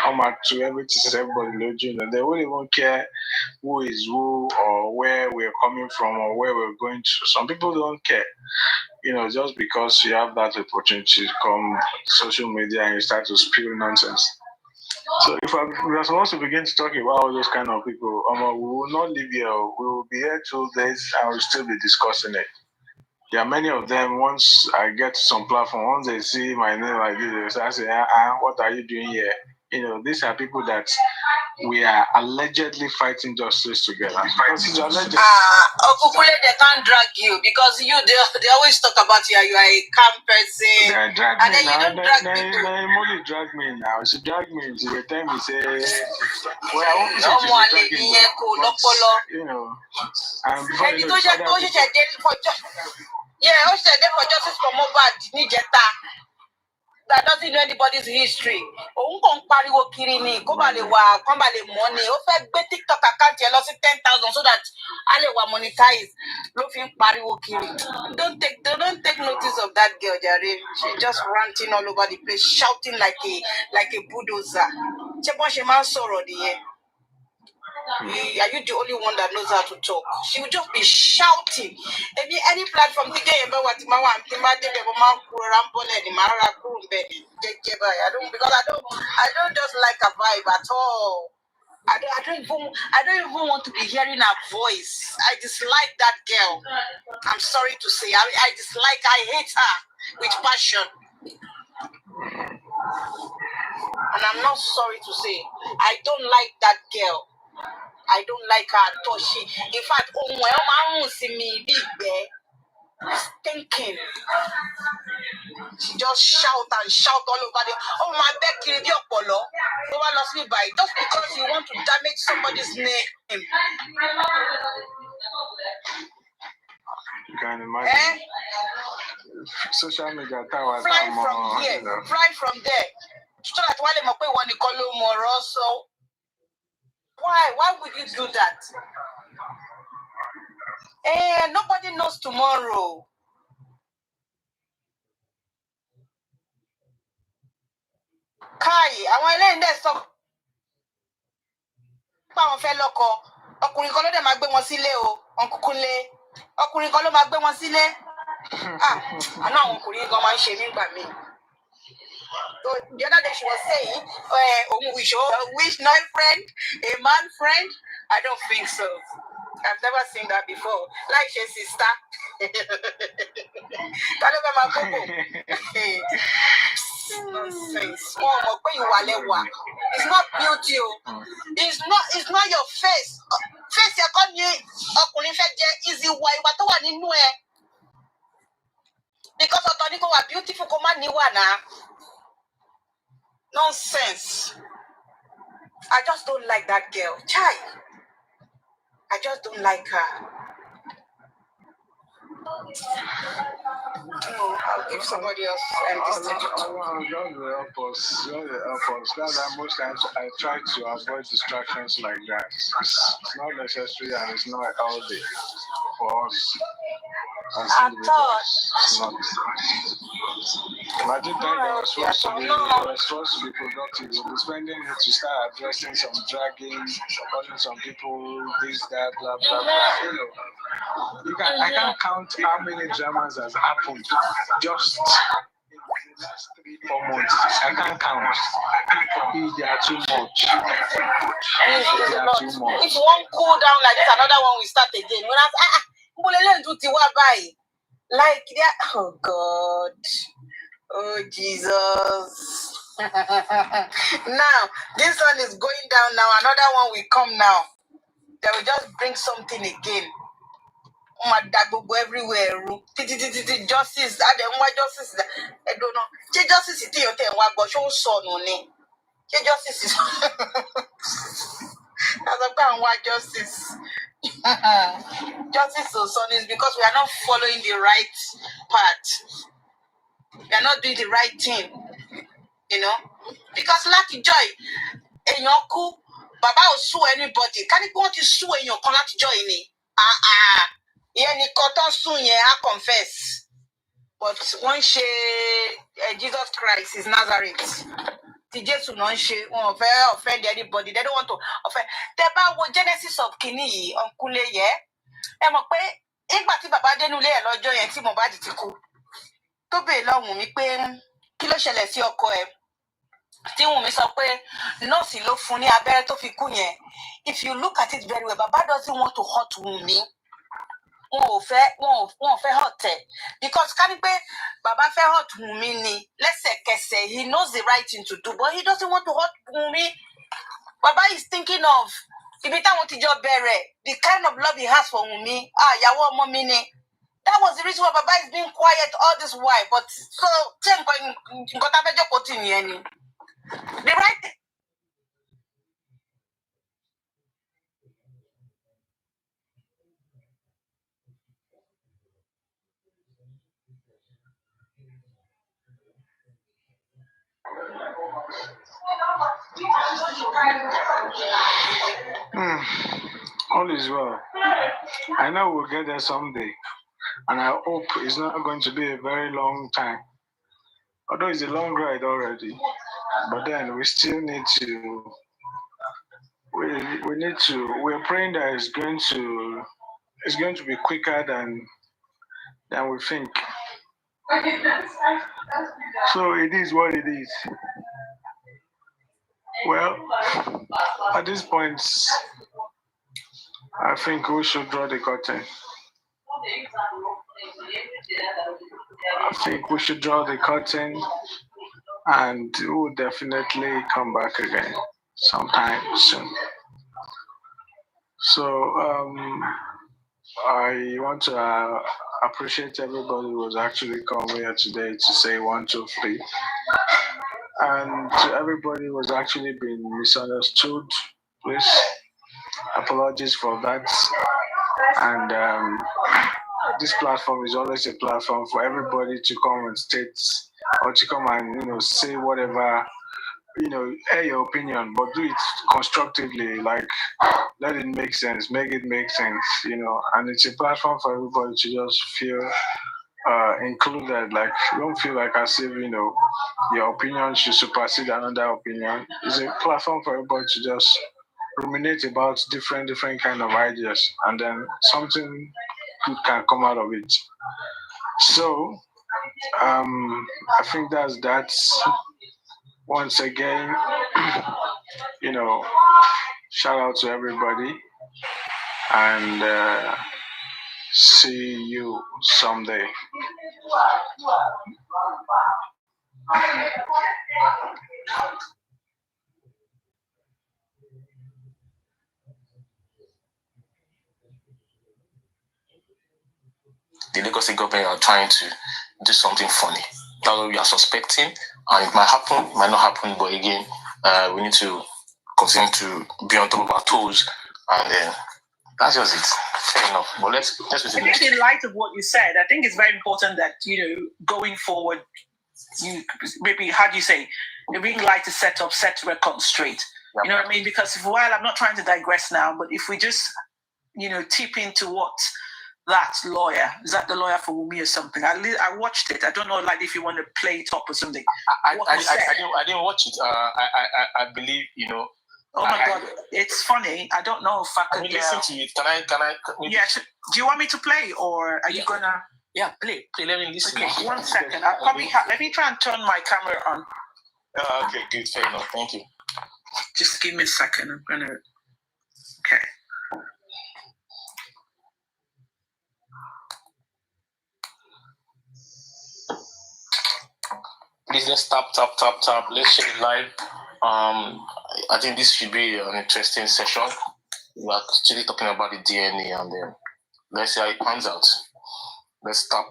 to everything, everybody, they won't even care who is who or where we're coming from or where we're going to. Some people don't care, just because you have that opportunity to come social media and you start to spill nonsense. So if we are supposed to begin to talk about all those kind of people, we will not leave here. We will be here till days and we'll still be discussing it. There are many of them, once I get some platform, once they see my name like this, they say, what are you doing here? These are people that we are allegedly fighting justice together. Okukule, they can't drag you because they always talk about you are a calm person. They drag and me then now. you don't drag people. They only drag me now. She drag me. She will tell me, say, well, I won't say she's dragging me, and before you know for justice for Mohbad, that doesn't know anybody's history. Òun kàn ń pariwo kiri ni kó ba lè wà kán ba lè mọ̀ ni. Ó fẹ́ gbé TikTok account yẹn lọ sí 10,000 so that a lè wà monetize. Ló fi ń pariwo kiri. Don't take notice of that girl, Jare. She's just ranting all over the place, shouting like a bulldozer. Ṣé bọ́n ṣe máa ń sọ̀rọ̀ nìyẹn? Are you the only one that knows how to talk? She will just be shouting. Any platform, I don't just like a vibe at all. I don't even want to be hearing her voice. I dislike that girl. I'm sorry to say. I hate her with passion. And I'm not sorry to say. I don't like that girl. I don't like her at all. In fact, thinking. She just shout all over the. Oh my back, just because you want to damage somebody's name. You can imagine. Social media tower. Fly from here. Fly from there. So that while I'm one more so. Why would you do that? Nobody knows tomorrow. Kai, àwọn eléyìí dẹ̀ sọ pé àwọn fẹ́ lọ́kọ. Ọkùnrin kan ló dẹ̀ máa gbé wọn sílé o. Ọkùnrin ọkùnrin kan ló máa gbé wọn sílé. Àná àwọn ọkùnrin gan máa ń ṣe nígbà míì. So the other day she was saying, wish no friend, a man friend. I don't think so. I've never seen that before. Like she sister. Nonsense. It's not beauty. It's not your face. Face you call you easy way. What do I need to because of the are beautiful command nonsense. I just don't like that girl. Chai. I just don't like her. I'll give somebody else this thing to talk. Just help us. That's why most times I try to avoid distractions like that. It's not necessary and it's not healthy for us as individuals. It's not. Imagine that we're supposed to be productive. We'll be spending it to start addressing some dragging, calling some people this, that, blah, blah, blah. I can't count how many dramas has happened just in the last 3-4 months. I can't count. They are too much. They are too much. If one cool down like this, another one will start again. When like that, oh God. Oh Jesus. Now, this one is going down now. Another one will come now. They will just bring something again. Everywhere. Justice. Justice. I don't know. Justice is your thing. What got your son on it? Justice is. As a plan, why justice? Justice to son is because we are not following the right path. We are not doing the right thing. Because Lucky Joy, Enyoku, Baba will sue anybody. Can you want to sue in your Lucky Joy? Yeah, cotton soon, yeah, I confess. But one she Jesus Christ is Nazareth. The Jesus no she won't offend anybody. They don't want to offend. The Bible Genesis of Kini, Uncle, yeah. Emope, ìgbà tí bàbá dénúlé ẹ̀ lọ́jọ́ yẹn tí Mohbad ti kú. Tó bèè lọ Wùnmí pé kí ló ṣẹlẹ̀ sí ọkọ ẹ̀. Tí Wùnmí sọ pé nọ́ọ̀sì ló fún ní abẹ́rẹ́ tó fi kú yẹn. If you look at it very well, Baba doesn't want to hurt Wùnmí. Wọ́n ò fẹ́ hurt ẹ̀. Because ká ní pé Baba fẹ́ hurt Wùnmí ni lẹ́sẹ̀kẹsẹ̀, he knows the right thing to do, but he doesn't want to hurt Wùnmí. Baba is thinking of ibi táwọn ti jọ bẹ̀rẹ̀, the kind of love he has for Wùnmí. Ìyàwó ọmọ mi ni. That was the reason why Baba is being quiet all this while. But so, the right thing. All is well. I know we'll get there someday. And I hope it's not going to be a very long time. Although it's a long ride already. But then we still need to we're praying that it's going to be quicker than we think. So it is what it is. Well, at this point, I think we should draw the curtain. And we will definitely come back again sometime soon. So I want to appreciate everybody who was actually coming here today to say 1, 2, 3. And to everybody who has actually been misunderstood, please, apologies for that. And this platform is always a platform for everybody to come and state or to come and say whatever, air your opinion, but do it constructively. Like, let it make sense, make it make sense, and it's a platform for everybody to just feel included. Like, you don't feel like as if, your opinion should supersede another opinion. It's a platform for everybody to just ruminate about different kind of ideas, and then something good can come out of it. So, I think that's that. Once again, shout out to everybody, and see you someday. The Lagos State government are trying to do something funny. That's what we are suspecting, and it might happen, it might not happen, but again, we need to continue to be on top of our toes, and then that's just it. Fair enough. But let's I think in light of what you said, I think it's very important that, going forward, you maybe, how do you say, you really like to set record straight. Yep. You know what I mean? Because while I'm not trying to digress now, but if we just, tip into what that lawyer, is that the lawyer for Wumi or something? I watched it. I don't know, like, if you want to play it up or something. I didn't watch it. I believe, Oh my God, it's funny. I don't know if I could listen to it. Can I? Yeah. Do you want me to play, or are you gonna? Yeah, play. Let me listen. Okay, 1 second. I'll probably let me try and turn my camera on. Okay, good. Fair enough. Thank you. Just give me a second. I'm gonna. Okay. Please let's tap. Let's share it live. I think this should be an interesting session. We are actually talking about the DNA, and then let's see how it pans out. Let's tap,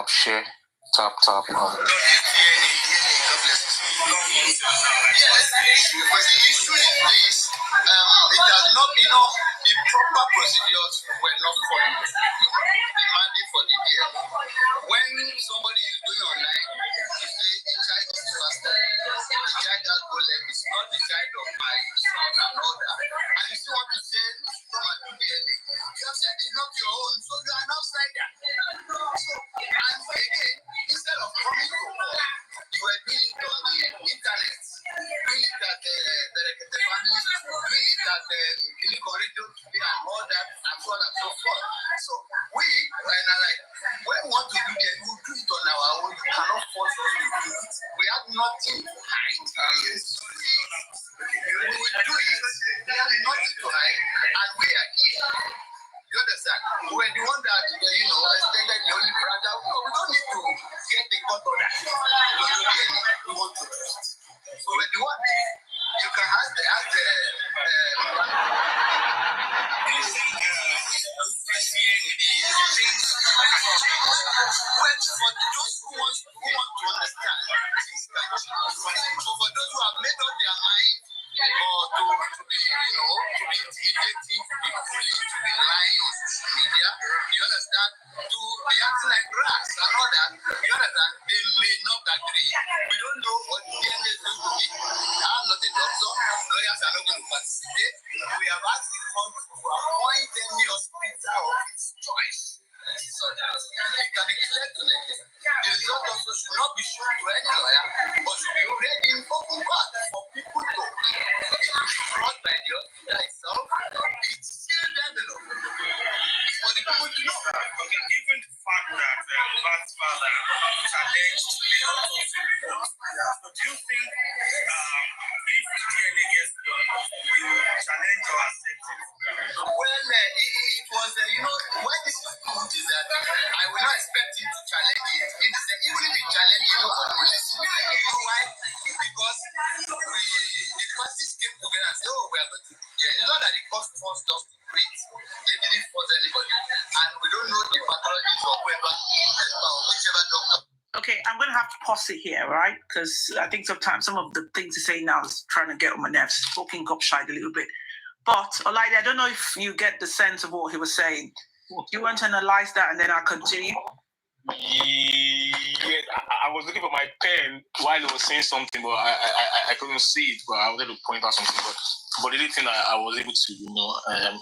share, tap. Yes, because the issue is this, it has not, the proper procedures were not followed. Demanding for the DNA. When somebody is going online, you say a child is the faster. The child has no leg, it's not the child of my son and all that. And you still want to say, come and do DNA. You have said it's not your own, so you are an outsider. So, and again, instead of coming to court, you were doing it on the internet, doing it at the family, doing it at the corridor, and all that, and so on and so forth. So we, and like, when we want to do it, we'll do it on our own. You cannot force us to do it. We have nothing to hide. We will do it. We have nothing to hide, and we are here. You understand? We're the one that, extended the only brother. We don't need to get the cut of that. We want to do it. So we're the one. You can ask the well, for those who want to understand, things can change. So for those who have made up their mind, or to be intimidating, to be bullying, to be lying on media, you understand? To be acting like grass and all that, you understand? They may not agree. We don't know what the DNA is going to be. I'm not a doctor. Lawyers are not going to participate. We have asked the court to appoint any hospital of its choice. So that it can be clear to them. The result also should not be shown to any lawyer, but should be read in open court for people to hear. It will be brought by the hospital itself. It's still developed for the people to know. Okay, given the fact that Oba's father challenged the autopsy report, so do you think if the DNA gets done, you will challenge or accept it? Well, it was, when this was proved is that I will not expect him to challenge it. Even if he challenge it, nobody will listen. You know why? Because the parties came together and said, oh, we are going to do it. It's not that the court forced us to do it. They didn't force anybody. And we don't know the pathologies or whichever doctor. Okay, I'm going to have to pause it here, right? Because I think sometimes some of the things you say now is trying to get on my nerves, talking gobshite a little bit. But, Olaide, I don't know if you get the sense of what he was saying. You want to analyze that and then I'll continue? Yeah, I was looking for my pen while he was saying something, but I couldn't see it, but I wanted to point out something. But the only thing I was able to,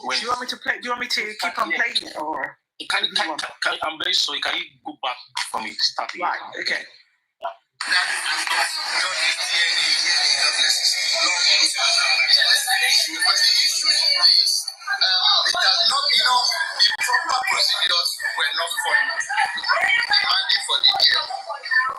when... Do you want me to play? Do you want me to keep on playing it, or...? I'm very sorry. Can you go back from the start? Right. Okay. It has not, the proper procedures were not followed. Demanding for the year.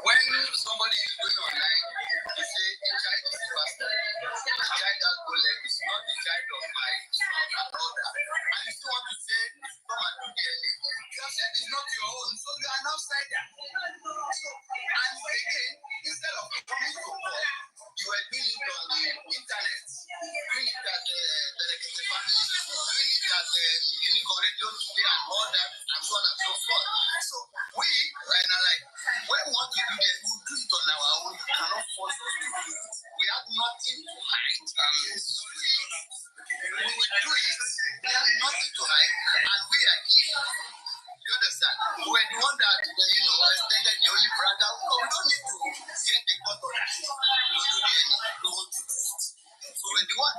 When somebody is going online, they say the child is a bastard. The child has no leg, it's not the child of my son and all that. And you still want to say, come and do DNA. Your said it's not your own, so you are an outsider. So, and again, instead of coming to court, you were doing it on the internet, doing it at the family, doing it at the radio today and all that, and so on and so forth. So we right now, like, when we want to do this, we'll do it on our own. You cannot force us to do it. We have nothing to hide. We will do it. We have nothing to hide, and we are here. You understand? We're the one that, extended the only brother. No, we don't need to get the court order to do the so we're the one.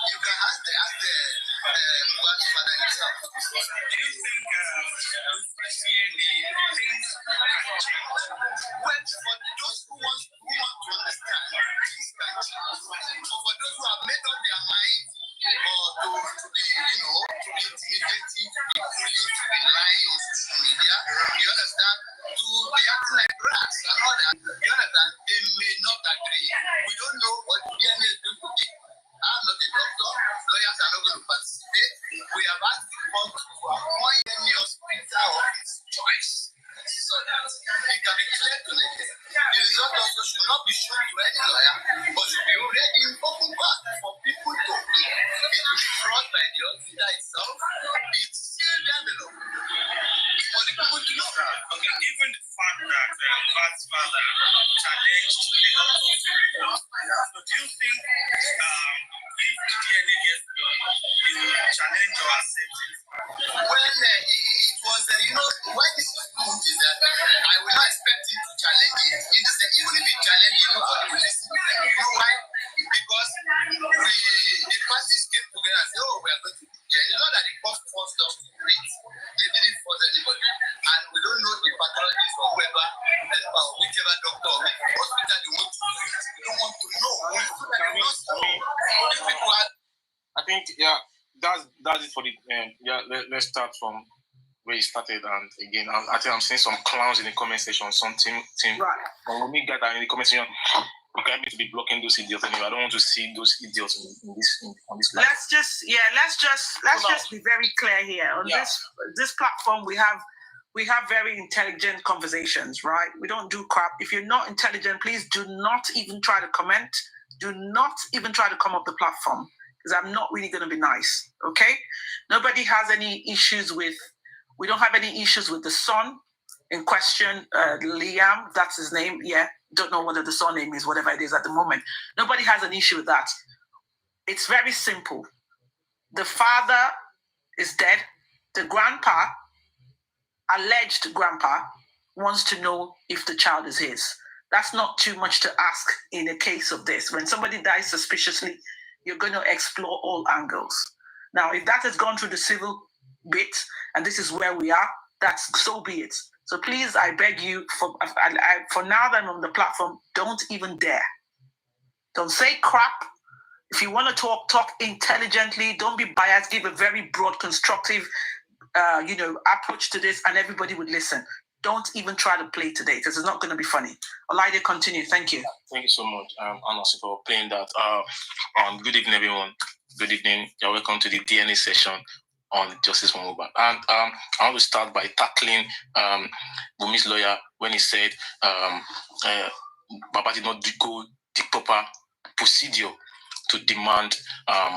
You can ask the God's father himself. Do you think things can change? Well, for those who want to understand, things can change. But for those who have made up their mind, or to be intimidating, to be bullying, to be lying on social media, you understand? To be acting like grass and all that, you understand? They may not agree. We don't know what the DNA is going to be. I'm not a doctor. Lawyers are not going to participate. We have asked the court to appoint any hospital of his choice so that it can be clear to the case. The result also should not be shown to any lawyer, but should be already in open back for people to be. It will be brought by the hospital itself. It's still developed for the people to know. Okay, even the fact that God's father challenged the autopsy report, so do you think if the DNA gets done, you will challenge or accept it? Well, it was, why this was moved is that I will not expect him to challenge it. Even if he challenges it, nobody will listen. You know why? Because the parties came together and said, oh, we are going to do it. It's not that the court forced us to do it. They didn't force anybody. And we don't know the pathologist or whoever, whichever doctor or hospital they want to do it. We don't want to know. I think, that's it for the let's start from where you started. And again, I think I'm seeing some clowns in the comment section, some team. Right. When we get that in the comment section, you can't be to be blocking those idiots anyway. I don't want to see those idiots on this platform. Let's just be very clear here. On this platform, we have very intelligent conversations, right? We don't do crap. If you're not intelligent, please do not even try to comment. Do not even try to come up the platform, because I'm not really going to be nice, okay? Nobody has any issues we don't have any issues with the son in question, Liam, that's his name, yeah. Don't know whether the son name is whatever it is at the moment. Nobody has an issue with that. It's very simple. The father is dead. The grandpa, alleged grandpa, wants to know if the child is his. That's not too much to ask in a case of this. When somebody dies suspiciously, you're going to explore all angles. Now, if that has gone through the civil bit, and this is where we are, that's so be it. So please, I beg you, for now that I'm on the platform, don't even dare. Don't say crap. If you want to talk intelligently. Don't be biased. Give a very broad, constructive, approach to this, and everybody would listen. Don't even try to play today, because it's not going to be funny. Olaide, continue. Thank you. Thank you so much, Anna, for playing that. Good evening, everyone. Good evening. You're welcome to the DNA session on Justice for Mohbad. And I want to start by tackling Bumi's lawyer when he said Baba did not go the proper procedure to demand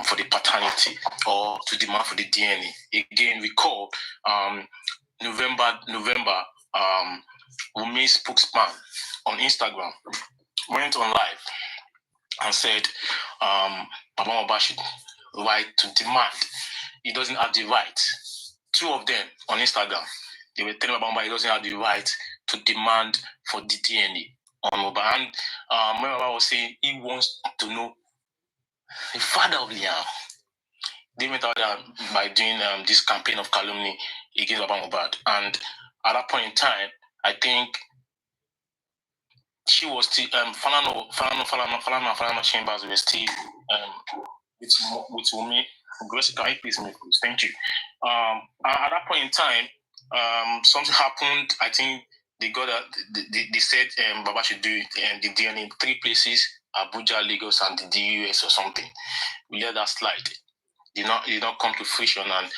for the paternity or to demand for the DNA. Again, recall November, Bumi's spokesman on Instagram went on live and said Baba Mohbad should right to demand. He doesn't have the right. Two of them on Instagram, they were telling Baba Mohbad he doesn't have the right to demand for the DNA on Mohbad. And Baba was saying he wants to know the father of Liam. They went out there by doing this campaign of calumny. against Baba Mohbad. And at that point in time, I think she was still Falana Chambers were still with Wumi. Grace, can you please make this? Thank you. At that point in time, something happened. I think they got they said Baba should do it, the DNA in 3 places: Abuja, Lagos, and the US or something. We let that slide. Did not come to fruition, and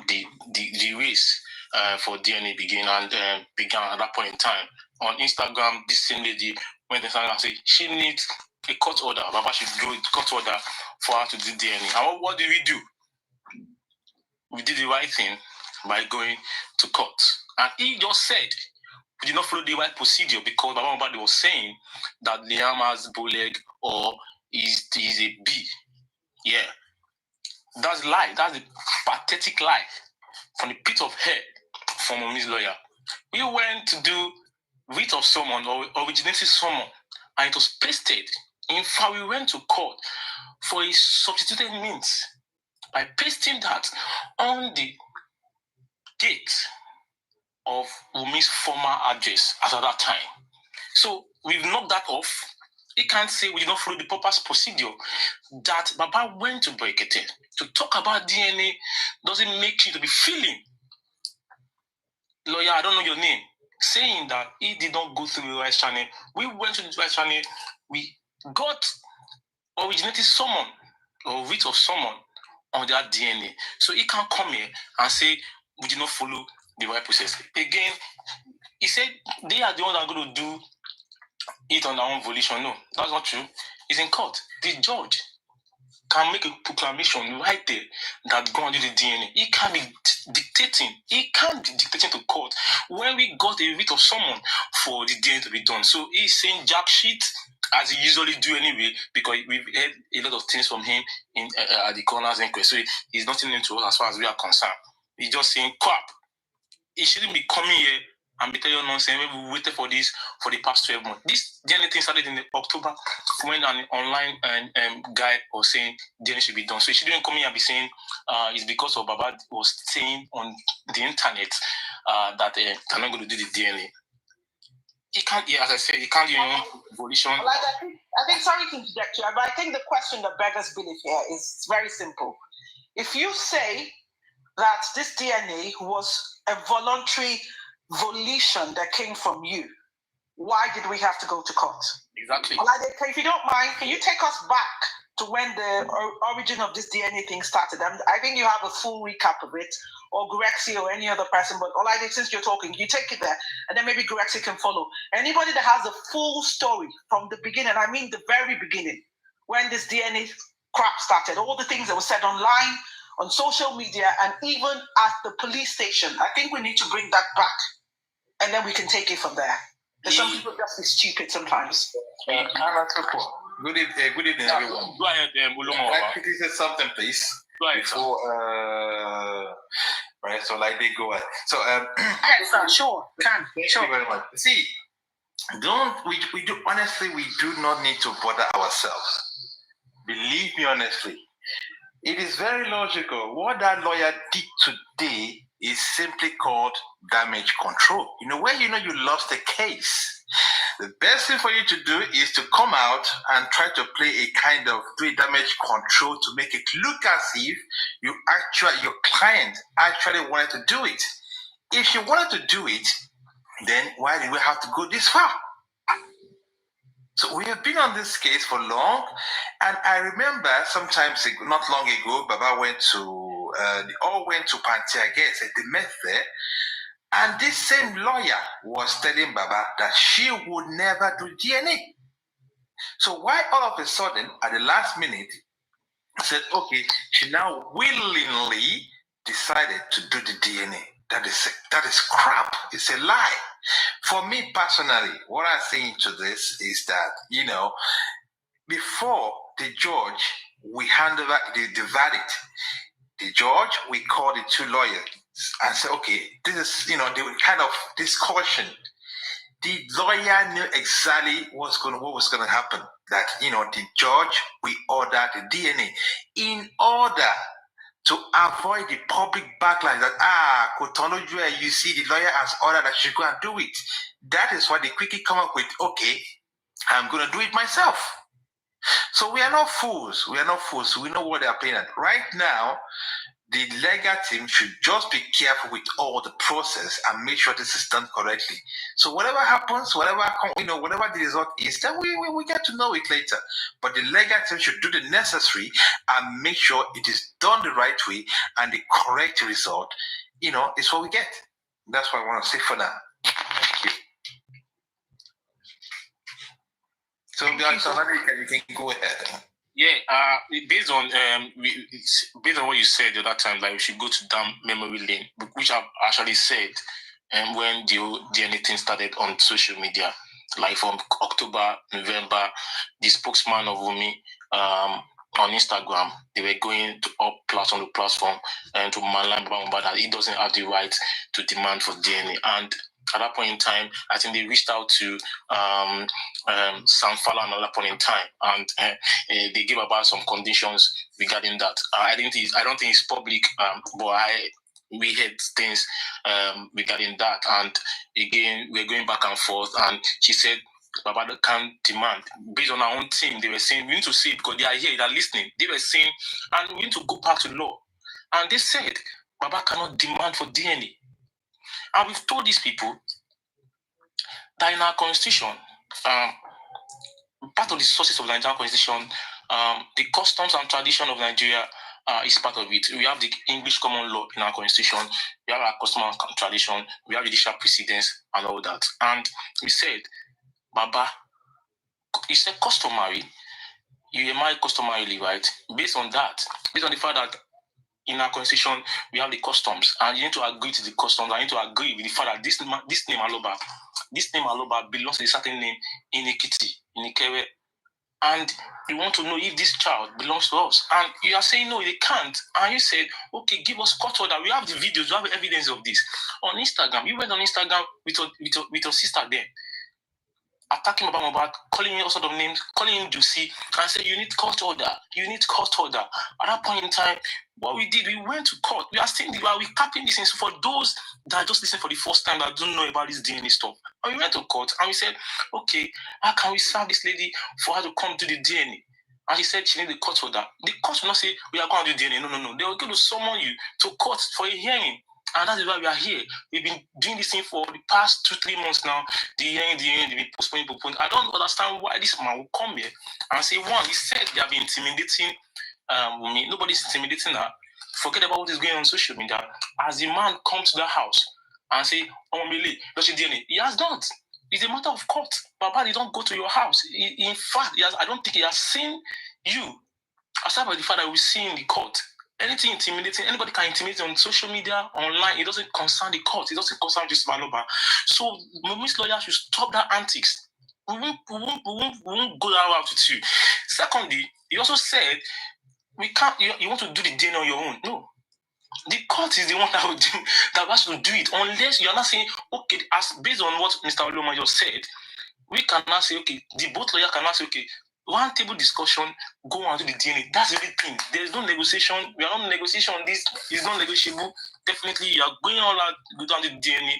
the race for DNA began at that point in time. On Instagram, this same lady went to Instagram and said she needs a court order. Baba should go to court order for her to do DNA. And what did we do? We did the right thing by going to court. And he just said we did not follow the right procedure because Baba Mohbad was saying that Liam has bow leg or is a B. Yeah. That's a lie. That's a pathetic lie from the pit of hell from Mumi's lawyer. We went to do writ of summon or originated summon, and it was pasted. In fact, we went to court for a substituted means by pasting that on the gate of Mumi's former address at that time. So we've knocked that off. He can't say we did not follow the proper procedure that Baba went to Brekete. To talk about DNA doesn't make you to be feeling. Lawyer, I don't know your name, saying that he did not go through the right channel. We went to the right channel. We got originated summon or writ of summon on that DNA. So he can't come here and say we did not follow the right process. Again, he said they are the ones that are going to do it on their own volition. No, that's not true. It's in court. The judge can make a proclamation right there that go and do the DNA. He can't be dictating. He can't be dictating to court when we got a writ of summon for the DNA to be done. So he's saying jack shit as he usually do anyway, because we've heard a lot of things from him in at the coroner's inquest. So he's not into us as far as we are concerned. He's just saying crap. He shouldn't be coming here and be telling you nonsense when we waited for this for the past 12 months. This DNA thing started in October when an online guy was saying DNA should be done. So he shouldn't come here and be saying it's because of Baba was saying on the internet that they're not going to do the DNA. He can't, as I said, he can't do volition. Like I think, sorry to interject you, but I think the question that beggars belief here is very simple. If you say that this DNA was a voluntary volition that came from you, why did we have to go to court? Exactly. If you don't mind, can you take us back to when the origin of this DNA thing started? I think you have a full recap of it, or Grexy or any other person, but since you're talking, you take it there, and then maybe Grexy can follow. Anybody that has the full story from the beginning, I mean the very beginning, when this DNA crap started, all the things that were said online, on social media, and even at the police station. I think we need to bring that back, and then we can take it from there. Because some people just be stupid sometimes. Good evening, everyone. Go ahead, Can I quickly say something, please? Go ahead, before, right, so like they go. So, sure, Thank you very much. See, we do honestly, we do not need to bother ourselves. Believe me, honestly. It is very logical. What that lawyer did today is simply called damage control. When you lost the case, the best thing for you to do is to come out and try to play a kind of damage control to make it look as if your client actually wanted to do it. If you wanted to do it, then why did we have to go this far? So we have been on this case for long, and I remember sometimes not long ago, Baba went to, they all went to Panti, I guess, they met there, and this same lawyer was telling Baba that she would never do DNA. So why all of a sudden, at the last minute, said, okay, she now willingly decided to do the DNA. That is crap. It's a lie. For me personally, what I'm saying to this is that, before the judge, we hand over the verdict. The judge, we called the two lawyers and said, okay, this is, they were kind of discussion. The lawyer knew exactly what was going to happen. That, the judge, we ordered the DNA in order to avoid the public backlash that, Kotono, you see the lawyer has ordered that she should go and do it. That is why they quickly come up with, okay, I'm going to do it myself. So we are not fools. We are not fools. We know what they are playing at. Right now, the legal team should just be careful with all the process and make sure this is done correctly. So whatever happens, whatever the result is, then we get to know it later. But the legal team should do the necessary and make sure it is done the right way, and the correct result, is what we get. That's what I want to say for now. Thank you. So, you can go ahead. Yeah, based on what you said the other time, like we should go to down memory lane, which I've actually said, when the DNA thing started on social media, like from October, November, the spokesman of Wumi on Instagram, they were going to up platform to platform and to malign Baba that he doesn't have the right to demand for DNA. And at that point in time, I think they reached out to Sam Fala at that point in time, and they gave about some conditions regarding that. I don't think it's public, but we heard things regarding that, and again we're going back and forth. And she said Baba can't demand based on our own team. They were saying we need to see it because they are here, they are listening. They were saying, and we need to go back to law. And they said Baba cannot demand for DNA. And we've told these people that in our constitution, part of the sources of the Nigerian constitution, the customs and tradition of Nigeria is part of it. We have the English common law in our constitution. We have our custom and tradition. We have judicial precedents and all that. And we said, Baba, he said customary. You are married customarily, right? Based on that, based on the fact that in our constitution, we have the customs, and you need to agree to the customs. I need to agree with the fact that this name ALOBA belongs to a certain name in Ekiti, in Ikere, and you want to know if this child belongs to us. And you are saying, no, they can't. And you said, okay, give us court order. We have the videos, we have evidence of this. On Instagram, you went on Instagram with your sister there, attacking Baba, calling him all sort of names, calling him Juicy, and said, you need court order. You need court order. At that point in time, what we did, we went to court. We are saying, we capping this for those that are just listening for the first time that don't know about this DNA stuff. And we went to court and we said, okay, how can we serve this lady for her to come to the DNA? And she said she needs the court order. The court will not say, we are going to do DNA. No. They will go to summon you to court for a hearing. And that is why we are here. We've been doing this thing for the past 2-3 months now. The hearing, they've been postponing. I don't understand why this man will come here and say, one, he said they have been intimidating me. Nobody's intimidating her. Forget about what is going on social media. As the man comes to the house and say, oh, Mili, what's your DNA? He has done. It's a matter of court. Baba, they don't go to your house. In fact, I don't think he has seen you. Aside from the fact that we see in the court, anything intimidating, anybody can intimidate on social media, online. It doesn't concern the court. It doesn't concern just ALOBA. So, Mumi's lawyers should stop that antics. We won't go that route with you. Secondly, he also said, we can't. You want to do the DNA on your own? No. The court is the one that will do that has to do it. Unless you are not saying, okay, as based on what Mr. Oloma just said, we cannot say, okay, the both lawyer cannot say, okay, one table discussion, go and do the DNA. That's the only thing. There is no negotiation. We are not negotiation. This is not negotiable. Definitely, you are going all out, go down to the DNA.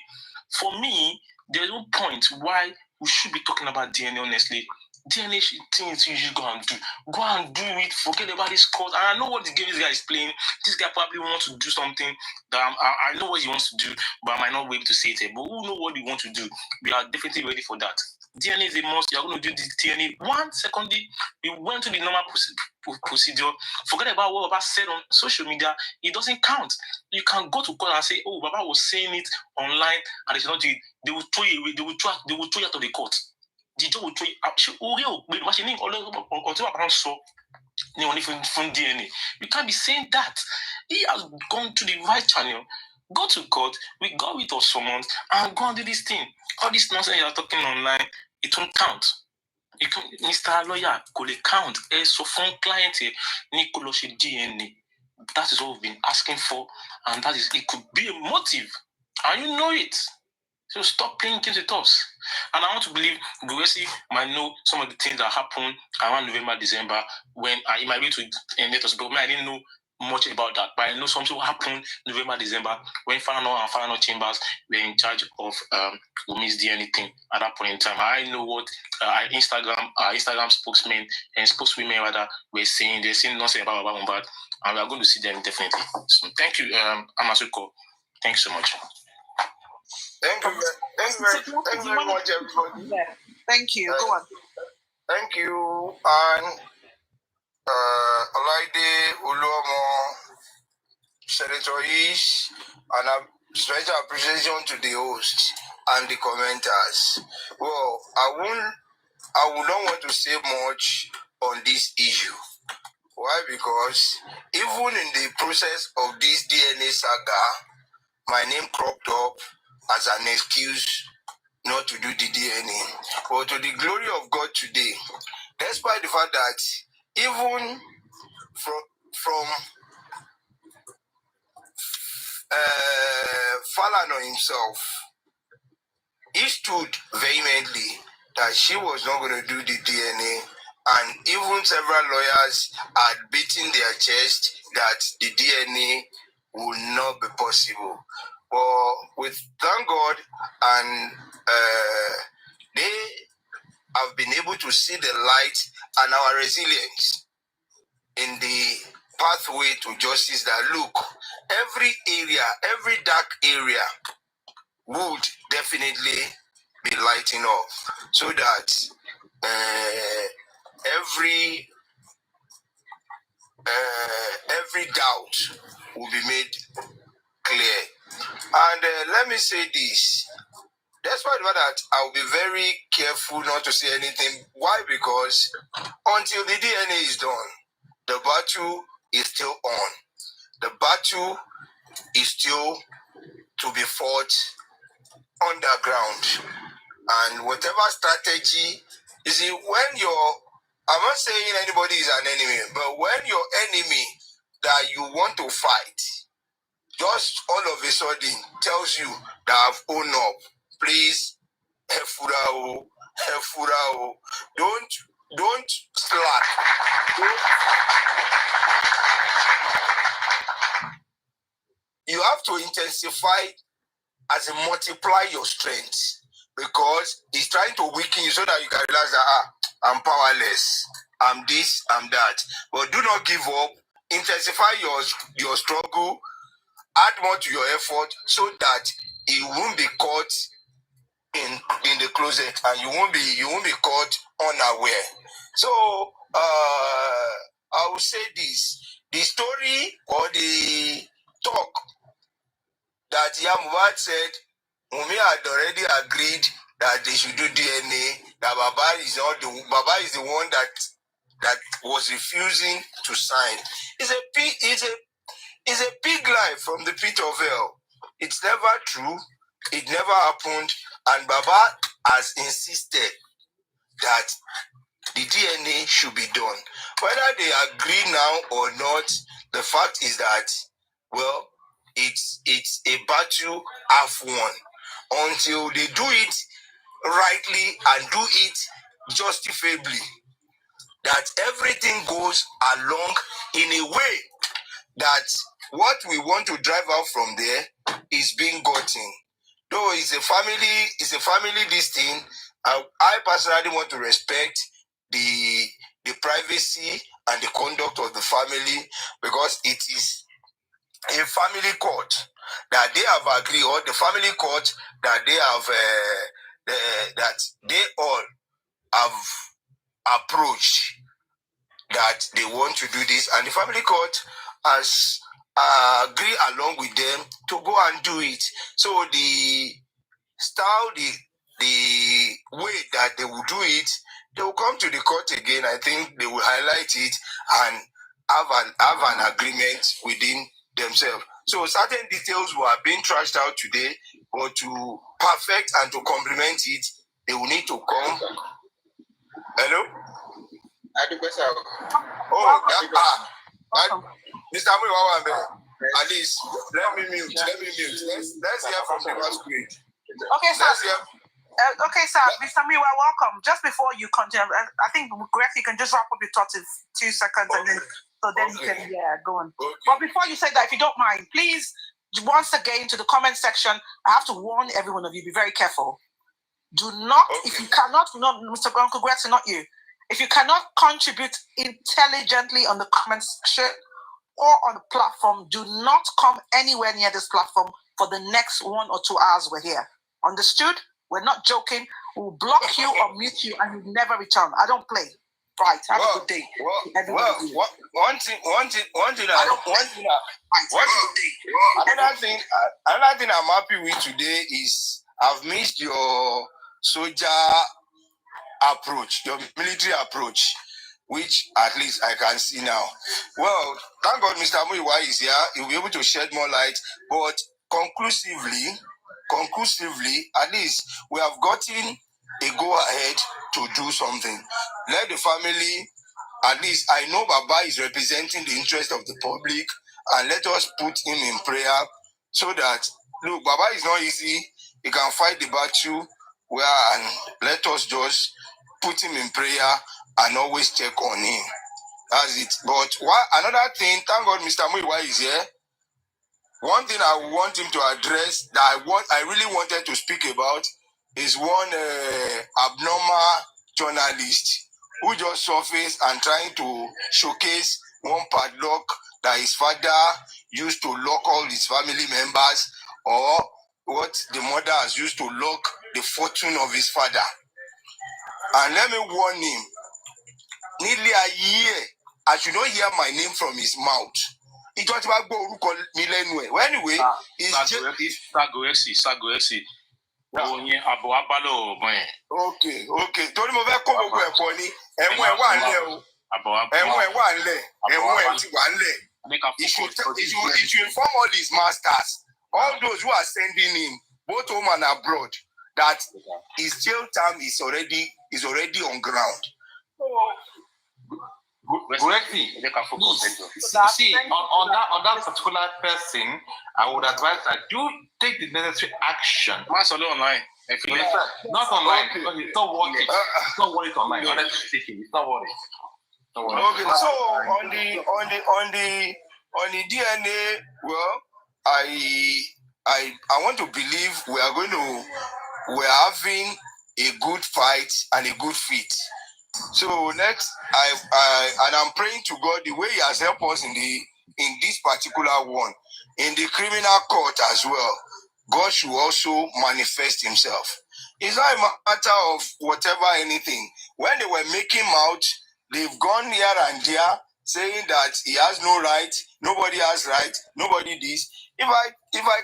For me, there is no point why we should be talking about DNA, honestly. DNA things you should go and do. Go and do it. Forget about this court. And I know what the game this guy is playing. This guy probably wants to do something that I know what he wants to do, but I might not be able to say it here. But who know what he wants to do? We are definitely ready for that. DNA is a must. You are going to do the DNA. Secondly, we went to the normal procedure. Forget about what Baba said on social media. It doesn't count. You can go to court and say, oh, Baba was saying it online and it's not do it. They will throw you away. They will throw you out of the court. The judge will throw you from DNA. You can't be saying that. He has gone to the right channel. Go to court, we go with our summons and go and do this thing. All this nonsense you are talking online, it won't count. Mr. Lawyer, could it count? So from client DNA. That is what we've been asking for, and that is it could be a motive. And you know it. So stop playing games with us. And I want to believe Guresi might know some of the things that happened around November, December, when he might be able to let us, but I didn't know much about that, but I know something happened November, December when Final and Final Chambers were in charge of Wumi's DNA thing at that point in time. I know what Instagram spokesmen and spokeswomen rather were saying. They're saying nothing about Mohbad, and we are going to see them definitely. So thank you, Amasuko. Thanks so much. Thank you very much, everybody. Thank you. Go on. Thank you, and Olaide Uluomo, Senator Ish, and a special appreciation to the host and the commenters. Well, I would not want to say much on this issue. Why? Because even in the process of this DNA saga, my name cropped up as an excuse not to do the DNA. But to the glory of God today, despite the fact that even from Falana himself, he stood vehemently that she was not going to do the DNA, and even several lawyers had beaten their chest that the DNA would not be possible. But with thank God, and they have been able to see the light and our resilience in the pathway to justice, that look, every area, every dark area would definitely be lighting up, so that every doubt will be made clear. And let me say this. Despite that, I'll be very careful not to say anything. Why? Because until the DNA is done, the battle is still on. The battle is still to be fought underground. And whatever strategy, you see, I'm not saying anybody is an enemy, but when your enemy that you want to fight just all of a sudden tells you that I've owned up, please, Hefurao, don't slack. You have to intensify as in multiply your strength, because he's trying to weaken you so that you can realize that I'm powerless, I'm this, I'm that. But do not give up. Intensify your struggle, add more to your effort, so that it won't be caught in the closet, and you won't be caught unaware. So I will say this: the story or the talk that Yamubat said, Mumi had already agreed that they should do DNA, that Baba is the one that was refusing to sign. It's a big lie from the pit of hell. It's never true. It never happened. And Baba has insisted that the DNA should be done. Whether they agree now or not, the fact is that, well, it's a battle half won. Until they do it rightly and do it justifiably, that everything goes along in a way that what we want to drive out from there is being gotten. Though it's a family this thing, I personally want to respect the privacy and the conduct of the family, because it is a family court that they have agreed, or the family court that they have that they all have approached that they want to do this, and the family court has agreed along with them to go and do it. So the style, the way that they will do it, they will come to the court again. I think they will highlight it and have an agreement within themselves. So certain details were being trashed out today, but to perfect and to complement it, they will need to come. Hello? Mr. At least let me mute. Let's hear from the last grade. Okay, sir. Okay, sir. Mr. Miwa, welcome. Just before you continue, I think, Greg, you can just wrap up your thoughts in 2 seconds. And then, So then you can, go on. But before you say that, if you don't mind, please, once again, to the comment section, I have to warn every one of you, be very careful. Do not, if you cannot, not Mr. Uncle Gretchen, not you. If you cannot contribute intelligently on the comment section or on the platform, do not come anywhere near this platform for the next 1 or 2 hours we're here. Understood? We're not joking. We'll block you or mute you and you never return. I don't play. Right. Have a good day. Another thing I'm happy with today is I've missed your soldier approach, your military approach, which at least I can see now. Well, thank God Mr. Muiwa is here. He'll be able to shed more light. But conclusively, at least we have gotten a go-ahead to do something. Let the family, at least I know Baba is representing the interest of the public, and let us put him in prayer so that, look, Baba is not easy. He can fight the battle and let us just put him in prayer and always check on him. That's it. But another thing, thank God Mr. Muiwa is here. One thing I want him to address that I really wanted to speak about is one abnormal journalist who just surfaced and trying to showcase one padlock that his father used to lock all his family members, or what the mother has used to lock the fortune of his father. And let me warn him, nearly a year, I should not hear my name from his mouth. He talked about anyway, it's Sagoesi. Okay. Torí mo fẹ́ kó gbogbo ẹ̀fọ́ ni ẹ̀wọ̀n ẹ̀ wà ńlẹ̀ o. Ẹ̀wọ̀n ẹ̀ wà ńlẹ̀. Ẹ̀wọ̀n ẹ̀ ti wà ńlẹ̀. He should inform all his masters, all those who are sending him, both home and abroad, that his jail term is already on ground. Correctly. See, on that particular person, I would advise that do take the necessary action. Online. Not online, because it's not worth it. It's not worth it online. Honestly speaking, it's not worth it. Okay, so on the DNA, well, I want to believe we're having a good fight and a good fit. So next, I'm praying to God the way He has helped us in this particular one, in the criminal court as well. God should also manifest Himself. It's not a matter of whatever anything. When they were making out, they've gone here and there saying that he has no right, nobody has right, nobody this. If I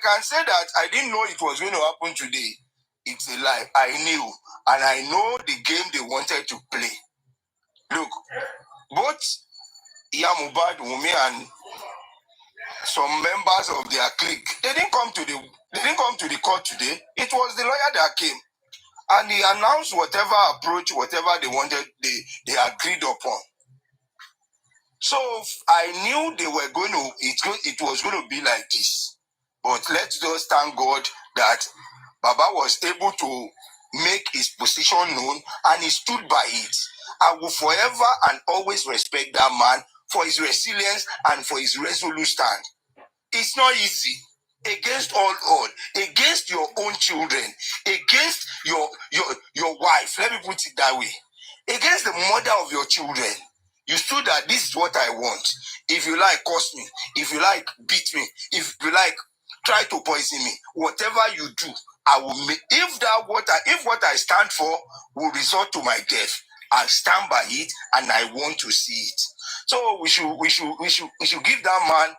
can say that I didn't know it was going to happen today, it's a lie. I knew, and I know the game they wanted to play. Look, both Yamubad, Wumi, and some members of their clique, they didn't come to the court today. It was the lawyer that came, and he announced whatever approach, whatever they wanted, they agreed upon. So I knew they were it was going to be like this. But let's just thank God that Baba was able to make his position known, and he stood by it. I will forever and always respect that man for his resilience and for his resolute stand. It's not easy. Against all odds, against your own children, against your wife, let me put it that way, against the mother of your children. You stood that this is what I want. If you like, curse me. If you like, beat me. If you like, try to poison me. Whatever you do, I will make. If what I stand for will result to my death, I'll stand by it, and I want to see it. So we should give that man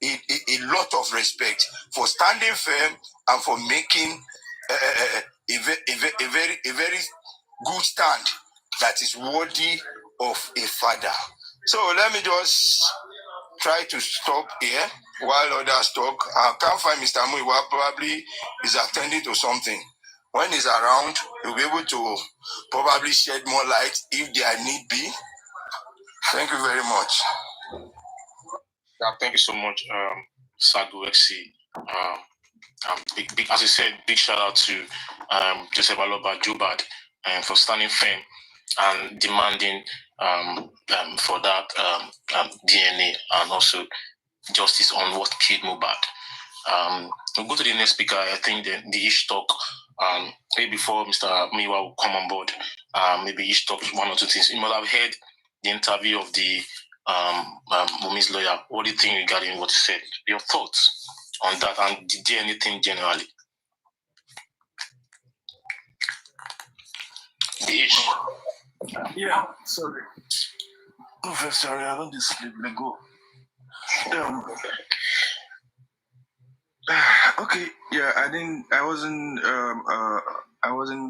a lot of respect for standing firm and for making a very good stand that is worthy of a father. So let me just try to stop here while others talk. I can't find Mr. Muiwa, probably is attending to something. When he's around, he'll be able to probably shed more light if there need be. Thank you very much. Yeah, thank you so much, Sagoesi. Big, as you said, big shout out to Joseph ALOBA, Jubad, for standing firm and demanding for that DNA and also justice on what killed Mohbad. We'll go to the next speaker. I think the Ish talk, maybe before Mr. Miwa will come on board, maybe Ish talk one or two things. You might have heard the interview of the Mumi's lawyer. What do you think regarding what he said? Your thoughts on that and the DNA thing generally? The Ish. Yeah, sorry. Professor, I don't sleep. Let go. Okay, yeah, I wasn't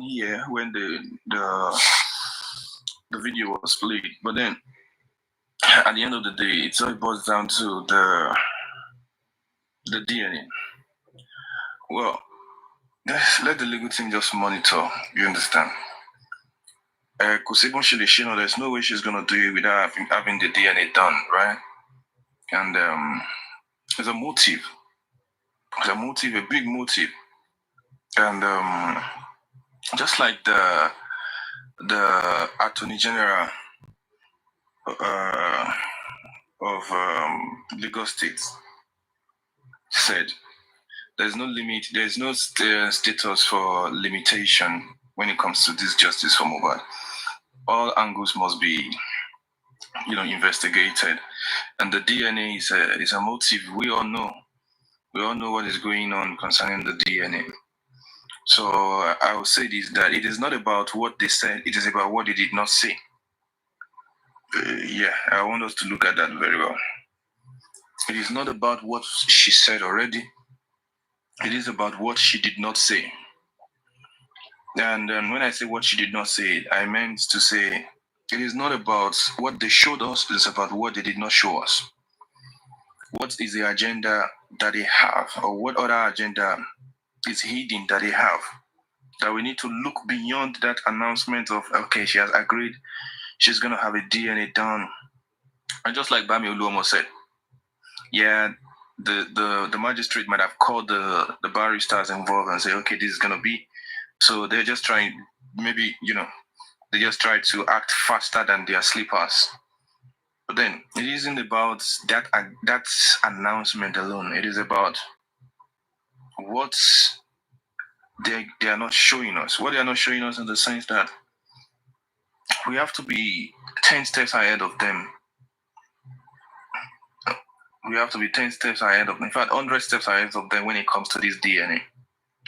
here when the video was played, but then at the end of the day, it all boils down to the DNA. Well, let the legal team just monitor. You understand? Because even there's no way she's gonna do it without having the DNA done, right? And there's a motive. There's a motive, a big motive, and just like the Attorney General of Lagos State said, there's no limit, there's no status for limitation when it comes to this justice for Mohbad. All angles must be, investigated, and the DNA is a motive. We all know what is going on concerning the DNA. So I will say this, that it is not about what they said, it is about what they did not say. Yeah, I want us to look at that very well. It is not about what she said already. It is about what she did not say. And when I say what she did not say, I meant to say it is not about what they showed us, it's about what they did not show us. What is the agenda that they have, or what other agenda is hidden that they have? That we need to look beyond that announcement of, okay, she has agreed, she's going to have a DNA done. And just like Bami Oluomo said, yeah, the magistrate might have called the barristers involved and say, okay, this is going to be. So they're just trying, maybe, they just try to act faster than their sleepers. But then it isn't about that announcement alone. It is about what they are not showing us. What they are not showing us in the sense that we have to be 10 steps ahead of them. We have to be 10 steps ahead of them. In fact, 100 steps ahead of them when it comes to this DNA.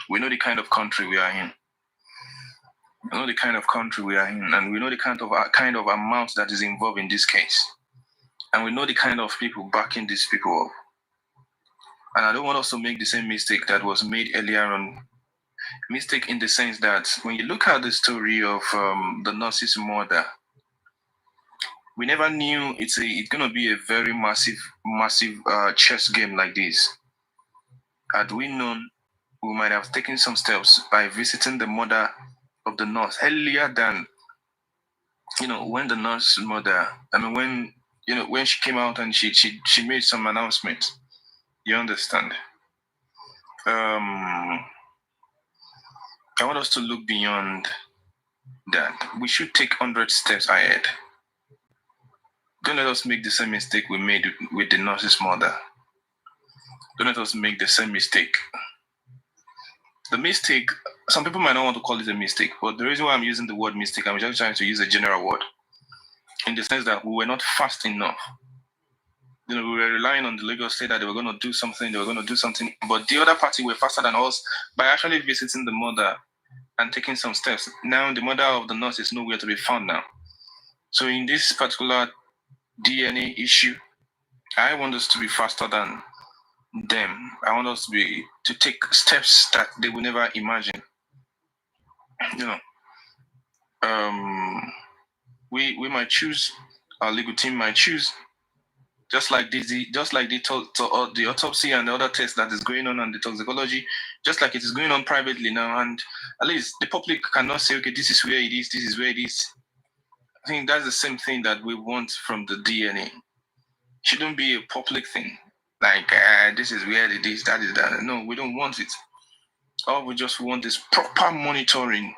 We know the kind of country we are in. We know the kind of country we are in, and we know the kind of amount that is involved in this case. And we know the kind of people backing these people up. And I don't want us to make the same mistake that was made earlier on. Mistake in the sense that when you look at the story of the nurse's murder, we never knew it's going to be a very massive chess game like this. Had we known, we might have taken some steps by visiting the mother of the nurse earlier than, when the nurse mother, when she came out and she made some announcement. You understand? I want us to look beyond that. We should take 100 steps ahead. Don't let us make the same mistake we made with the nurse's mother. Don't let us make the same mistake. The mistake, some people might not want to call it a mistake, but the reason why I'm using the word mistake, I'm just trying to use a general word, in the sense that we were not fast enough. We were relying on the Lagos State that they were going to do something, but the other party were faster than us by actually visiting the mother and taking some steps. Now the mother of the nurse is nowhere to be found now. So in this particular DNA issue, I want us to be faster than them. I want us to take steps that they will never imagine. We might choose, our legal team might choose, just like the autopsy and the other tests that is going on and the toxicology, just like it is going on privately now, and at least the public cannot say, okay, this is where it is, this is where it is. I think that's the same thing that we want from the DNA. It shouldn't be a public thing, like this is where it is, that is that. No, we don't want it. All we just want is proper monitoring.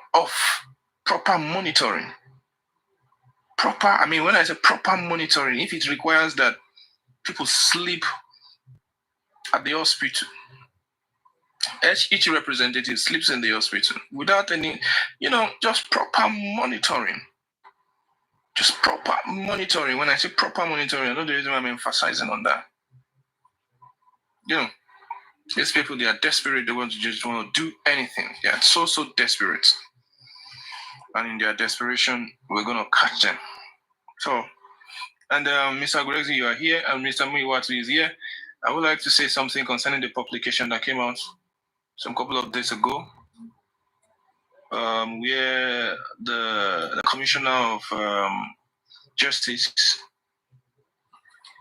proper, I mean, when I say proper monitoring, if it requires that people sleep at the hospital, each representative sleeps in the hospital without any, just proper monitoring. Just proper monitoring. When I say proper monitoring, I know the reason why I'm emphasizing on that. These people, they are desperate. They want to do anything. They are so desperate. And in their desperation, we're going to catch them. So, and Mr. Gregzi, you are here, and Mr. Muiwatu is here. I would like to say something concerning the publication that came out some couple of days ago, where the Commissioner of Justice,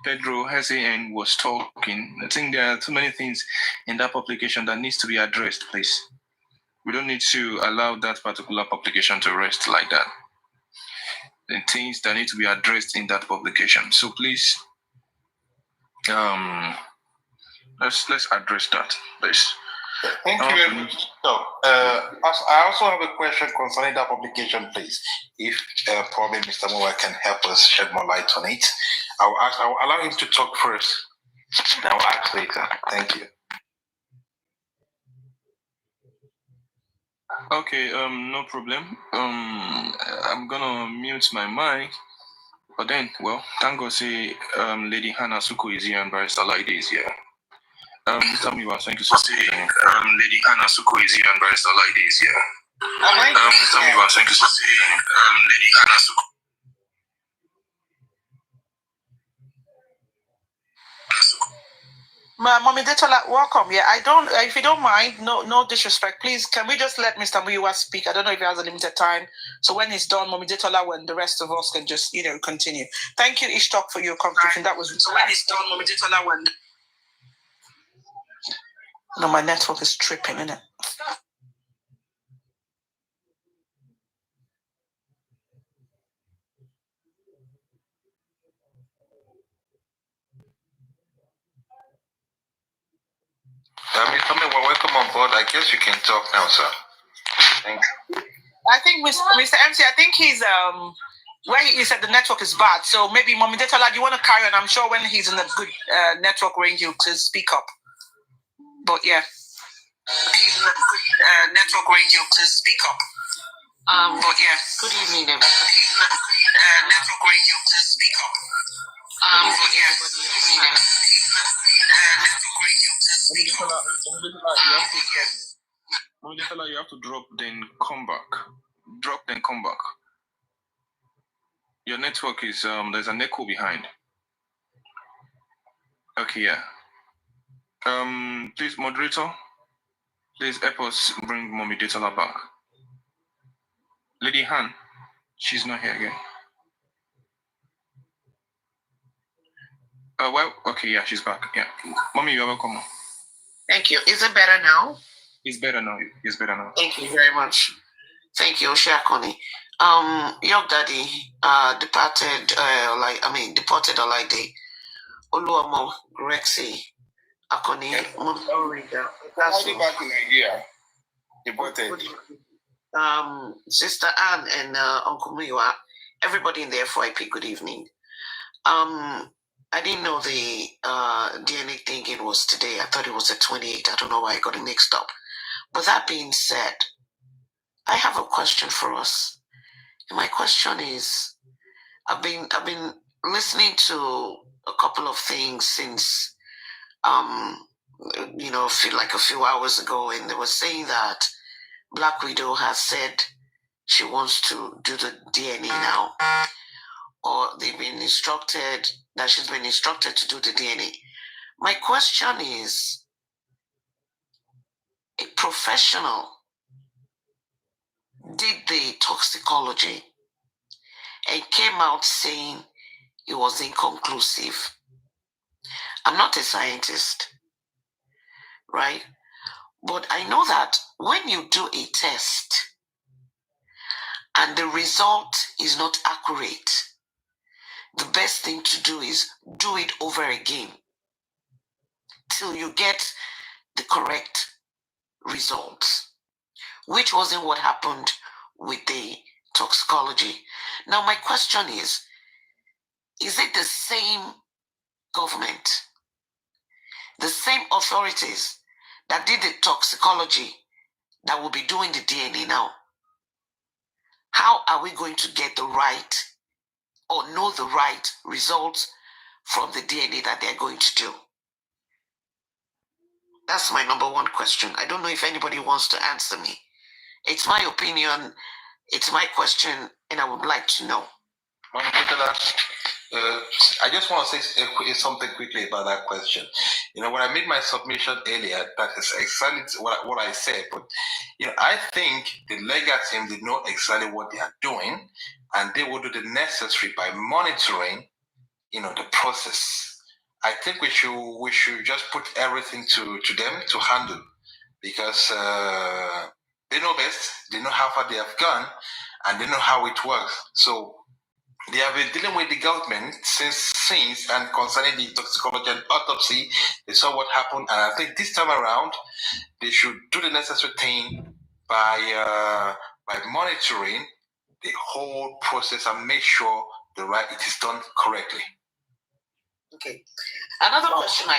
Pedro Hessein, was talking. I think there are too many things in that publication that needs to be addressed, please. We don't need to allow that particular publication to rest like that. The things that need to be addressed in that publication. So please, let's address that, please. Thank you very much. So, I also have a question concerning that publication, please. If probably Mr. Moore can help us shed more light on it, I'll allow him to talk first. Then I'll ask later. Thank you. Okay, no problem. I'm gonna mute my mic, but then, well, thank God, say, Lady Hannah Suko is here and Barrister Laide is here. Tell me what, thank you so much. Lady Hannah Suko is here and Barrister Laide is here. Tell me what, thank you so much. Lady Hannah Suko. Mommy Detola, welcome. Yeah, I don't. If you don't mind, no disrespect, please. Can we just let Mr. Muiwa speak? I don't know if he has a limited time. So when he's done, Mommy Detola, when the rest of us can just, continue. Thank you, Ishtok, for your contribution. That was. So when he's done, Mommy Detola, when. No, my network is tripping, isn't it? Mr. Moore, welcome on board. I guess you can talk now, sir. Thank you. I think Mr. MC, I think he's where he said the network is bad. So maybe Mommy Detola, do you want to carry on? I'm sure when he's in a good network range, he'll speak up. But yeah. He's in a good network range, he'll speak up. But yeah. Good evening, everybody. He's in a good network range, he'll speak up. But yeah. Good evening, everybody. He's in a good network range, he'll speak up. Mondefella, you have to drop, then come back. Drop, then come back. Your network is, there's an echo behind. Okay, yeah. Please, moderator, please help us bring Mommy Detola back. Lady Han, she's not here again. Well, okay, yeah, she's back. Yeah. Mommy, you're welcome. Thank you. Is it better now? It's better now. It's better now. Thank you very much. Thank you, Shakoni. Your daddy deported Olaide Oluomo Grexi Akoni. That's back in Nigeria. Deported. Sister Anne and Uncle Muiwa, everybody in the FYP, good evening. I didn't know the DNA thinking was today. I thought it was the 28th. I don't know why I got it mixed up. But that being said, I have a question for us. And my question is, I've been listening to a couple of things since feel like a few hours ago, and they were saying that Black Widow has said she wants to do the DNA now, or they've been instructed that she's been instructed to do the DNA. My question is, a professional did the toxicology and came out saying it was inconclusive. I'm not a scientist, right? But I know that when you do a test and the result is not accurate, the best thing to do is do it over again till you get the correct results, which wasn't what happened with the toxicology. Now, my question is it the same government, the same authorities that did the toxicology that will be doing the DNA now? How are we going to get the right or know the right results from the DNA that they're going to do? That's my number one question. I don't know if anybody wants to answer me. It's my opinion, it's my question, and I would like to know. I just want to say something quickly about that question. You know, when I made my submission earlier, that is exactly what I said. But, you know, I think the legal team, they know exactly what they are doing, and they will do the necessary by monitoring, you know, the process. I think we should just put everything to them to handle, because they know best, they know how far they have gone, and they know how it works. So they have been dealing with the government since and concerning the toxicology and autopsy, they saw what happened, and I think this time around they should do the necessary thing by monitoring the whole process and make sure it is done correctly. Okay. Another question.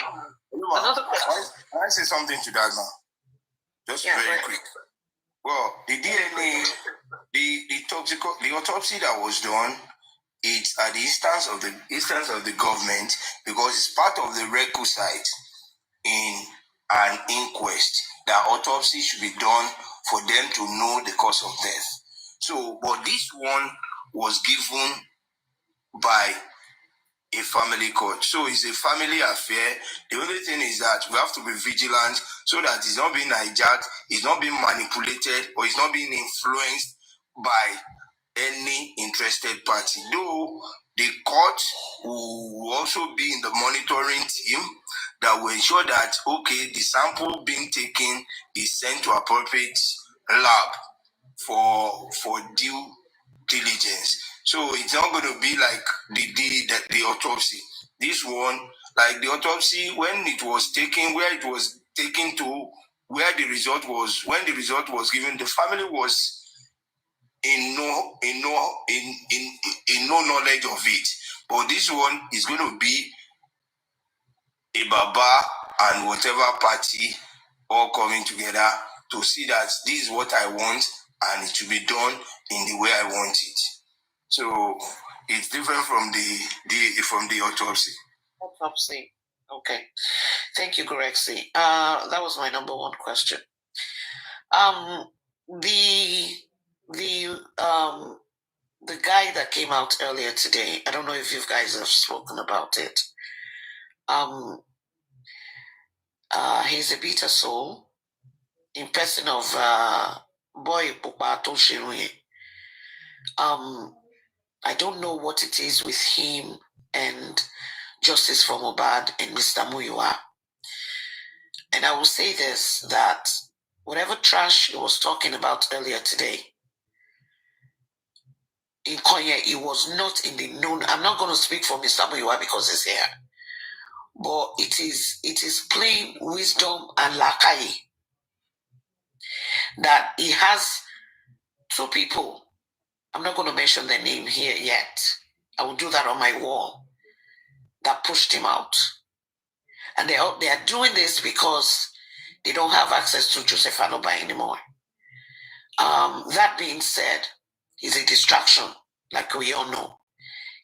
Another question. Can I say something to that now? Just very quick. Well, the DNA, the autopsy that was done, it's at the instance of the government, because it's part of the requisite in an inquest that autopsy should be done for them to know the cause of death. So, but this one was given by a family court. So it's a family affair. The only thing is that we have to be vigilant so that it's not being hijacked, it's not being manipulated, or it's not being influenced by any interested party. Though the court will also be in the monitoring team that will ensure that, okay, the sample being taken is sent to appropriate lab for due diligence. So it's not going to be like the autopsy. This one, like the autopsy, when it was taken, where it was taken to, where the result was, when the result was given, the family was in no knowledge of it. But this one is going to be a Baba and whatever party all coming together to see that this is what I want and it will be done in the way I want it. So it's different from the autopsy. Autopsy. Okay. Thank you, Gorexy. That was my number one question. The guy that came out earlier today, I don't know if you guys have spoken about it. He's a bitter soul in person of Boy Pupato Shirui. I don't know what it is with him and Justice for Mohbad and Mr. Muyiwa. And I will say this, that whatever trash he was talking about earlier today, in Konya, it was not in the known. I'm not going to speak for Mr. Muyiwa because he's here. But it is plain wisdom and lakai that he has two people. I'm not going to mention their name here yet. I will do that on my wall. That pushed him out. And they are doing this because they don't have access to Joseph Anoba anymore. That being said, he's a distraction, like we all know.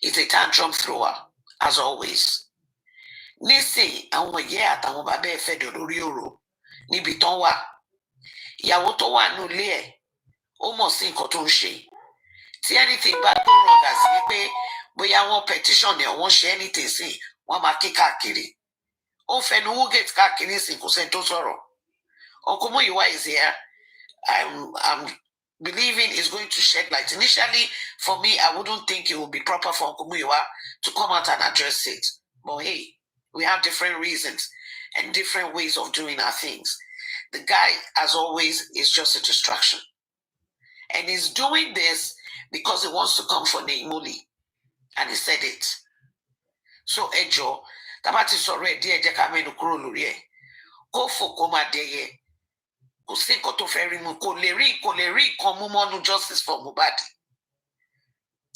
He's a tantrum thrower, as always. Nisi, àwọn ìyá àtàwọn bàbá ẹ̀ fẹ́ dọ̀ lórí ọ̀rọ̀ níbi tán wà. Ìyàwó tó wà nínú ilé ẹ̀, ó mọ̀ sí nǹkan tó ń ṣe. Tí anything bá tó wrong àti wípé bóyá wọ́n petition ẹ̀ wọ́n ṣe anything sí, wọ́n máa ké káàkiri. Ó fẹnu wúgẹ̀tì káàkiri sí kò sẹ́ni tó sọ̀rọ̀. Uncle Muyiwa is here. I'm believing is going to shed light. Initially, for me, I wouldn't think it would be proper for Uncle Muyiwa to come out and address it. But hey, we have different reasons and different ways of doing our things. The guy, as always, is just a distraction. And he's doing this because he wants to come for Neimuli. And he said it. So, Ejo, tabati sore die je kamenu kuro lori e. Go for koma deye. Kò sí nǹkan tó fẹ́ rí mu, kò lè rí kan mú mọ́nú Justice for Mohbad.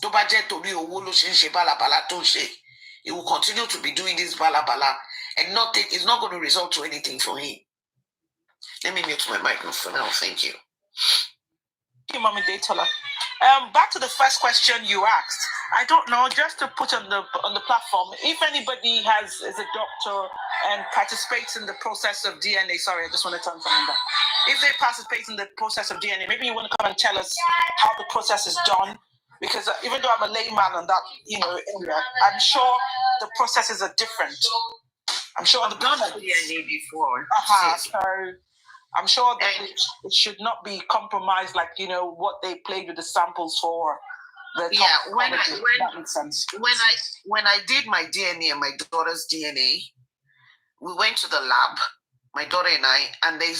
tó bá jẹ́ torí owó ló ṣe ń ṣe bálabàla tó ń ṣe, he will continue to be doing this balabala and nothing is not going to result to anything for him. Let me mute my microphone now. Thank you. Thank you, Mommy Daytola. Back to the first question you asked. I don't know, just to put on the platform, if anybody is a doctor and participates in the process of DNA, sorry, I just want to turn something down. If they participate in the process of DNA, maybe you want to come and tell us how the process is done, because even though I'm a layman on that, area, I'm sure the processes are different. I'm sure I've done a DNA before. So I'm sure that it should not be compromised, like what they played with the samples for. When I did my DNA and my daughter's DNA, we went to the lab, my daughter and I, and they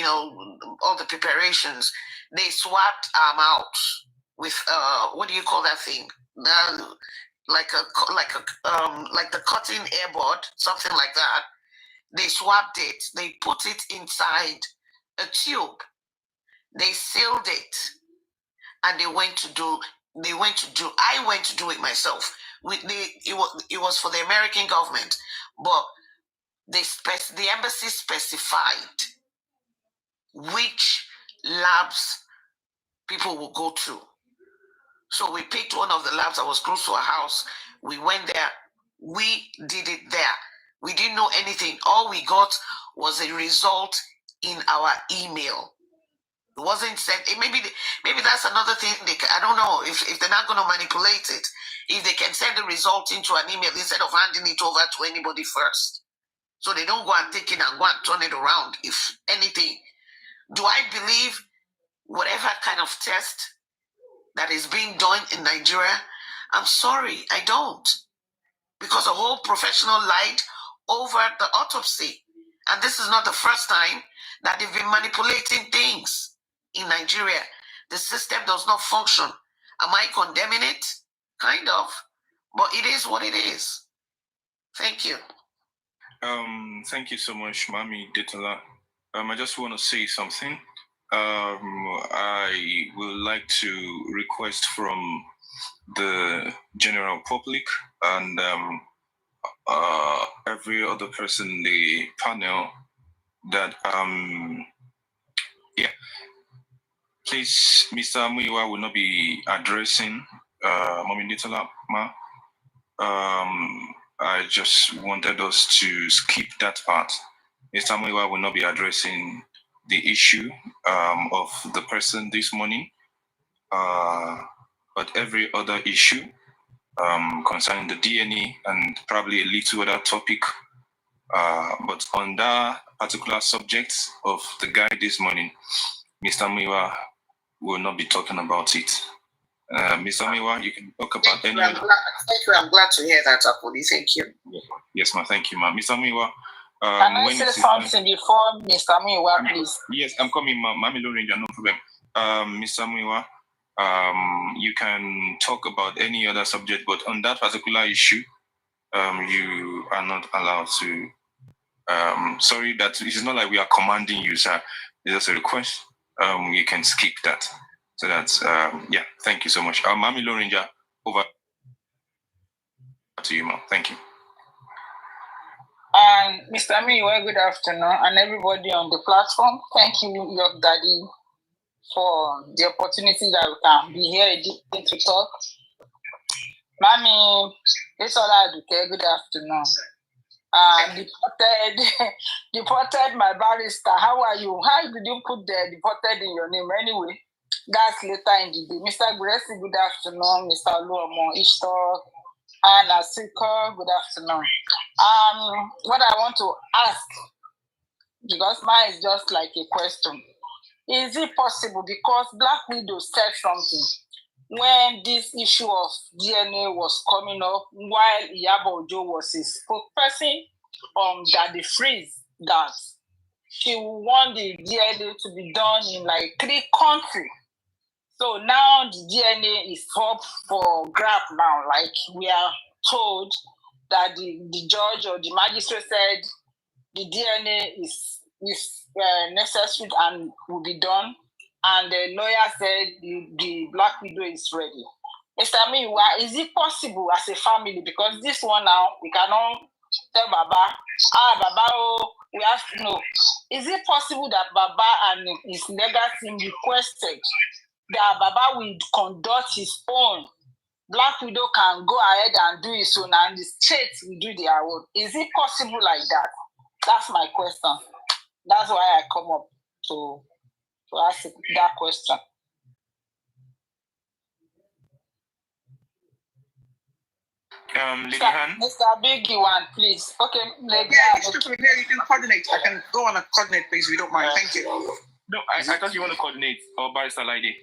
all the preparations. They swabbed our mouth with what do you call that thing? Like the cotton airboard, something like that. They swabbed it. They put it inside a tube. They sealed it, and I went to do it myself. It was for the American government, but the embassy specified which labs people will go to. So we picked one of the labs that was close to our house. We went there. We did it there. We didn't know anything. All we got was a result in our email. It wasn't sent. Maybe that's another thing. I don't know if they're not going to manipulate it. If they can send the result into an email instead of handing it over to anybody first, so they don't go and take it and go and turn it around. If anything, do I believe whatever kind of test that is being done in Nigeria? I'm sorry, I don't, because a whole professional lied over the autopsy, and this is not the first time that they've been manipulating things in Nigeria. The system does not function. Am I condemning it? Kind of, but it is what it is. Thank you. Thank you so much, Mami Daytola. I just want to say something. I would like to request from the general public and every other person in the panel that please, Mr. Muiwa will not be addressing Mami Daytola, ma. I just wanted us to skip that part. Mr. Muiwa will not be addressing the issue of the person this morning, but every other issue concerning the DNA and probably a little other topic. But on that particular subject of the guy this morning, Mr. Muiwa will not be talking about it. Mr. Muiwa, you can talk about any other. Thank you. I'm glad to hear that, Akuli. Thank you. Yes, ma'am. Thank you, ma'am. Mr. Muiwa. Can I say something before Mr. Muiwa, please? Yes, I'm coming, ma'am. Mami Lorinja, no problem. Mr. Muiwa, you can talk about any other subject, but on that particular issue, you are not allowed to. Sorry, that it's not like we are commanding you, sir. It's just a request. You can skip that. So that's thank you so much. Mami Lorinja, over to you, ma'am. Thank you. Mr. Muiwa, good afternoon, and everybody on the platform. Thank you, your daddy, for the opportunity that we can be here again to talk. Mami, it's all I do. Good afternoon. Deported my barrister. How are you? How did you put the deported in your name anyway? That's later in the day. Mr. Gracie, good afternoon. Mr. Luomo, Ishtar, and Asika, good afternoon. What I want to ask, because mine is just like a question. Is it possible, because Black Widow said something when this issue of DNA was coming up, while Iyabo Ojo was his spokesperson Daddy Freeze, that she want the DNA to be done in like 3 countries. So now the DNA is up for grab now. Like we are told that the judge or the magistrate said the DNA is necessary and will be done. And the lawyer said the Black Widow is ready. Mr. Miwa, is it possible as a family? Because this one now, we cannot tell Baba, Baba, oh, we have to know. Is it possible that Baba and his legal team requested that Baba will conduct his own? Black Widow can go ahead and do his own, and the states will do their own. Is it possible like that? That's my question. That's why I come up to ask that question. Lady Han? Mr. Biggie one, please. Okay, Lady Han. Yeah, you can coordinate. I can go on a coordinate, please, if you don't mind. Thank you. No, I thought you want to coordinate, or Barrister Lady.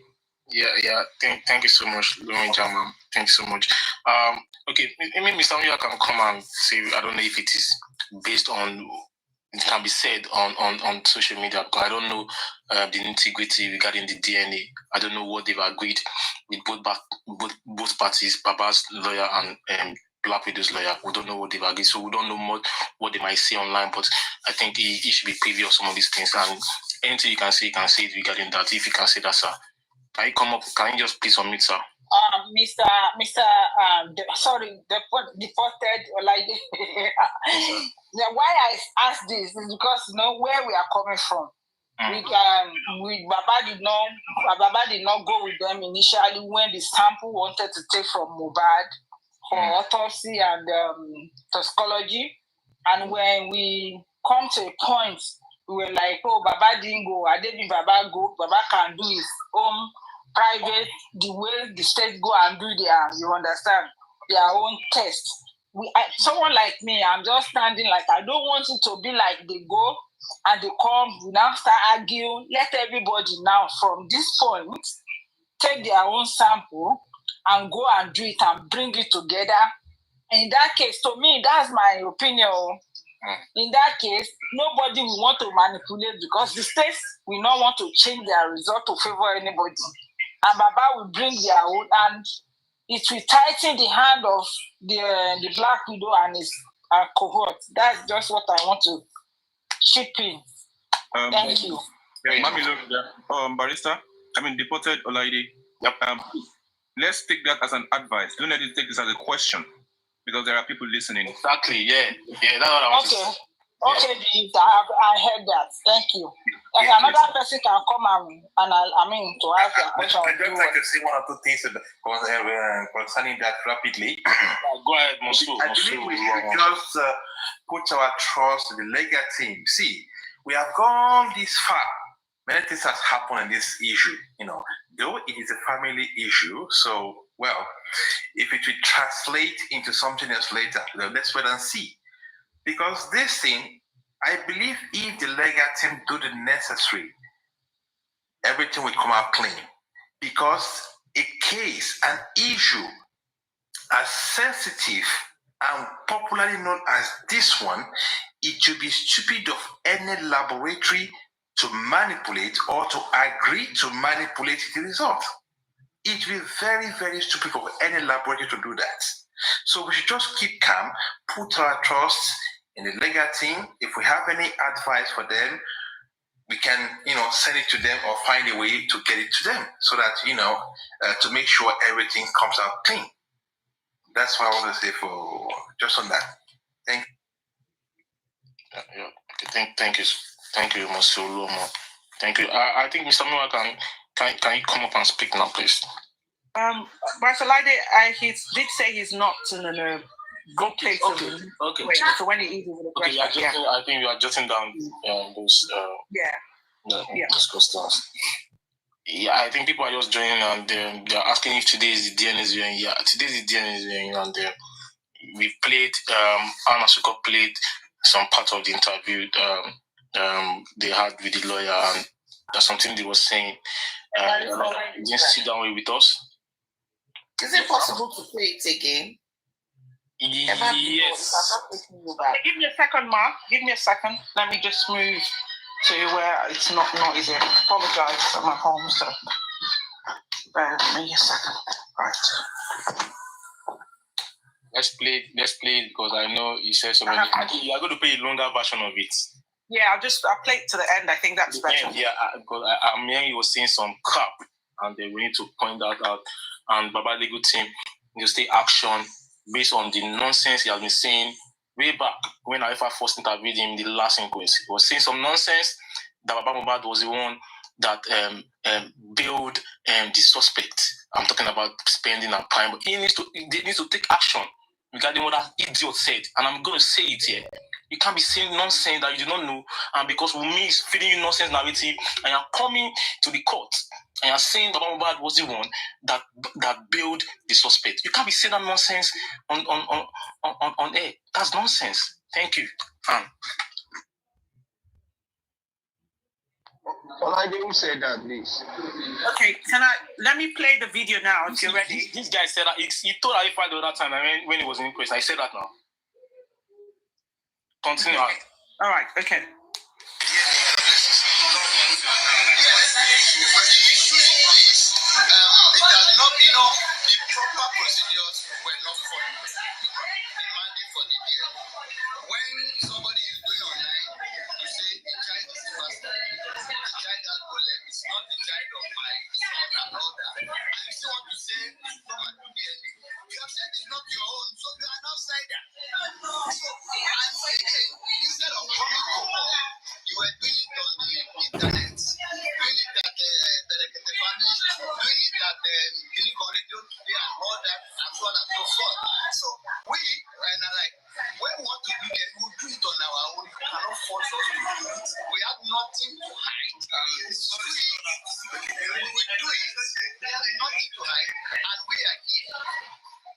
Yeah. Thank you so much, Lauren Jama. Thank you so much. Okay, maybe Mr. Oya can come and say, I don't know if it is based on, it can be said on social media, but I don't know the nitty-gritty regarding the DNA. I don't know what they've agreed with both parties, Baba's lawyer and Black Widow's lawyer. We don't know what they've agreed, so we don't know more what they might say online, but I think he should be privy of some of these things, and anything you can say it regarding that, if you can say that, sir. Can you come up? Can you just please unmute, sir? Deported, like why I ask this is because where we are coming from. Baba did not go with them initially when the sample wanted to take from Mohbad for autopsy and toxicology, and when we come to a point, we were like, oh, Baba didn't go. I didn't Baba go. Baba can do his own private, the way the state go and do their own test. Someone like me, I'm just standing like, I don't want it to be like they go and they come, we now start arguing. Let everybody now from this point take their own sample and go and do it and bring it together. In that case, to me, that's my opinion. In that case, nobody will want to manipulate because the states will not want to change their result to favor anybody. And Baba will bring their own, and it will tighten the hand of the Black Widow and his cohort. That's just what I want to chip in. Thank you. Barrister, deported Olaide. Yep. Let's take that as an advice. Don't let it take this as a question, because there are people listening. Exactly. Yeah. That's what I want to say. Okay, I heard that. Thank you. Another person can come and to ask a question. I'd just like to say one or two things concerning that rapidly. Go ahead, Monsieur. I believe we should just put our trust in the legal team. See, we have gone this far. Many things has happened in this issue. Though it is a family issue, so if it will translate into something else later, let's wait and see. Because this thing, I believe if the legal team do the necessary, everything will come out clean. Because a case, an issue as sensitive and popularly known as this one, it would be stupid of any laboratory to manipulate or to agree to manipulate the result. It will be very, very stupid of any laboratory to do that. So we should just keep calm, put our trust in the legal team. If we have any advice for them, we can, send it to them or find a way to get it to them so that, to make sure everything comes out clean. That's what I want to say for just on that. Thank you. Thank you, Monsieur Lomo. Thank you. I think Mr. Moa can you come up and speak now, please? Barcelona, he did say he's not in a good place. Okay. So when he is with the question, I think you are jotting down those those questions. Yeah, I think people are just joining and they're asking if today is the DNA's viewing. Yeah, today is the DNA's viewing, and we played. Anna Suko played some part of the interview they had with the lawyer, and that's something they were saying. They didn't sit down with us. Is it possible to play it again? Yes. Give me a second, Mark. Give me a second. Let me just move to where it's not noisy. I apologize. I'm at home, so bear with me a second. Right. Let's play it because I know you said so many. I think you are going to play a longer version of it. Yeah, I'll play it to the end. I think that's better. Yeah, because I'm hearing you were saying some crap, and then we need to point that out. and Baba legal team need to take action based on the nonsense he has been saying way back when I first interviewed him in the last inquest. He was saying some nonsense that Baba Mohbad was the one that bailed the suspect. I'm talking about spending and crime, but they need to take action regarding what that idiot said. And I'm going to say it here. You can't be saying nonsense that you do not know, and because Wunmi is feeding you nonsense narrative, and you're coming to the court and you're saying Baba Mohbad was the one that bailed the suspect. You can't be saying that nonsense on air. That's nonsense. Thank you. Olaide said that, please. Okay, let me play the video now if you're ready. This guy said that he told Arifa the other time when he was in inquest. I said that now. Continue. Okay. All right, okay. It has not, the proper procedures were not followed. Demanding for the year. When somebody is doing online, you say the child is faster. The child has bullet. It's not the child of my son and all that. And you still want to say it's from a DNA. You have said it's not your own, so you are an outsider. So I'm saying, instead of coming to court, you were doing it on the internet, doing it at the family, doing it at clinical radio today and all that, and so on and so forth. So we are like, when we want to do it, we'll do it on our own. You cannot force us to do it. We have nothing to hide. We will do it. We have nothing to hide, and we are here.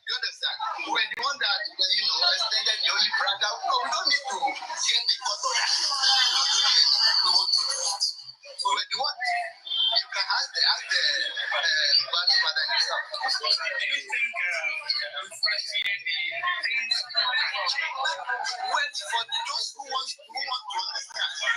You understand? We're the one that, extended the only brother. No, we don't need to get the court order. We want to do it. So we're the one. You can ask the father himself. Do you think things can change? Well, for those who want to understand, for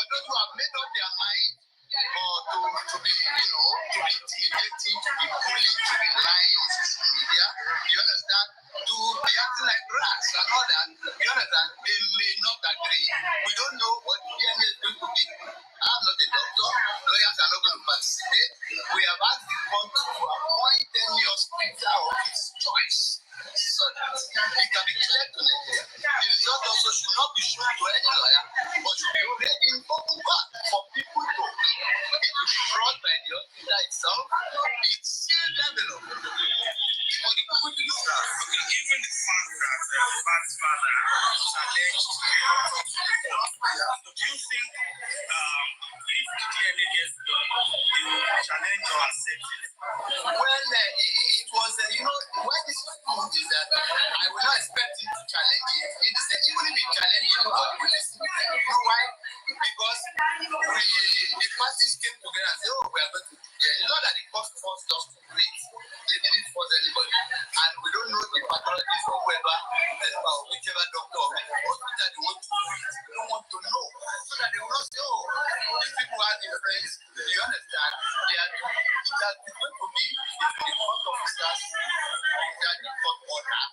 those who have made up their mind, or to be intimidating, to be bullying, to be lying on social media, you understand, to be acting like grass and all that, you understand, they may not agree. We don't know what the DNA is going to be. I'm not a doctor. Lawyers are not going to participate. We have asked the court to appoint any hospital of its choice so that it can be clear to Nigeria. The result also should not be shown to any lawyer, but should be read in open court for people to read. It will be brought by the hospital itself. It's still level for the people to use that. Okay, given the fact that Mohbad's father challenged the autopsy report, do you think if the DNA gets done, they will challenge or accept it? Well, it was, why this is good is that I will not expect him to challenge it. Even if he challenges, nobody will listen. You know why? Because the parties came together and said, we are going to do it. It's not that the court forced us to do it. They didn't force anybody. And we don't know the pathologist or whoever, whichever doctor or hospital they want to do it. We don't want to know. So that they will not say, these people are different. Do you understand? It has going to be the court officers that the court order,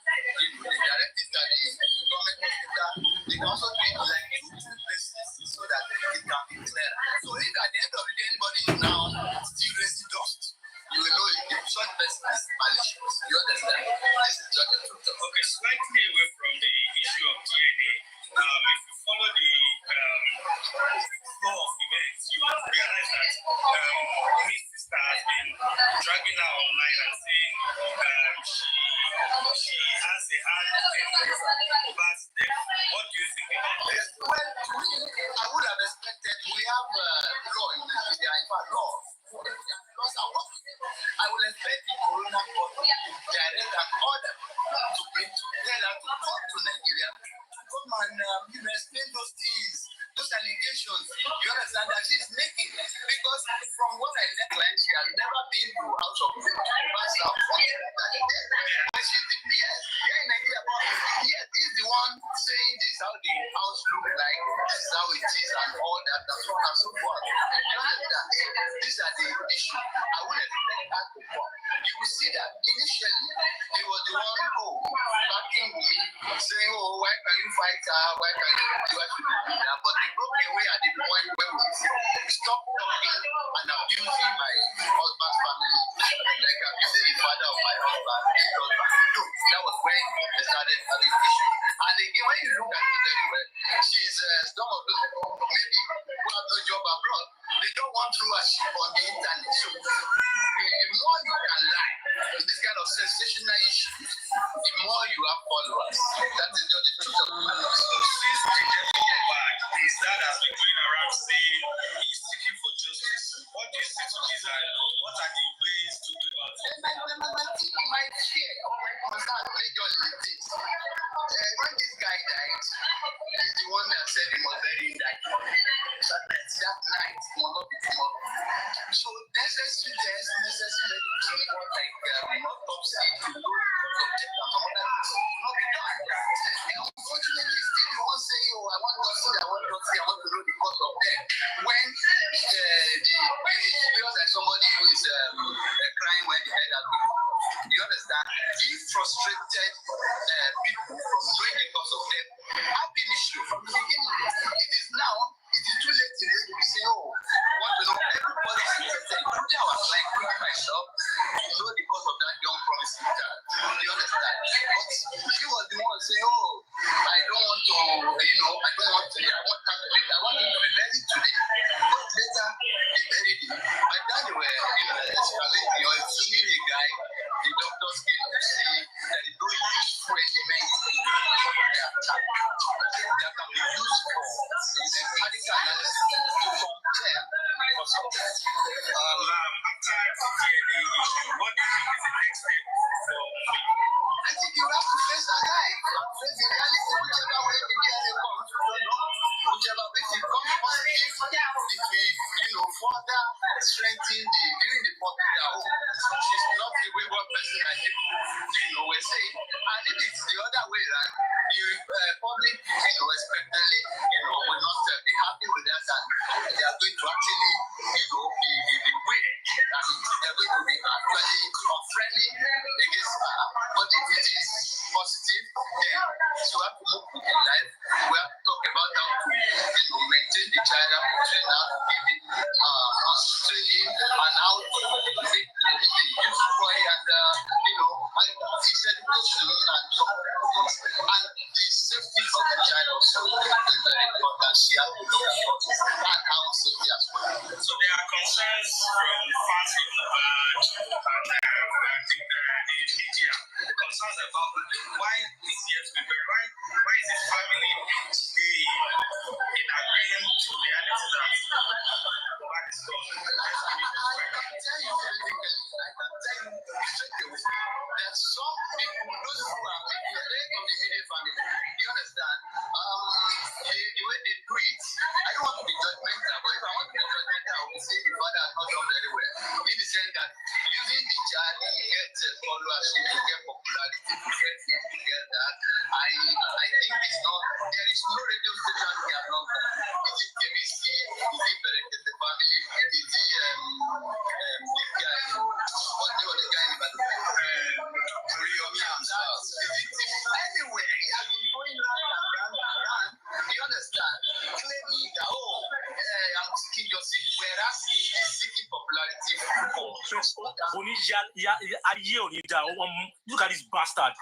the directives that the government hospital, they can also be like two places so that it can be clear. So if at the end of the day anybody is now still raising dust, you will know if such person is malicious. You understand? This is just a truth. Okay, slightly away from the issue of DNA, if you follow the flow of events, you will realize that Miss Sister has been dragging her online and saying she has a hand in Mohbad's death. What do you think about this? Well, I would have expected we have law in Nigeria, in fact, law. Laws are working. I would expect the Corona Court to direct an order to tell her to come to Nigeria to come and explain those things, those allegations. You understand that she's making? Because from what I learned, she has never been to House of but she's the here in Nigeria. But yet he's the one saying this is how the house look like, this is how it is, and all that, and so on and so forth. You understand? These are the issues. I would expect that to come. You will see that initially he was the one backing me, saying, why can you fight her? Why can you do that? But they broke away at the point where we stop talking and abusing my husband's family. when they started having issues. And again, when you look at it very well, she's some of those maybe who have no job abroad. They don't want to worship on the internet. So the more you can lie in this kind of sensational issues, the more you have followers. That is just the truth of the matter. So since the back, his dad has been going around saying he's seeking for justice. What do you say to this? What are the ways to do about it? My fear or my concern may just like this. When this guy died, he's the one that said he was very indicted. That night will not be tomorrow. So necessary tests, necessary medical report like autopsy, unfortunately, still you won't say, oh, I want to see, I want to see, I want to know the cause of death. When it feels like somebody who is crying when the head has been. You understand? He frustrated people from doing the cause of death. I've been issue from the beginning. It is now, it is too late to say, oh, want to know everybody is interested, including our client, including myself, to know the cause of that young promising child. You understand? But he was the one saying, oh, I don't want to, I want him to be buried today. But later, they buried him. By then they were, assuming a guy, the doctors came to say that is no useful element that can be used for medical analysis to compare for something. After DNA, what do you think is the next step for me? I think you have to face a life. Face the reality, whichever way the DNA comes, whichever way it comes positive, it will, further strengthen during the public at home. She's not a wayward person like people, were saying. And if it's the other way around, the public, especially, will not be happy with that, and they are going to actually, be way that they're going to be actually unfriendly against her. But if it is positive, then you have to move with life. We have to talk about how to maintain the child and how to give it training and how to make the youth boy and fix education and the safety of the child also is very important. She has to look at how safety as well. So there are concerns from fans of the band and the media, concerns about why is yet to be verified, why is the family in agreement to reality that the band is gone. I can tell you straight away that some people, those who are making the head of the media family, you understand, the way they do it, I don't want to be judgmental, but if I want to be judgmental, I will say the father has not done very well. In the sense that using the child to get followership, to get popularity, to get that, I think it's not, there is no radio station we have not done. Is it KBC? Is it the family? Is it big guy? What's the other guy in the anyway, he has been going round and round and round. You understand? Claiming that, I'm seeking justice, whereas he is seeking popularity for look at this bastard.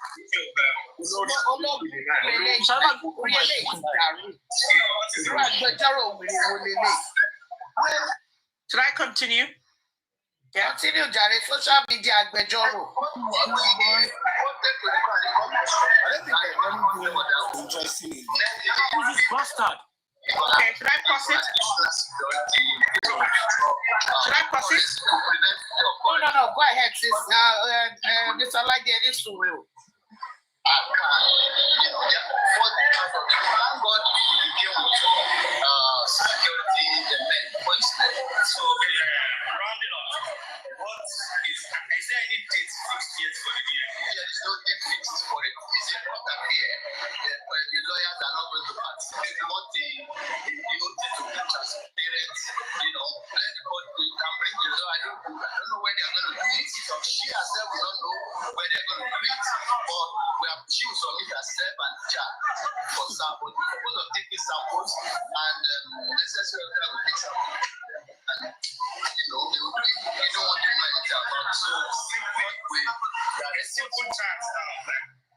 Should I continue? Yeah. Continue, Jerry. Social media agbẹjọ́rò. Who's this bastard? Okay, should I pause it? Should I pause it? No. Go ahead, sis. Mr. Lage, this will. Thank God you came with security and men. So, rounding up, is there any date fixed yet for the year? There is no date fixed for it. It's important here. The lawyers are not going to participate. They want the duty to be transparent. Let the court can bring the law. I don't know where they are going to do it. She herself will not know where they are going to do it. But we have choose of it herself and chat for samples. The purpose of taking samples and necessary that will take samples. And they will do it. They don't want to know anything about it. So simple way. There are simple chats now.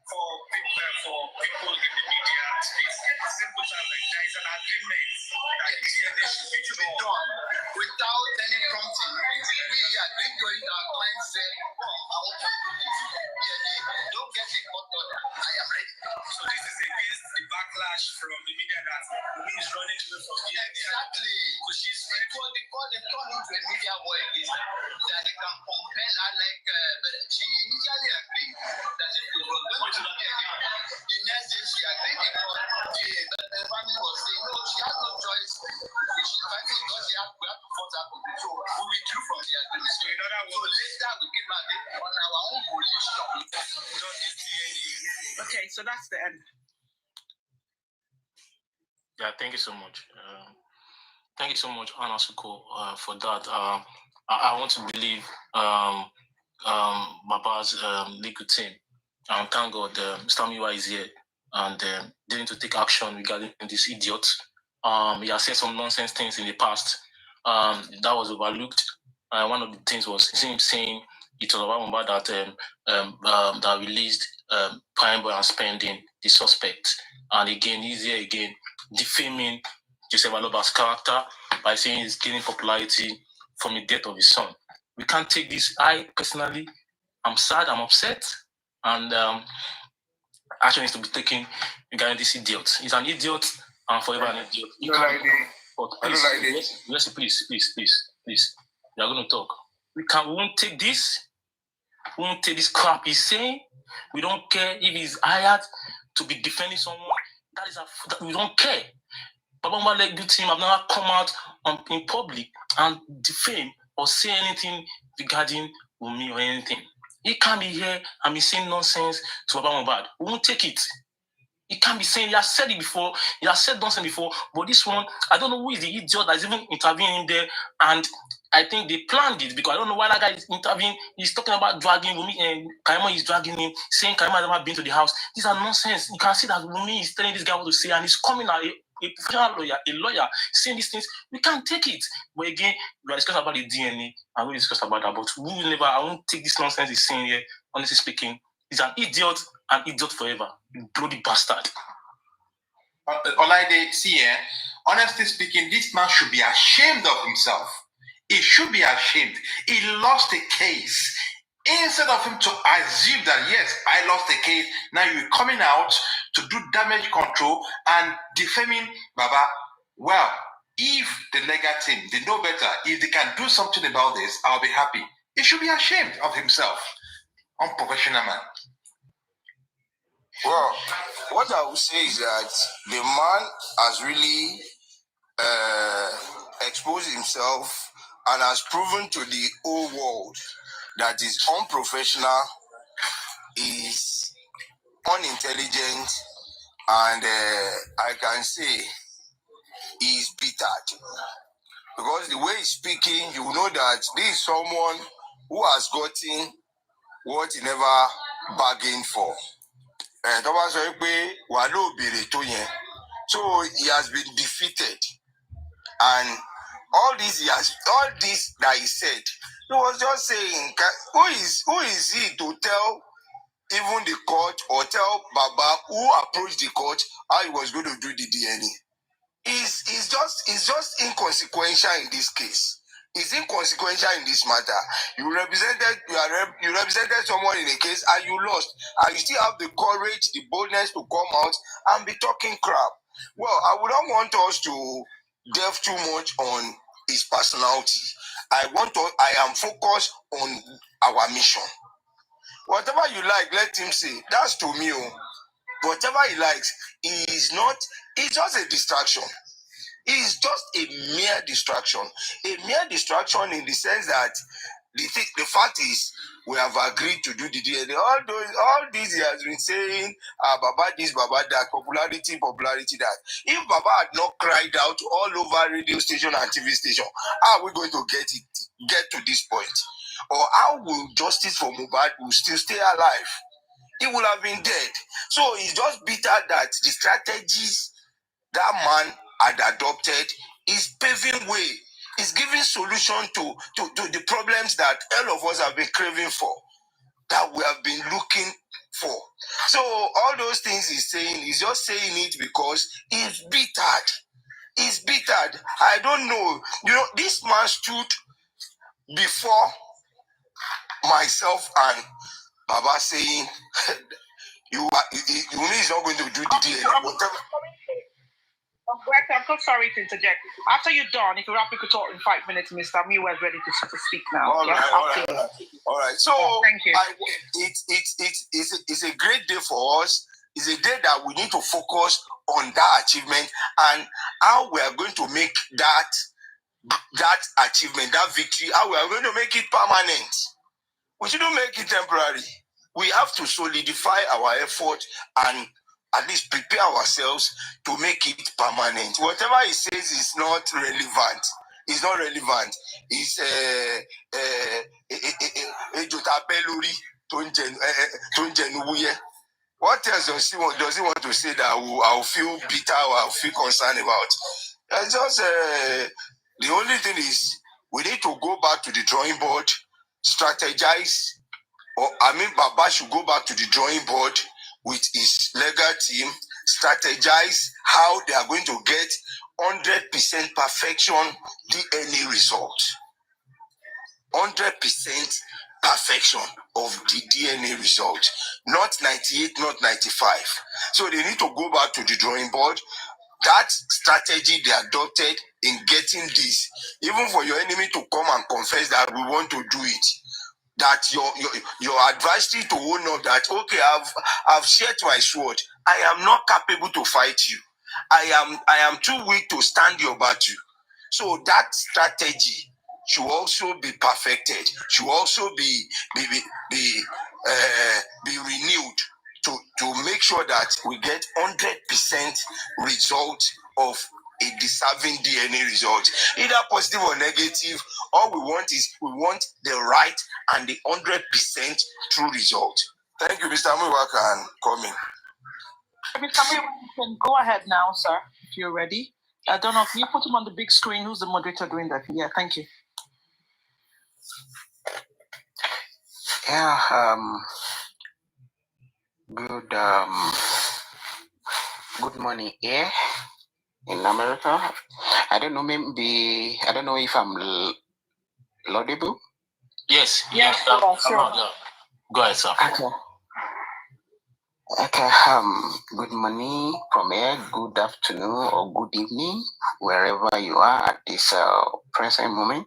people in the media space. Simple as like there is an agreement that the DNA should be done without any prompting. We agreed to it. Our client said, I want to do this. Don't get a court order. I am ready. So this is against the backlash from the media that Wumi is running away from DNA. Exactly. So she's ready. Because they turn into a media war against her, that they can compel her like, but she initially agreed that if they were going to DNA, the next day she agreed because the family was saying, no, she has no choice. She's fighting because we have to force her to do so. We withdrew from the agreement. So in other words, later we came out on our own volition. Okay, so that's the end. Yeah, thank you so much. Thank you so much, Anna Suko, for that. I want to believe Baba's legal team. And thank God Mr. Miwa is here and they need to take action regarding this idiot. He has said some nonsense things in the past that was overlooked. One of the things was him saying it was about that that released Prime Boy and Spending, the suspect. And again, he's here again defaming Joseph ALOBA's character by saying he's gaining popularity from the death of his son. We can't take this. I personally, I'm sad, I'm upset, and action needs to be taken regarding this idiot. He's an idiot and forever an idiot. I don't like it. I don't like it. Yes, please. We are going to talk. We won't take this. We won't take this crap he's saying. We don't care if he's hired to be defending someone. We don't care. Baba Mba like good team have never come out in public and defame or say anything regarding Wunmi or anything. He can't be here and be saying nonsense to Baba Mba. We won't take it. He can't be saying, he has said it before, he has said nonsense before, but this one, I don't know who is the idiot that's even intervening there, and I think they planned it because I don't know why that guy is intervening. He's talking about dragging Wunmi, and Karimo is dragging him, saying Karimo has never been to the house. These are nonsense. You can see that Wunmi is telling this guy what to say, and he's coming out, a professional lawyer, a lawyer, saying these things. We can't take it. But again, we are discussing about the DNA, and we discuss about that, but we will never, I won't take this nonsense he's saying here, honestly speaking. He's an idiot forever. You bloody bastard. Olaide, see, honestly speaking, this man should be ashamed of himself. He should be ashamed. He lost a case. Instead of him to assume that, yes, I lost a case, now you're coming out to do damage control and defaming Baba. Well, if the legal team, they know better, if they can do something about this, I'll be happy. He should be ashamed of himself. Unprofessional man. Well, what I would say is that the man has really exposed himself and has proven to the whole world that is unprofessional, is unintelligent, and I can say is bitter. Because the way he's speaking, you know that this is someone who has gotten what he never bargained for. So he has been defeated, and all this that he said, he was just saying, who is he to tell even the court or tell Baba who approached the court how he was going to do the DNA? It's just inconsequential in this case. It's inconsequential in this matter. You represented someone in a case and you lost, and you still have the courage, the boldness to come out and be talking crap. Well, I would not want us to delve too much on his personality. I am focused on our mission. Whatever you like, let him say. That's to me. Whatever he likes, it's just a distraction. It's just a mere distraction. A mere distraction in the sense that the fact is we have agreed to do the DNA. All this he has been saying, Baba this, Baba that, popularity that. If Baba had not cried out all over radio station and TV station, how are we going to get to this point? Or how will justice for Mohbad will still stay alive? He would have been dead. So it's just bitter that the strategies that man had adopted is paving way, is giving solution to the problems that all of us have been craving for, that we have been looking for. So all those things he's saying, he's just saying it because he's bittered. He's bittered. I don't know. You know, this man stood before myself and Baba saying, you mean he's not going to do the DNA, whatever. I'm so sorry to interject. After you're done, if you're happy to talk in 5 minutes, Mr. Miwa is ready to speak now. All right. So thank you. It's a great day for us. It's a day that we need to focus on that achievement and how we are going to make that achievement, that victory, how we are going to make it permanent. We shouldn't make it temporary. We have to solidify our effort and at least prepare ourselves to make it permanent. Whatever he says is not relevant. It's not relevant. It's what else does he want to say that I'll feel bitter or I'll feel concerned about? It's just the only thing is we need to go back to the drawing board, strategize. Baba should go back to the drawing board with his legal team, strategize how they are going to get 100% perfection DNA result. 100% perfection of the DNA result, not 98, not 95. So they need to go back to the drawing board. That strategy they adopted in getting this, even for your enemy to come and confess that we want to do it, that your advisory to own up that, okay, I've shared my sword. I am not capable to fight you. I am too weak to stand your battle. So that strategy should also be perfected, should also be renewed to make sure that we get 100% result of a deserving DNA result, either positive or negative. All we want is the right and the 100% true result. Thank you, Mr. Muiwa can come in. Mr. Miwa, you can go ahead now, sir, if you're ready. I don't know if you put him on the big screen. Who's the moderator doing that? Yeah, thank you. Yeah, good morning here in America. I don't know if I'm laudable. Yes. Yes, sure. Go ahead, sir. Okay, good morning from here, good afternoon or good evening, wherever you are at this present moment.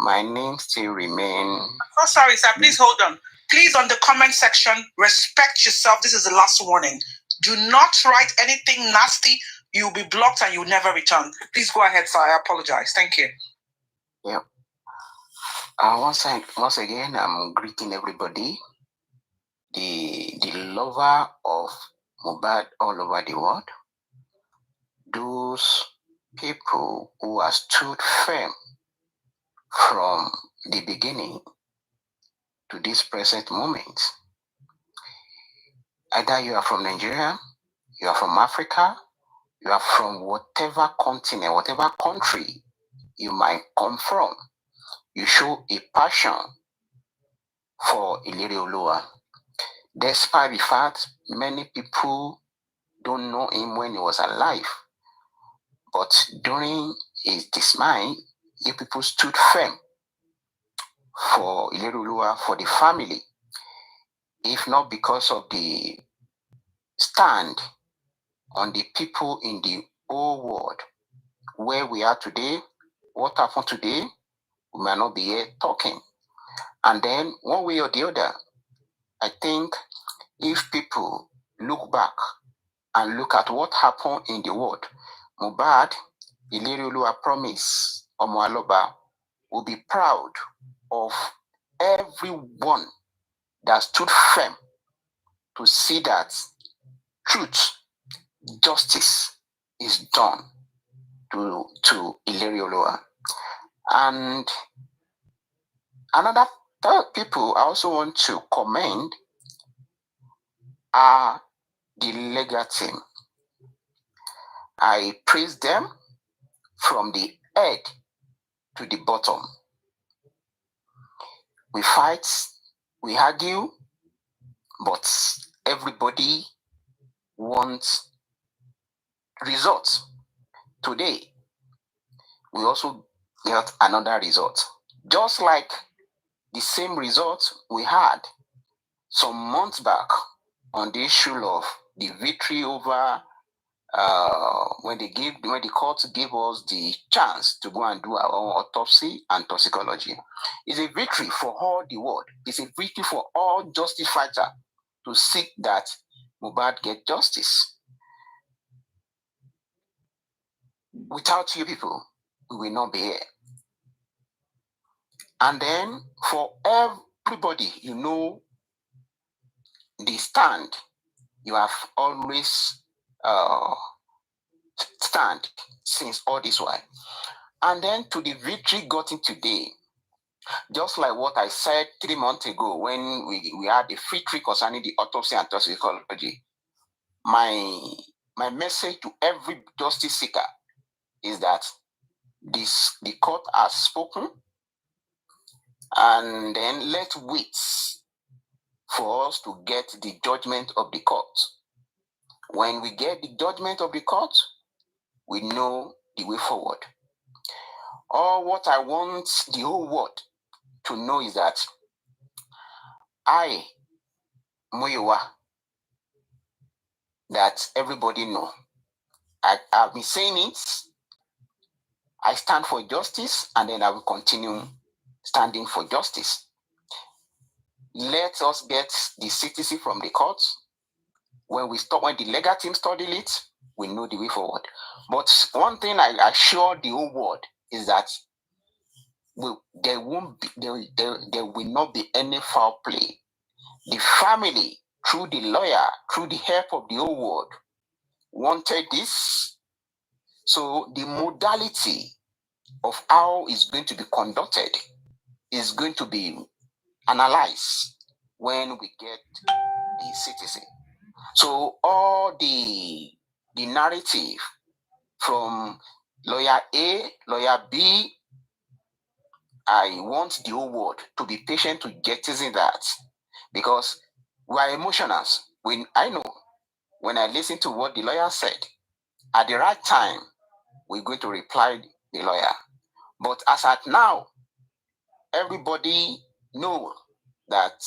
My name still remains. Oh, sorry, sir. Please hold on. Please, on the comment section, respect yourself. This is the last warning. Do not write anything nasty. You'll be blocked and you'll never return. Please go ahead, sir. I apologize. Thank you. Yeah. Once again, I'm greeting everybody. The lover of Mohbad all over the world. Those people who have stood firm from the beginning to this present moment. Either you are from Nigeria, you are from Africa, you are from whatever continent, whatever country you might come from, you show a passion for Ilerioluwa. Despite the fact many people don't know him when he was alive, but during his demise, you people stood firm for Ilerioluwa, for the family. If not because of the stand on the people in the whole world, where we are today, what happened today, we might not be here talking. And then one way or the other, I think if people look back and look at what happened in the world, Mohbad, Ilerioluwa promise, ALOBA will be proud of everyone that stood firm to see that truth, justice is done to Ilerioluwa. And another people I also want to commend are the legal team. I praise them from the head to the bottom. We fight, we argue, But everybody wants results. Today, we also got another result. Just like the same result we had some months back on the issue of the victory over when the court gave us the chance to go and do our own autopsy and toxicology. It's a victory for all the world. It's a victory for all justice fighters to seek that Mohbad get justice. Without you people, we will not be here. And then for everybody, you know, the stand you have always stand since all this while. And then to the victory gotten today, just like what I said 3 months ago when we had the victory concerning the autopsy and toxicology, my message to every justice seeker is that the court has spoken, and then let's wait for us to get the judgment of the court. When we get the judgment of the court, we know the way forward. All what I want the whole world to know is that I, Muyiwa, that everybody know. I've been saying it. I stand for justice, and then I will continue standing for justice. Let us get the CTC from the courts. When the legal team study it, we know the way forward. But one thing I assure the whole world is that there will not be any foul play. The family, through the lawyer, through the help of the whole world, wanted this. So the modality of how it's going to be conducted is going to be analyzed when we get the citizen. So all the narrative from lawyer A, lawyer B, I want the whole world to be patient to jettison that, because we are emotionals. I know when I listen to what the lawyer said, at the right time, we're going to reply the lawyer. But as at now, everybody know that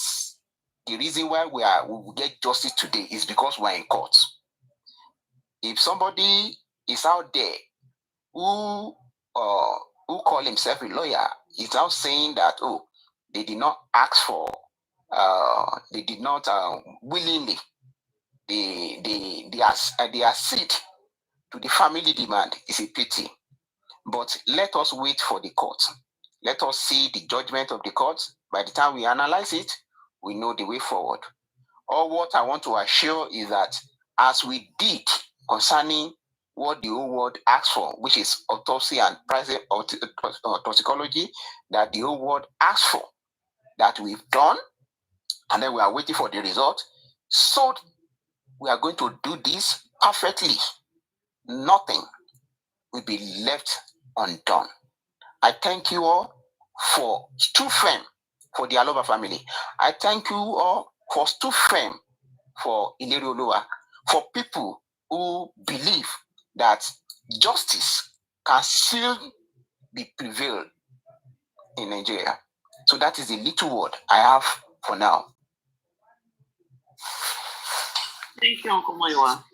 the reason why we will get justice today is because we're in court. If somebody is out there who call himself a lawyer is now saying that, oh, they did not ask for, they did not willingly, they accede to the family demand, is a pity. But let us wait for the court. Let us see the judgment of the court. By the time we analyze it, we know the way forward. All what I want to assure is that as we did concerning what the whole world asked for, which is autopsy and private toxicology, that the whole world asked for, that we've done, and then we are waiting for the result. So we are going to do this perfectly. Nothing will be left undone. I thank you all for too firm for the ALOBA family. I thank you all for too firm for Ilerioluwa, for people who believe that justice can still be prevailed in Nigeria. So that is the little word I have for now. Thank you, Uncle Moiwa.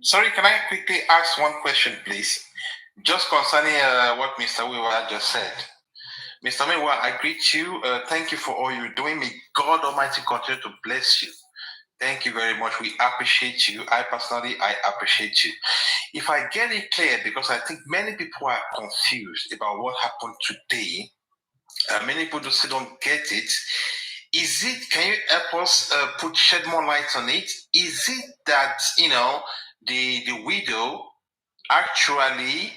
Sorry, can I quickly ask one question, please? Just concerning what Mr. Wiwa just said. Mr. Wiwa, I greet you. Thank you for all you're doing. May God Almighty continue to bless you. Thank you very much. We appreciate you. I appreciate you. If I get it clear, because I think many people are confused about what happened today, many people just don't get it. Is it, can you help us shed more light on it? Is it that, the widow actually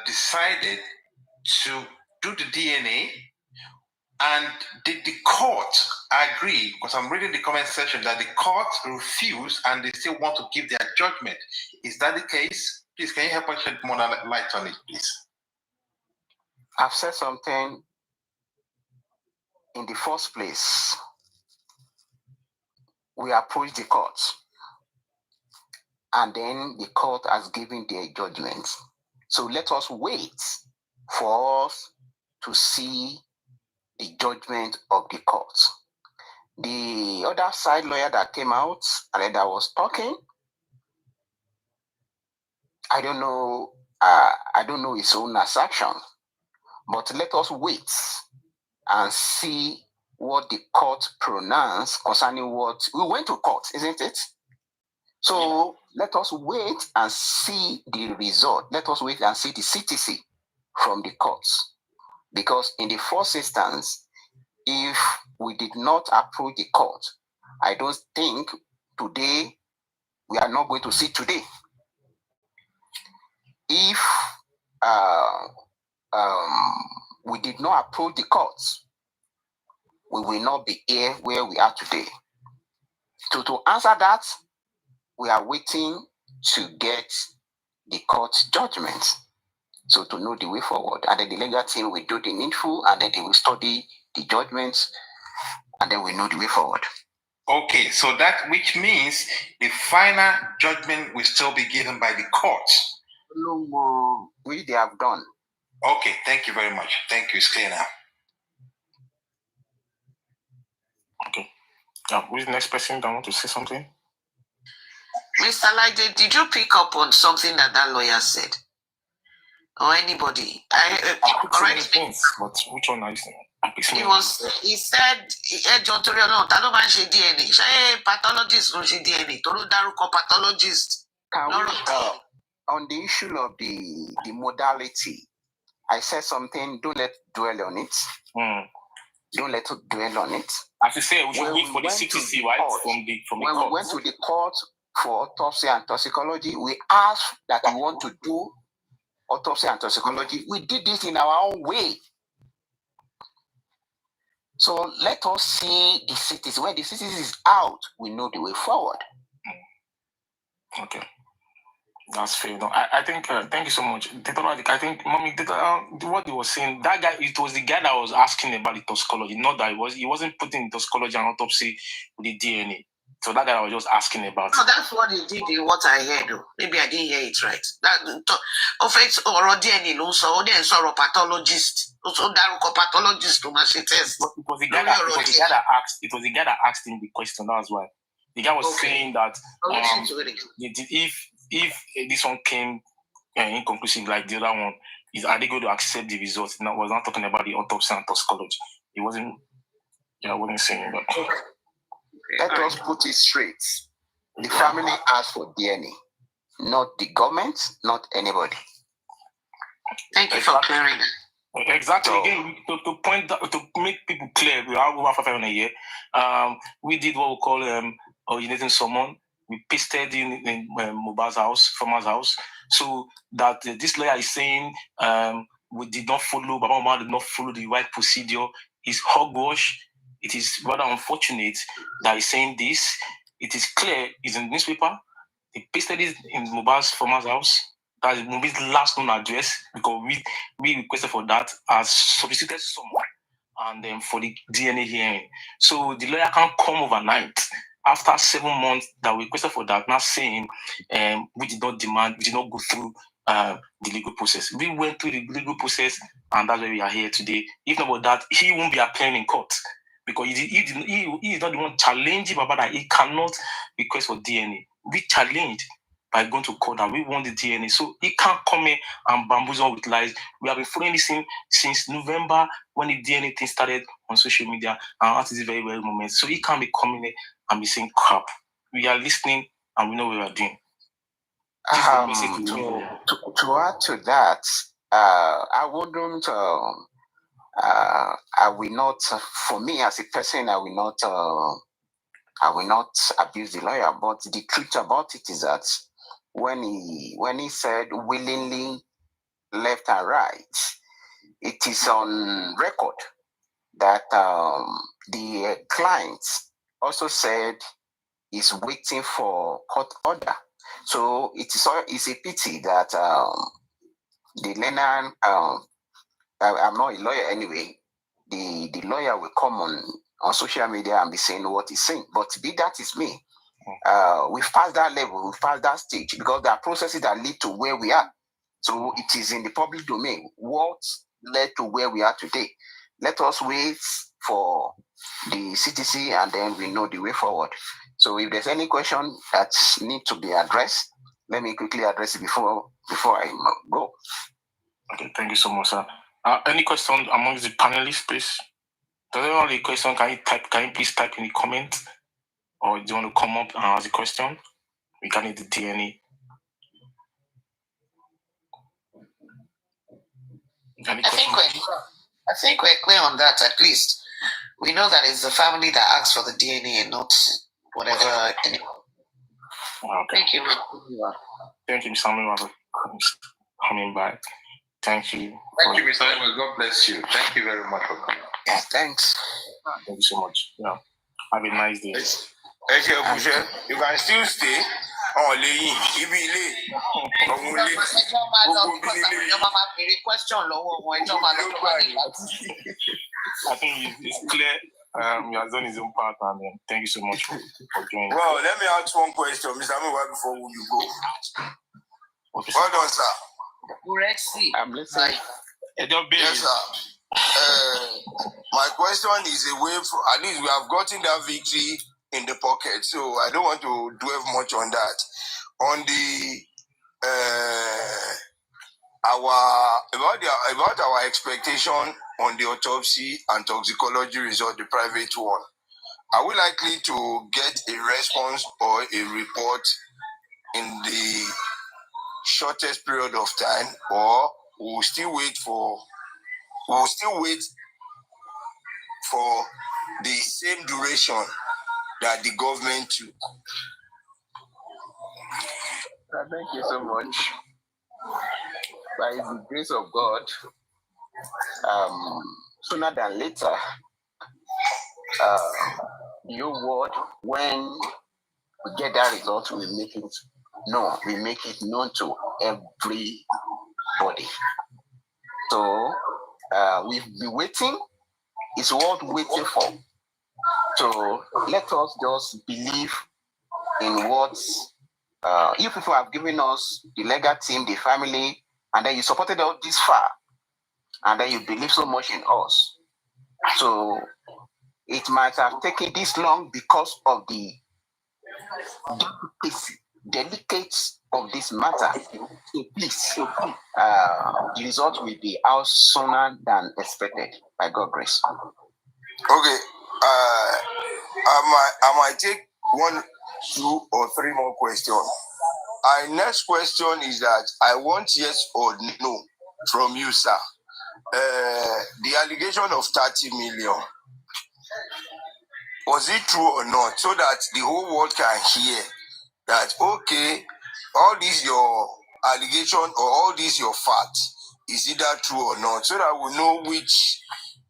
decided to do the DNA, and did the court agree? Because I'm reading the comment section that the court refused and they still want to give their judgment. Is that the case? Please, can you help us shed more light on it, please? I've said something in the first place. we approach the court, and then the court has given their judgment. So let us wait for us to see the judgment of the court. The other side lawyer that came out and that was talking, I don't know his own assertion, but let us wait and see what the court pronounced concerning what we went to court, isn't it? So let us wait and see the result. Let us wait and see the CTC from the courts. Because in the first instance, if we did not approach the court, I don't think today we are not going to see today. If we did not approach the courts, we will not be here where we are today. So to answer that, we are waiting to get the court judgment. So to know the way forward. And then the legal team will do the needful, and then they will study the judgments, and then we know the way forward. Okay, so that which means the final judgment will still be given by the court. No, which they have done. Okay, thank you very much. Thank you, it's clear now. Okay. Who's the next person that want to say something? Mr. Laide, did you pick up on something that lawyer said? Or anybody? I picked so many things, but which one are you saying? He said, pathologist DNA, pathologist. Can we, on the issue of the modality, I said something, don't let dwell on it. Don't let us dwell on it. As you say, we should wait for the CTC, right? When we went to the court for autopsy and toxicology, we asked that we want to do autopsy and toxicology. We did this in our own way. So let us see the CTC. When the CTC is out, we know the way forward. Okay. That's fair. No, I think, thank you so much. I think, Mommy, what he was saying, that guy, it was the guy that was asking about the toxicology, not that he wasn't putting toxicology and autopsy with the DNA. So that guy was just asking about it. That's what he did in what I heard, though. Maybe I didn't hear it right. That offense or DNA, also, then saw a pathologist. Also, that pathologist to my test. It was the guy that asked him the question. That was why. The guy was saying that if this one came inconclusive like the other one, are they going to accept the results? No, I was not talking about the autopsy and toxicology. I wasn't saying that. Let us put it straight. The family asked for DNA, not the government, not anybody. Thank you for clearing that. Exactly. Again, to point out, to make people clear, we have over 500 a year. We did what we call originating summon. We pasted in Moba's house, Former's house, so that this lawyer is saying we did not follow, Baba Mama did not follow the right procedure. It's hogwash. It is rather unfortunate that he's saying this. It is clear, it's in the newspaper. They pasted it in Moba's Former's house. That is Moba's last known address, because we requested for that as solicited someone, and then for the DNA hearing. So the lawyer can't come overnight after 7 months that we requested for that, not saying we did not go through the legal process. We went through the legal process, and that's why we are here today. If not about that, he won't be appearing in court, because he is not the one challenging Baba that he cannot request for DNA. We challenged by going to court that we want the DNA. So he can't come in and bamboozle with lies. We have been following this since November when the DNA thing started on social media, and at this very, very moment. So he can't be coming in and be saying crap. We are listening and we know what we are doing. To add to that, I wouldn't, I will not, for me as a person, I will not abuse the lawyer. But the truth about it is that when he said willingly left and right, it is on record that the client also said is waiting for court order. So it's a pity that the Lenan, I'm not a lawyer anyway, the lawyer will come on social media and be saying what he's saying. But be that is me. We've passed that level, we've passed that stage, because there are processes that lead to where we are. So it is in the public domain. What led to where we are today? Let us wait for the CTC and then we know the way forward. So if there's any question that need to be addressed, let me quickly address it before I go. Okay, thank you so much, sir. Any question amongst the panelists, please? Does anyone have a question? Can you please type in the comment? Or do you want to come up and ask a question? We can need the DNA. I think we're clear on that. At least we know that it's the family that asks for the DNA and not whatever. Okay. Thank you. Thank you, Mr. Samuel, for coming back. Thank you. Thank you, Mr. Samuel. God bless you. Thank you very much for coming. Yeah, thanks. Thank you so much. Yeah. Have a nice day. You can still stay. Oh, I think it's clear. He has done his own part, and thank you so much for joining. Well, let me ask one question, Mr. Amiwa, before you go. Okay, well done, sir. I'm listening. Yes, sir. My question is away from, at least we have gotten that victory in the pocket, so I don't want to dwell much on that. On the about our expectation on the autopsy and toxicology result, the private one, are we likely to get a response or a report in the shortest period of time, or we'll still wait for the same duration that the government took? Thank you so much. By the grace of God, sooner than later, your word, when we get that result, we make it known. We make it known to everybody. So we've been waiting. It's worth waiting for. So let us just believe in what you people have given us, the legal team, the family, and then you supported us this far, and then you believe so much in us. So it might have taken this long because of the delicate of this matter. So please, the result will be out sooner than expected, by God's grace. Okay, I might take 1, 2, or 3 more questions. Our next question is that I want yes or no from you, sir. The allegation of 30 million, was it true or not? So that the whole world can hear that, okay, all this your allegation or all this your fact, is either true or not? So that we know which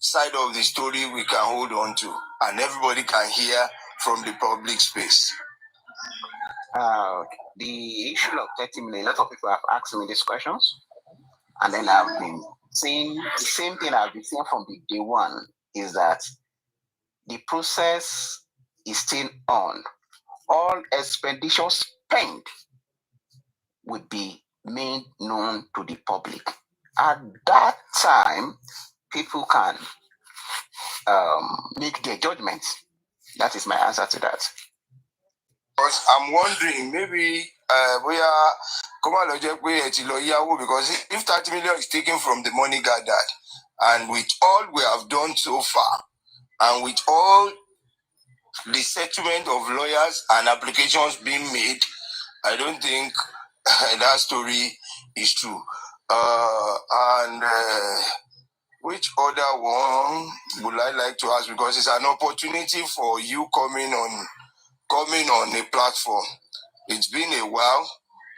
side of the story we can hold on to and everybody can hear from the public space. The issue of 30 million, a lot of people have asked me these questions, and then I've been saying the same thing I've been saying from the day one, is that the process is still on. All expenditures spent would be made known to the public. At that time, people can make their judgments. That is my answer to that. Because I'm wondering, maybe because if 30 million is taken from the money gathered, and with all we have done so far, and with all the settlement of lawyers and applications being made, I don't think that story is true. Which other one would I like to ask? Because it's an opportunity for you coming on a platform. It's been a while.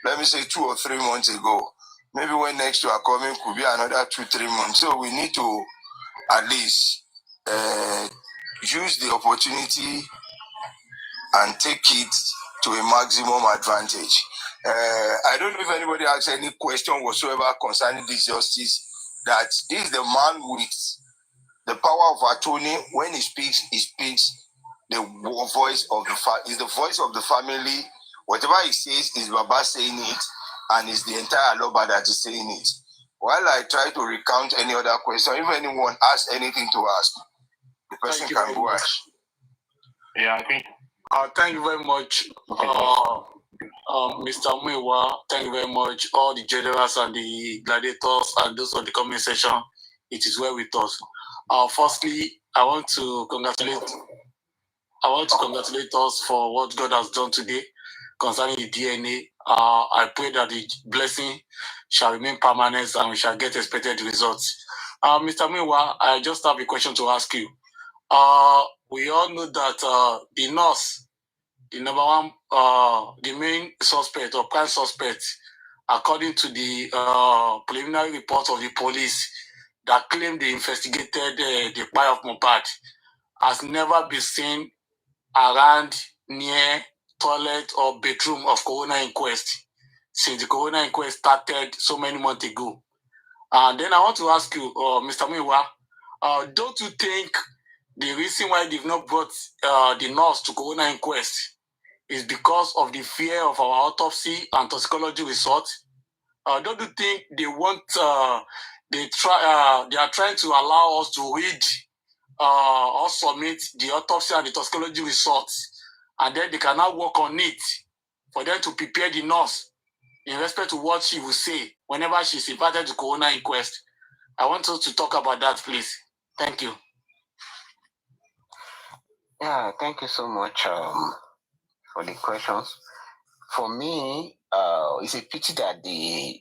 Let me say 2 or 3 months ago. Maybe when next you are coming could be another 2, 3 months. So we need to at least use the opportunity and take it to a maximum advantage. I don't know if anybody has any question whatsoever concerning this justice, that this is the man with the power of attorney, when he speaks the voice of the voice of the family. Whatever he says is Baba saying it, and it's the entire ALOBA that is saying it. While I try to recount any other question, if anyone asks anything to ask, the person can go ahead. Yeah, I think. Thank you very much, Mr. Muiwa. Thank you very much, all the generals and the gladiators and those on the comment section. It is well with us. Firstly, I want to congratulate us for what God has done today concerning the DNA. I pray that the blessing shall remain permanent and we shall get expected results. Mr. Muiwa, I just have a question to ask you. We all know that the nurse, the number one, the main suspect or prime suspect, according to the preliminary report of the police that claimed they investigated the fire of Mohbad, has never been seen around near toilet or bedroom of coroner inquest since the coroner inquest started so many months ago. And then I want to ask you, Mr. Muiwa, don't you think the reason why they've not brought the nurse to coroner inquest is because of the fear of our autopsy and toxicology results? Don't you think they want they are trying to allow us to read or submit the autopsy and the toxicology results, and then they can now work on it for them to prepare the nurse in respect to what she will say whenever she's invited to coroner inquest? I want us to talk about that, please. Thank you. Yeah, thank you so much for the questions. For me, it's a pity that the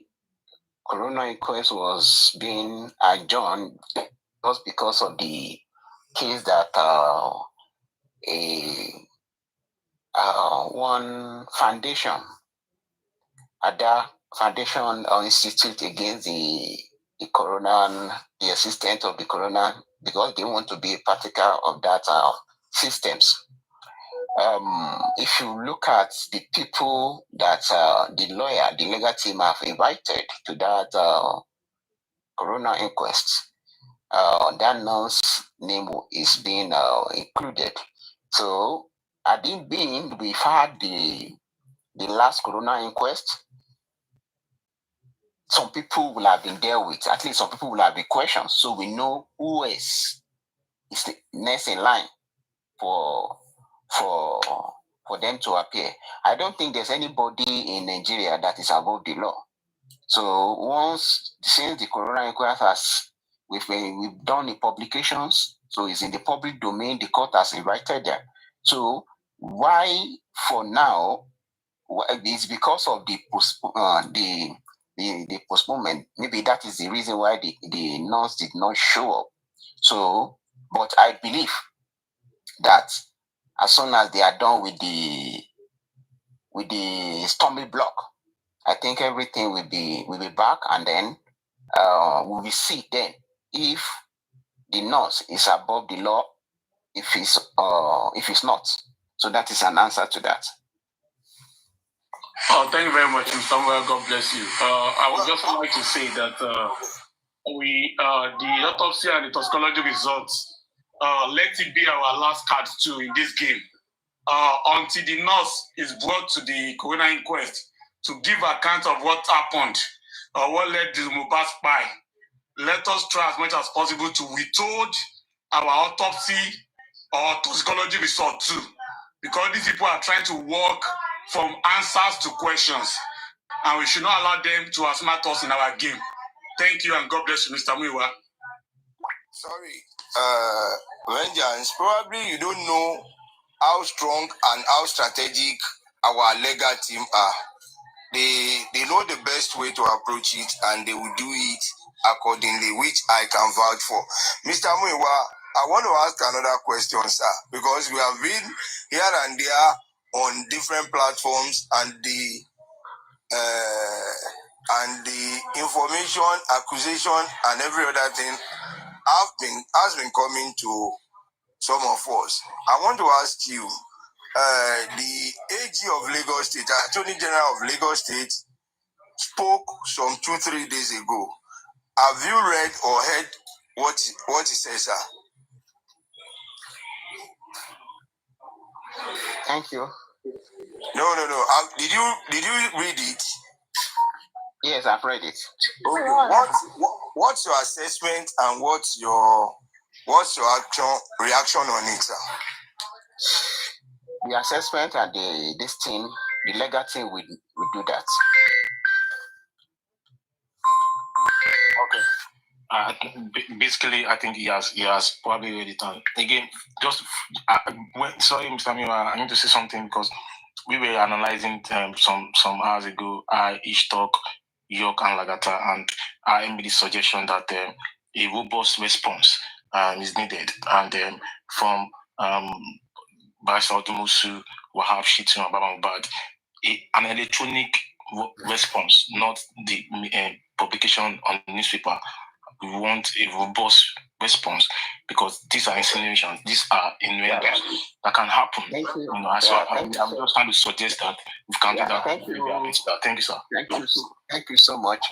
coroner inquest was being adjourned just because of the case that one foundation, Ada Foundation or Institute against the coroner, the assistant of the coroner, because they want to be a partaker of that systems. If you look at the people that the legal team have invited to that coroner inquest, that nurse name is being included. So, had it been, we've had the last coroner inquest, some people will have been dealt with. At least some people will have been questioned, so we know who is the next in line for them to appear. I don't think there's anybody in Nigeria that is above the law. So since the coroner inquest we've done the publications, so it's in the public domain, the court has invited them. So why for now? It's because of the postponement. Maybe that is the reason why the nurse did not show up. So, but I believe that as soon as they are done with the stormy block, I think everything will be back, and then we will see then if the nurse is above the law, if it's not. So that is an answer to that. Thank you very much, Mr. Samuel. God bless you. I would just like to say that the autopsy and the toxicology results, let it be our last card too in this game. Until the nurse is brought to the coroner inquest to give account of what happened or what led to Mohbad's spy, let us try as much as possible to withhold our autopsy or toxicology result too, because these people are trying to work from answers to questions, and we should not allow them to outsmart us in our game. Thank you, and God bless you, Mr. Muiwa. Sorry, Vengeance, probably you don't know how strong and how strategic our legal team are. They know the best way to approach it, and they will do it accordingly, which I can vouch for. Mr. Muiwa, I want to ask another question, sir, because we have been here and there on different platforms, and the information, accusation, and every other thing has been coming to some of us. I want to ask you, the AG of Lagos State, Attorney General of Lagos State, spoke some 2-3 days ago. Have you read or heard what he says, sir? Thank you. No. Did you read it? Yes, I've read it. Okay. What's your assessment and what's your reaction on it, sir? The assessment and the legal team will do that. Okay. Basically, I think he has probably read it. And again, just sorry, Mr. Miwa, I need to say something because we were analyzing some hours ago. Ishtok, York, and Lagata, and I made the suggestion that a robust response is needed, and from Barrister Odumusu, Wahab Shitu, and Babambad, an electronic response, not the publication on the newspaper. We want a robust response because these are insinuations, these are innuendos that can happen. I'm just trying to suggest that we can do that. Thank you. Thank you, sir. Thank you so much.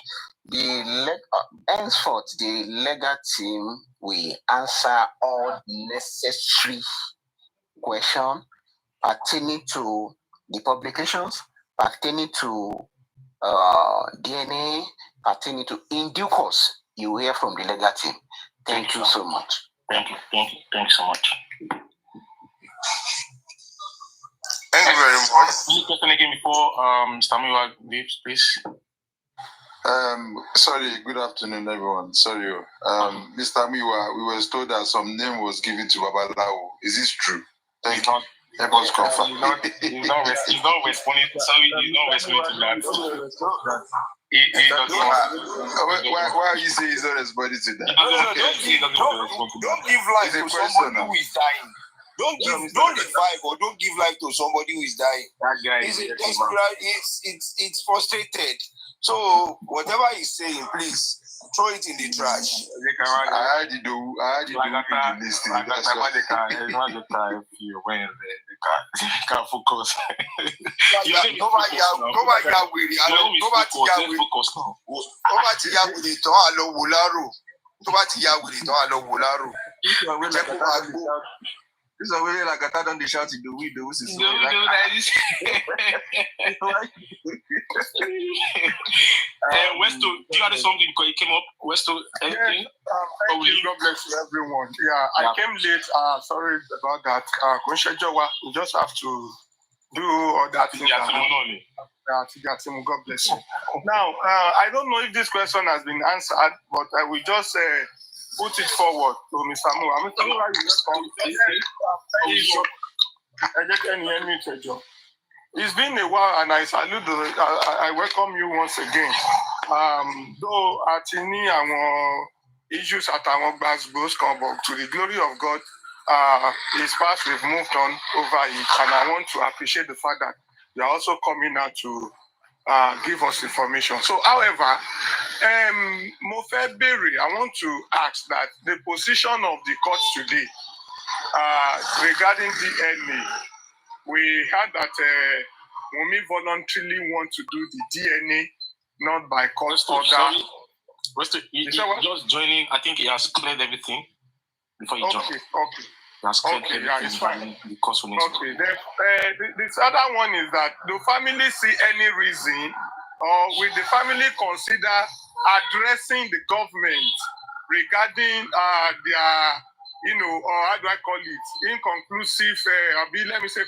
Henceforth, the legal team will answer all necessary questions pertaining to the publications, pertaining to DNA, pertaining to in due course. You will hear from the legal team. Thank you so much. Thank you so much. Thank you very much. Any question again before Stamiwa leaves, please? Sorry, good afternoon, everyone. Sorry, Mr. Miwa, we were told that some name was given to Babalawo. Is this true? Thank you. Help us confirm. He's not responding. Sorry, he's not responding to that. Why are you saying he's not responding to that? Don't give life to somebody who is dying. Don't revive or don't give life to somebody who is dying. That guy it's frustrated. So whatever he's saying, please throw it in the trash. I had to do the listing. Can't focus. This is already like I don't shout in the weed. Westo, do you have something because it came up? Westo, anything? God bless you, everyone. Yeah, I came late. Sorry about that. We just have to do all that thing. God bless you. Now, I don't know if this question has been answered, but I will just put it forward to Mr. Moore. Mr. Moore, you just come. It's been a while, and I salute I welcome you once again. Though Atini and issues at our both come back to the glory of God, is past, we've moved on over it, and I want to appreciate the fact that you are also coming out to give us information. So, however, Mofe Berry, I want to ask that the position of the court today regarding DNA, we heard that Wumi voluntarily want to do the DNA, not by court order. Just joining, I think he has cleared everything before you join. Okay, yeah, it's fine. Okay, this other one is that do family see any reason, or will the family consider addressing the government regarding their, how do I call it, inconclusive,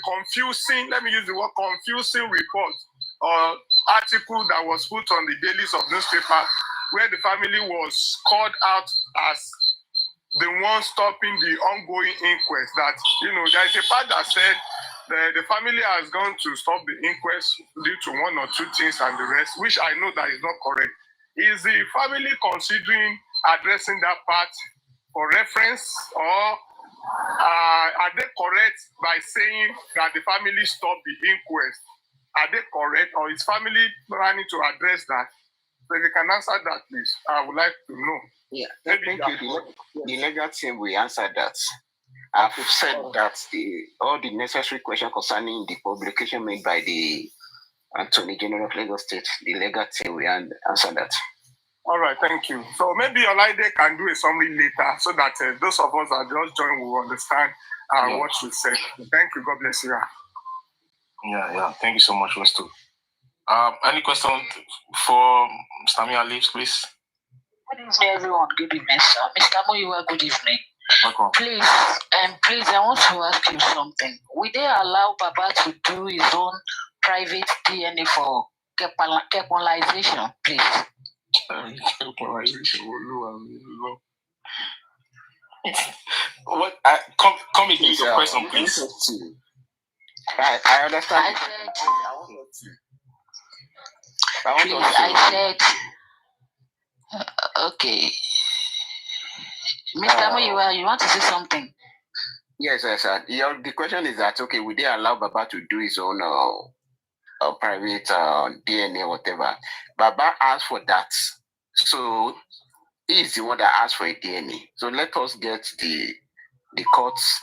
confusing, let me use the word confusing report or article that was put on the dailies of newspaper where the family was called out as the one stopping the ongoing inquest, that, there is a part that said the family has gone to stop the inquest due to one or two things and the rest, which I know that is not correct. Is the family considering addressing that part for reference, or are they correct by saying that the family stopped the inquest? Are they correct, or is family planning to address that? So if you can answer that, please, I would like to know. Yeah, thank you. The legal team will answer that. I've said that all the necessary questions concerning the publication made by the Attorney General of Lagos State, the legal team will answer that. All right, thank you. So maybe Olaide can do a summary later so that those of us that just joined will understand what you said. Thank you. God bless you. Yeah. Thank you so much, Westo. Any question for Mr. Mia Leaves, please? Good evening, everyone. Good evening, sir. Mr. Moyiwa, good evening. Welcome. Please, I want to ask you something. Will they allow Baba to do his own private DNA for capitalization, please? What? Come again, your question, please. I understand. I said, okay. Mr. Moyiwa, you want to say something? Yes. The question is that, okay, will they allow Baba to do his own private DNA, whatever? Baba asked for that. So he's the one that asked for a DNA. So let us get the court's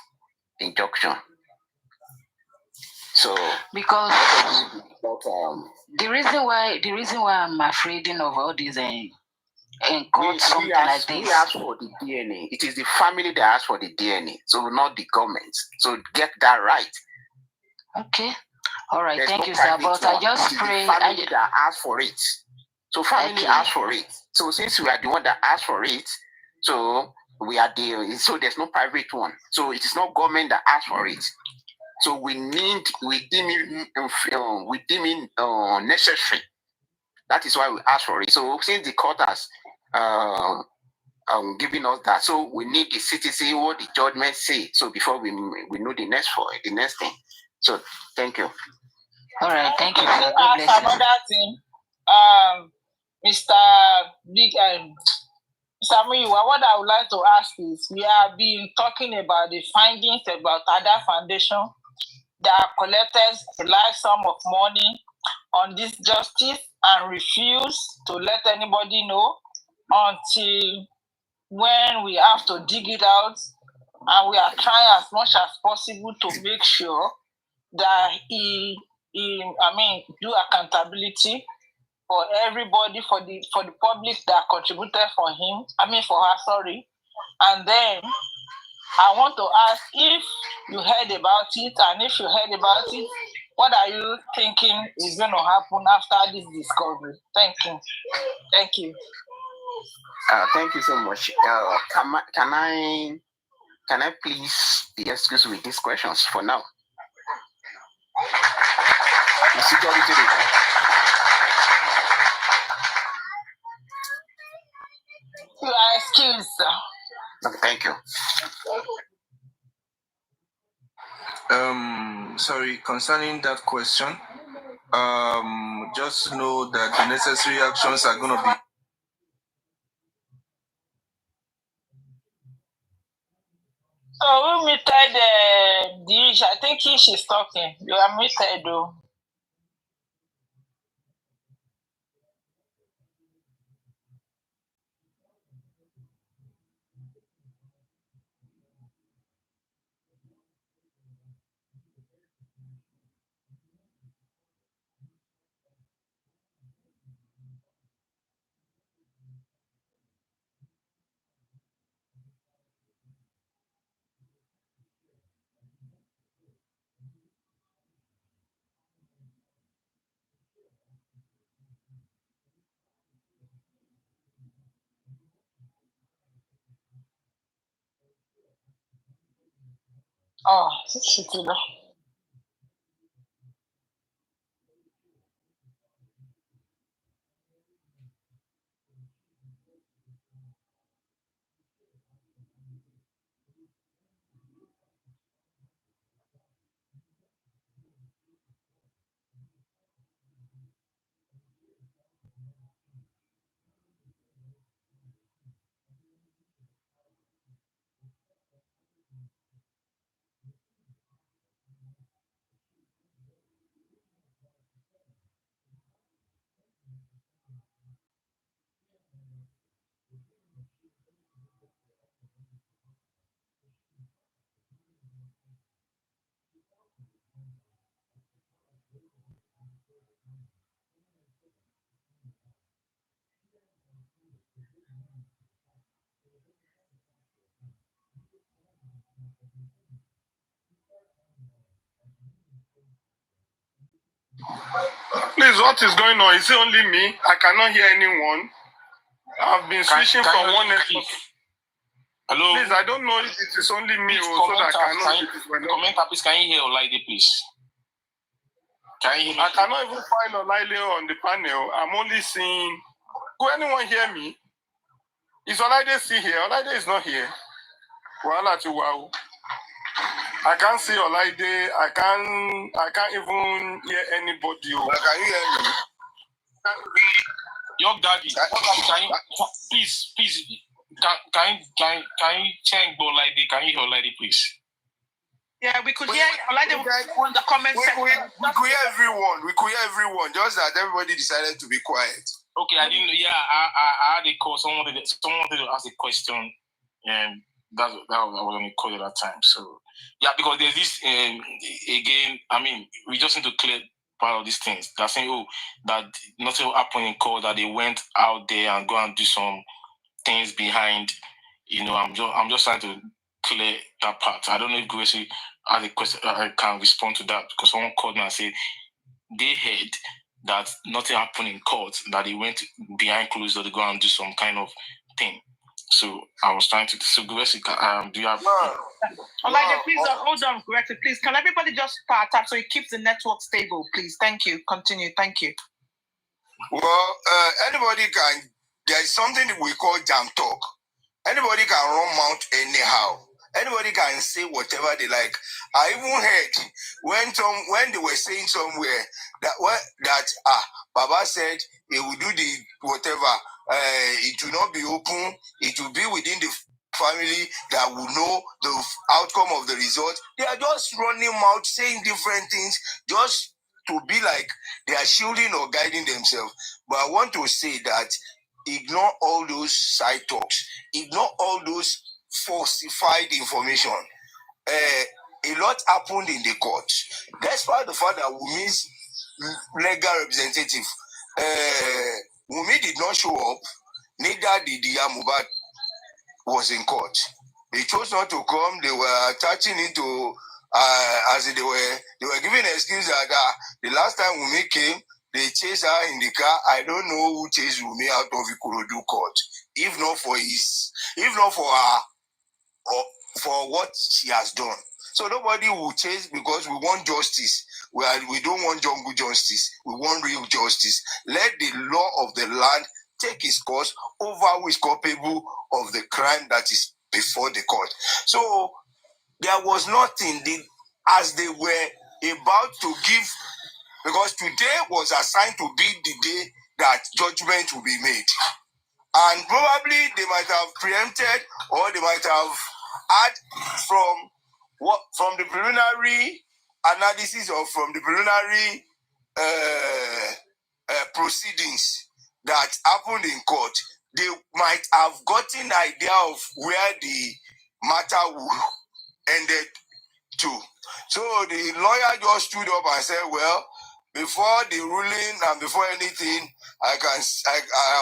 injunction. So because the reason why I'm afraid of all these court something like this. We asked for the DNA. It is the family that asked for the DNA, so not the government. So get that right. Okay. All right. Thank you, sir. But I just pray. The family that asked for it. So family asked for it. So since we are the one that asked for it, so we are there. So there's no private one. So it is not government that asked for it. So we deem it necessary. That is why we ask for it. So since the court has giving us that, so we need the CTC what the judgment say. So before we know the next thing. So thank you. All right, thank you. Another thing, Mr. Big Mr. Muyiwa, what I would like to ask is, we have been talking about the findings about Ada Foundation that collected a large sum of money on this justice and refused to let anybody know until when we have to dig it out, and we are trying as much as possible to make sure that he do accountability for everybody, for the public that contributed for her, sorry. And then I want to ask if you heard about it, and if you heard about it, what are you thinking is going to happen after this discovery? Thank you. Thank you. Thank you so much. Can I please be excused with these questions for now? The security. You are excused, sir. Okay, thank you. Sorry, concerning that question, just know that the necessary actions are going to be. So we muted Dish. I think she's talking. You are muted, though. Oh, she did. Please, what is going on? Is it only me? I cannot hear anyone. I've been switching from one network. Hello? Please, I don't know if it is only me or so that I cannot. Comment, please. Can you hear Olaide, please? Can you hear me? I cannot even find Olaide on the panel. I'm only seeing. Could anyone hear me? Is Olaide still here? Olaide is not here. Wow. I can't see Olaide. I can't even hear anybody. Can you hear me? Your daddy, can you, please, can you check Olaide? Can you hear Olaide, please? Yeah, we could hear Olaide on the comment section. We could hear everyone. We could hear everyone. Just that everybody decided to be quiet. Okay, I didn't know. Yeah, I had a call. Someone wanted to ask a question, and that I was on a call at that time. So yeah, because there's this again. I mean, we just need to clear part of these things. They're saying, that nothing will happen in court. That they went out there and go and do some things behind. I'm just trying to clear that part. I don't know if Gracie has a question. I can respond to that because someone called me and said they heard that nothing happened in court, that they went behind closed door to go and do some kind of thing. So I was trying to. So Gracie, do you have? Olaide, please hold on, Gracie, please. Can everybody just tap so it keeps the network stable, please? Thank you. Continue. Thank you. Well, anybody can. There is something we call jam talk. Anybody can run mouth anyhow. Anybody can say whatever they like. I even heard when they were saying somewhere that Baba said he will do the whatever. It will not be open. It will be within the family that will know the outcome of the result. They are just running mouth, saying different things, just to be like they are shielding or guiding themselves. But I want to say that ignore all those side talks. Ignore all those falsified information. A lot happened in the court. Despite the fact that Wumi's legal representative, Wumi did not show up, neither did Mohbad was in court. They chose not to come. They were attaching into, as they were giving an excuse that the last time Wumi came, they chased her in the car. I don't know who chased Wumi out of Ikorodu court. If not for her, or for what she has done. So nobody will chase because we want justice. We don't want jungle justice. We want real justice. Let the law of the land take its course over who is culpable of the crime that is before the court. So there was nothing as they were about to give, because today was assigned to be the day that judgment will be made. And probably they might have preempted, or they might have had from the preliminary analysis or from the preliminary proceedings that happened in court, they might have gotten an idea of where the matter would ended to. So the lawyer just stood up and said, well, before the ruling and before anything, I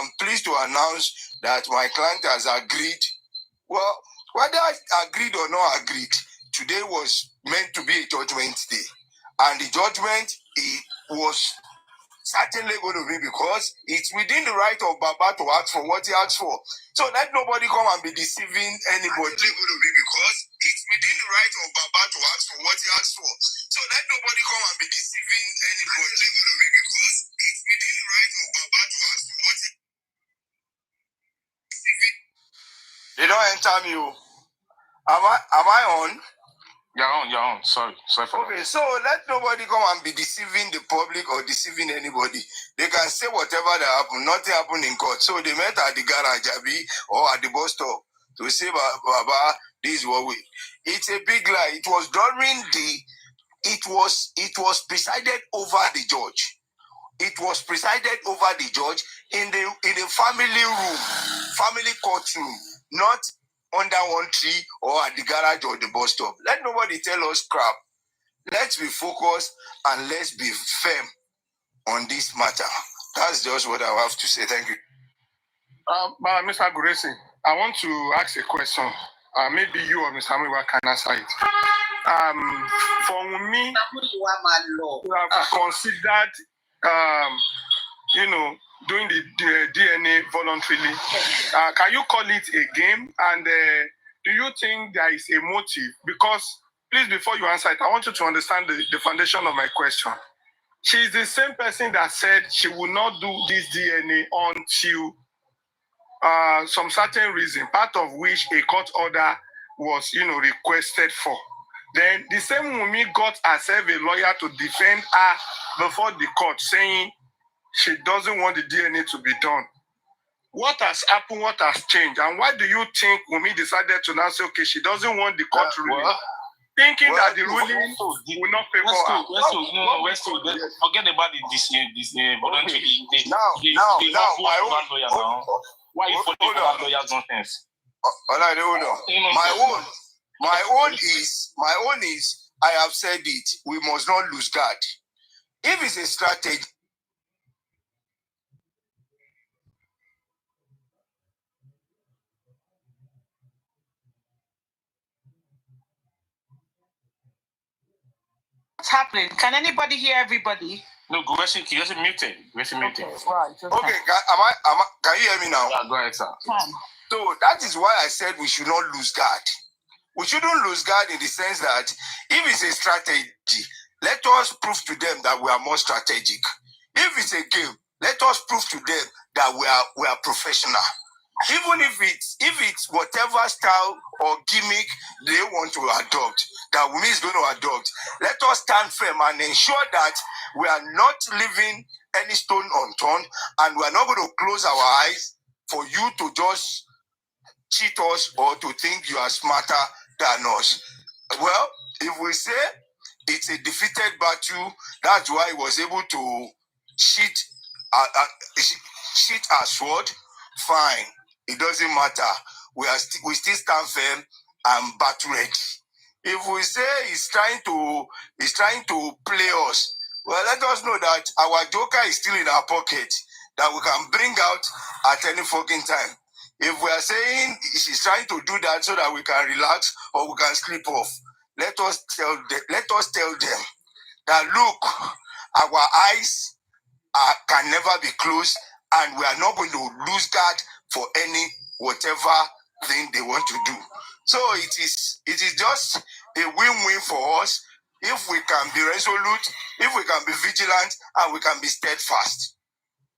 am pleased to announce that my client has agreed. Well, whether agreed or not agreed, today was meant to be a judgment day. And the judgment was certainly going to be, because it's within the right of Baba to ask for what he asked for. So let nobody come and be deceiving anybody. It's going to be because it's within the right of Baba to ask for what he asked for. So let nobody come and be deceiving anybody. It's going to be because it's within the right of Baba to ask for what he. They don't enter me. Am I on? You're on. Sorry for okay, so let nobody come and be deceiving the public or deceiving anybody. They can say whatever that happened. Nothing happened in court. So they met at the garage, or at the bus stop to say, Baba, this is what we. It's a big lie. It was during it was presided over the judge. It was presided over the judge in the family room, family courtroom, not under one tree or at the garage or the bus stop. Let nobody tell us crap. Let's be focused and let's be firm on this matter. That's just what I have to say. Thank you. Mr. Gracie, I want to ask a question. Maybe you or Mr. Amiwa can answer it. For me, you have considered doing the DNA voluntarily. Can you call it a game? And do you think there is a motive? Because, please, before you answer it, I want you to understand the foundation of my question. She is the same person that said she will not do this DNA until some certain reason, part of which a court order was, requested for. Then the same woman got herself a lawyer to defend her before the court, saying she doesn't want the DNA to be done. What has happened? What has changed? And why do you think Wumi decided to now say, okay, she doesn't want the court ruling? Thinking that the ruling will not favor her. Forget about this voluntary. Why you for that lawyer's nonsense? My own is, I have said it, we must not lose guard. If it's a strategy, What's happening? Can anybody hear everybody? No, go muted. Okay, right. Okay, can you hear me now? Yeah, go ahead, sir. So that is why I said we should not lose guard. We shouldn't lose guard in the sense that if it's a strategy, let us prove to them that we are more strategic. If it's a game, let us prove to them that we are professional. Even if it's whatever style or gimmick they want to adopt, that Wumi is going to adopt, let us stand firm and ensure that we are not leaving any stone unturned, and we are not going to close our eyes for you to just cheat us or to think you are smarter than us. Well, if we say it's a defeated battle, that's why he was able to cheat our sword, fine. It doesn't matter. We still stand firm and battle ready. If we say he's trying to play us, well, let us know that our joker is still in our pocket, that we can bring out at any fucking time. If we are saying she's trying to do that so that we can relax or we can sleep off, let us tell them that look, our eyes can never be closed, and we are not going to lose guard for any whatever thing they want to do. So it is just a win-win for us if we can be resolute, if we can be vigilant, and we can be steadfast.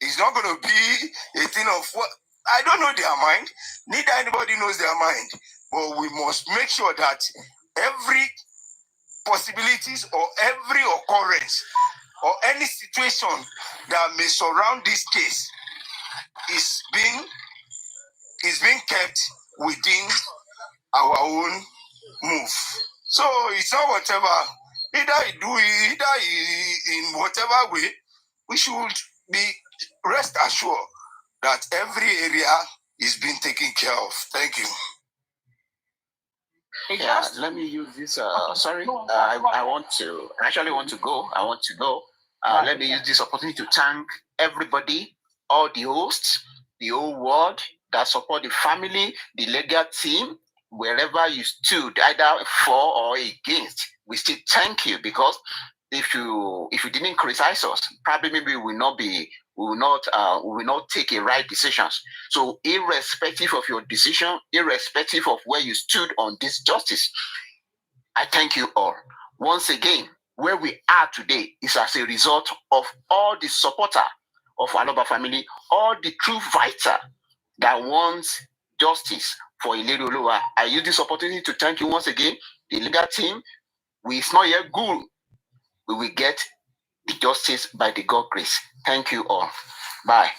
It's not going to be a thing of what I don't know their mind. Neither anybody knows their mind. But we must make sure that every possibilities or every occurrence or any situation that may surround this case is being kept within our own move. So it's not whatever. Either in whatever way, we should be rest assured that every area is being taken care of. Thank you. Yeah, let me use this. Sorry, I actually want to go. Let me use this opportunity to thank everybody, all the hosts, the whole world that support the family, the legal team, wherever you stood, either for or against. We still thank you, because if you didn't criticize us, probably maybe we will not take a right decisions. So irrespective of your decision, irrespective of where you stood on this justice, I thank you all. Once again, where we are today is as a result of all the supporter of ALOBA family, all the true fighter that wants justice for Ilerioluwa. I use this opportunity to thank you once again, the legal team. It's not yet good. We will get the justice by the God grace. Thank you all. Bye.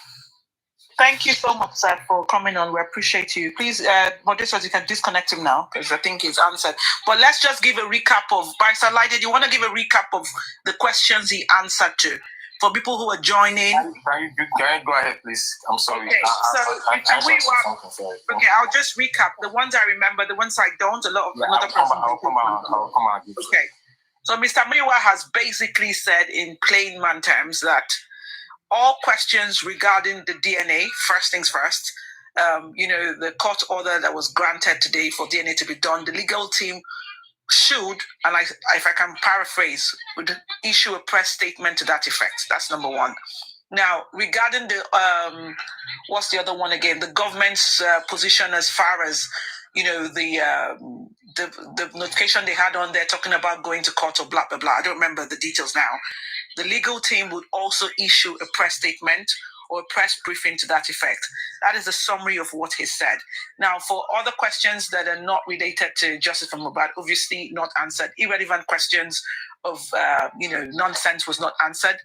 Thank you so much, sir, for coming on. We appreciate you. Please, moderators, you can disconnect him now, because I think he's answered. But let's just give a recap of, Barrister Lyde, you want to give a recap of the questions he answered to, for people who are joining? Can you go ahead, please? I'm sorry. Okay, okay, I'll just recap. The ones I remember, the ones I don't, a lot of other persons. I'll come on. Okay. So Mr. Miwa has basically said in plain man terms that all questions regarding the DNA, first things first, the court order that was granted today for DNA to be done, the legal team should, and if I can paraphrase, would issue a press statement to that effect. That's number one. Now, regarding the what's the other one again? The government's position as far as the notification they had on there talking about going to court or blah blah blah. I don't remember the details now. The legal team would also issue a press statement or a press briefing to that effect. That is a summary of what he said. Now, for other questions that are not related to justice for Mohbad, obviously not answered. Irrelevant questions of nonsense was not answered.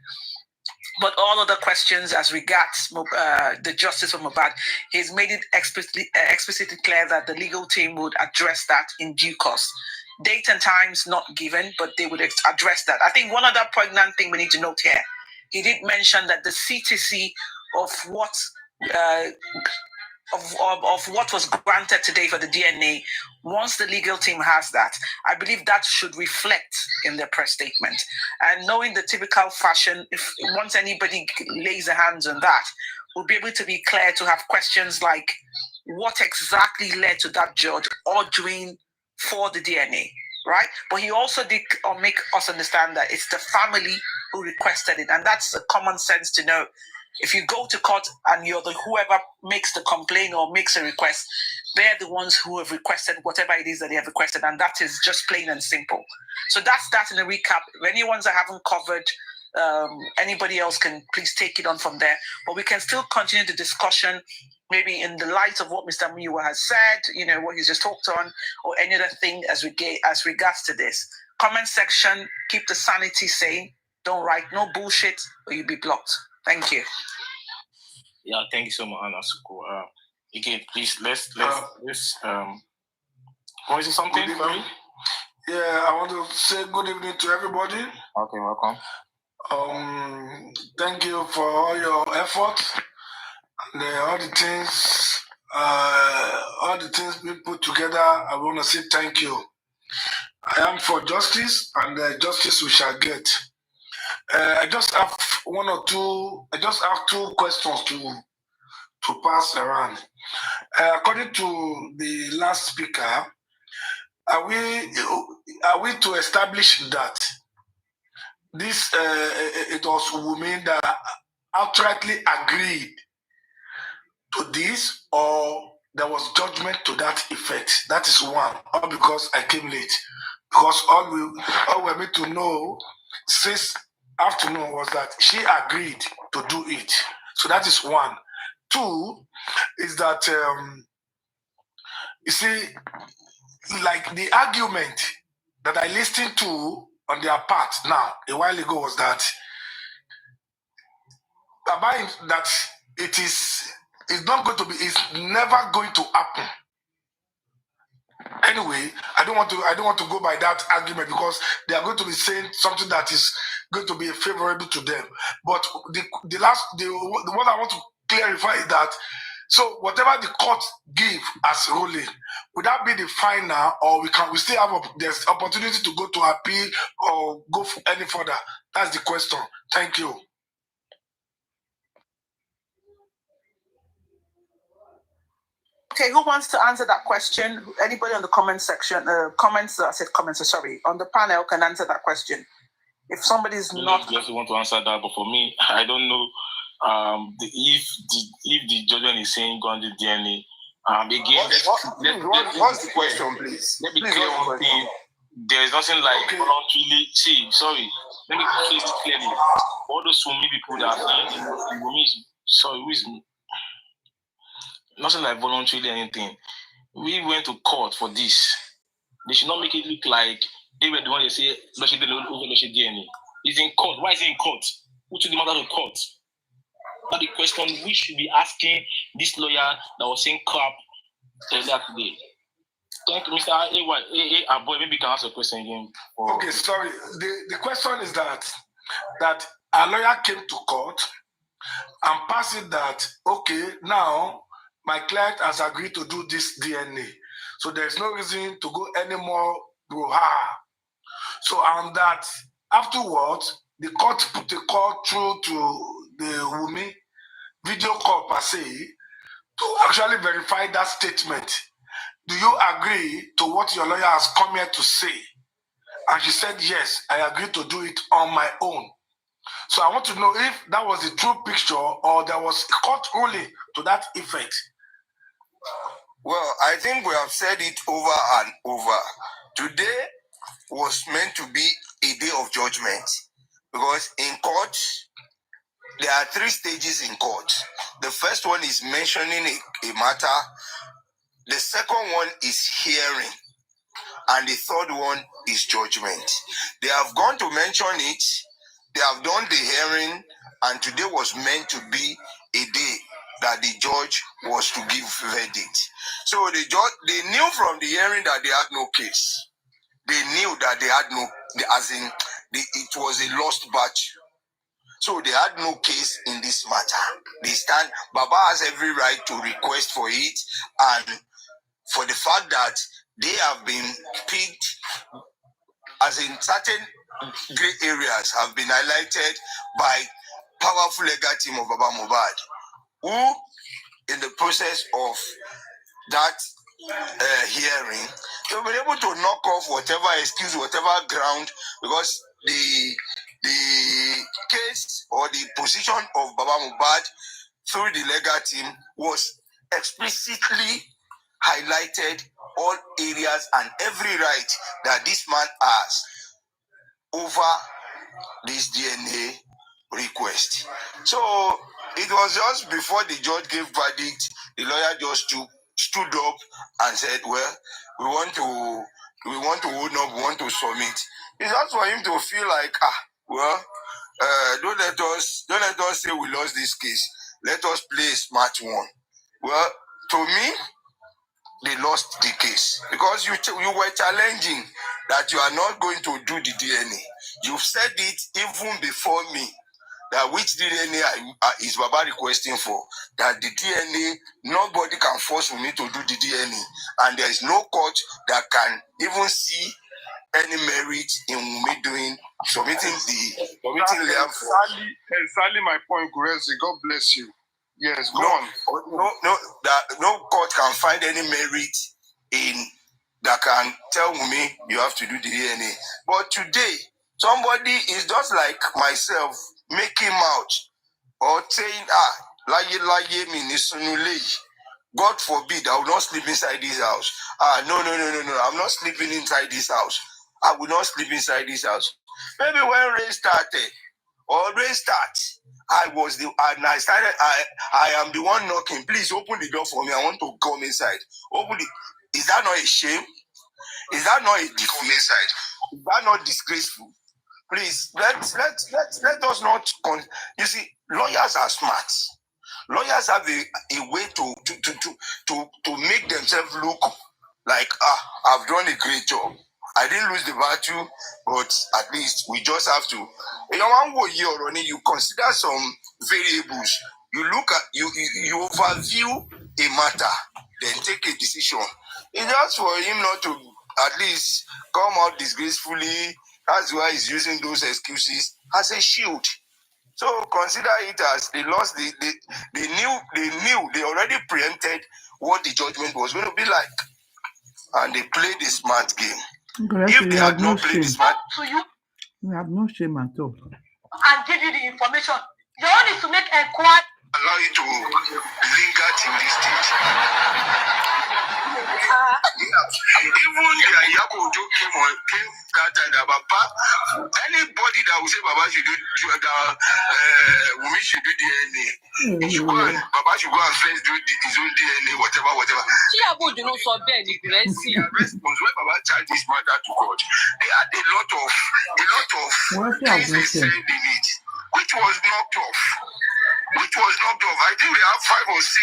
But all other questions as regards the justice for Mohbad, he's made it explicitly clear that the legal team would address that in due course. Date and times not given, but they would address that. I think one other pregnant thing we need to note here, he did mention that the CTC of what of what was granted today for the DNA, once the legal team has that, I believe that should reflect in their press statement. And knowing the typical fashion, if once anybody lays their hands on that, we'll be able to be clear to have questions like what exactly led to that judge ordering for the DNA, right? But he also did make us understand that it's the family who requested it, and that's a common sense to know. If you go to court and you're whoever makes the complaint or makes a request, they're the ones who have requested whatever it is that they have requested, and that is just plain and simple. So that's that in a recap. If any ones I haven't covered, anybody else can please take it on from there. But we can still continue the discussion, maybe in the light of what Mr. Miwa has said, what he's just talked on, or any other thing as regards to this. Comment section, keep the sanity sane. Don't write no bullshit or you'll be blocked. Thank you. Yeah, thank you so much, Anasuko. Again, please let's want to say something? Sorry? Yeah, I want to say good evening to everybody. Okay, welcome. Thank you for all your efforts and all the things we put together. I want to say thank you. I am for justice, and justice we shall get. I just have two questions to pass around. According to the last speaker, are we to establish that this it was women that outrightly agreed to this, or there was judgment to that effect? That is one. All because I came late. Because all we made to know since afternoon was that she agreed to do it. So that is one. Two is that you see, like the argument that I listened to on their part now a while ago was that that it's never going to happen. Anyway, I don't want to go by that argument because they are going to be saying something that is going to be favorable to them. But the what I want to clarify is that so whatever the court give as ruling, would that be the final, or we still have there's opportunity to go to appeal or go any further? That's the question. Thank you. Okay, who wants to answer that question? Anybody on the comment section, sorry, on the panel can answer that question. If somebody's not... Just want to answer that, but for me, I don't know if the judgment is saying go on the DNA. Again, what's the question, please? Let me clear one thing. There is nothing like voluntarily. Let me say this clearly. All those Wumi people that are saying nothing like voluntarily anything. We went to court for this. They should not make it look like they were the one they say DNA. It's in court. Why is it in court? Who took the matter to court? That's the question we should be asking this lawyer that was saying crap earlier today. Thank you, Mr. Boy, maybe you can ask a question again. Okay, sorry. The question is that a lawyer came to court and passed it that, okay, now my client has agreed to do this DNA. So there's no reason to go any more brouhaha. So, and that afterwards, the court put a call through to the Wumi video call per se to actually verify that statement do you agree to what your lawyer has come here to say? And she said, yes, I agree to do it on my own. So I want to know if that was the true picture or there was court ruling to that effect. Well, I think we have said it over and over. Today was meant to be a day of judgment because in court, there are 3 stages in court. The first one is mentioning a matter. The second one is hearing. And the third one is judgment. They have gone to mention it. They have done the hearing. And today was meant to be a day that the judge was to give verdict. So the judge, they knew from the hearing that they had no case. They knew that they had no, it was a lost batch. So they had no case in this matter. They stand, Baba has every right to request for it, and for the fact that they have been picked as in certain gray areas have been highlighted by powerful legal team of Baba Mohbad, who in the process of that hearing, they've been able to knock off whatever excuse, whatever ground, because the case or the position of Baba Mohbad through the legal team was explicitly highlighted all areas and every right that this man has over this DNA request. So it was just before the judge gave verdict, the lawyer just stood up and said, well, we want to hold up, we want to submit. It's just for him to feel like, don't let us say we lost this case. Let us play a smart one. Well, to me, they lost the case because you were challenging that you are not going to do the DNA. You've said it even before me that which DNA is Baba requesting for, that the DNA, nobody can force me to do the DNA, and there is no court that can even see any merit in me submitting Liam for. Exactly my point, Gurezi. God bless you. Yes, go on. No court can find any merit in that can tell me you have to do the DNA. But today, somebody is just like myself making out or saying, God forbid, I will not sleep inside this house. No, I'm not sleeping inside this house. I will not sleep inside this house. Maybe when rain started, I am the one knocking. Please open the door for me. I want to come inside. Open it. Is that not a shame? Is that not a defeat? Is that not disgraceful? Please, let us not. You see, lawyers are smart. Lawyers have a way to make themselves look like, I've done a great job. I didn't lose the battle, but at least we just have to. You consider some variables. You look at you overview a matter, then take a decision. It's just for him not to at least come out disgracefully. That's why he's using those excuses as a shield. So consider it as they lost. They knew they already preempted what the judgment was going to be like, and they played a smart game. If they had not played smart, we have no shame at all. And give you the information. Your own is to make inquiry. Allow you to linger till this stage. Even the Yabo came that time about anybody that will say Baba should do Wumi should do DNA. Baba should go and first do his own DNA, whatever. When Baba charged this matter to court, they had a lot of things they said in it, which was knocked off. I think we have 5 or 6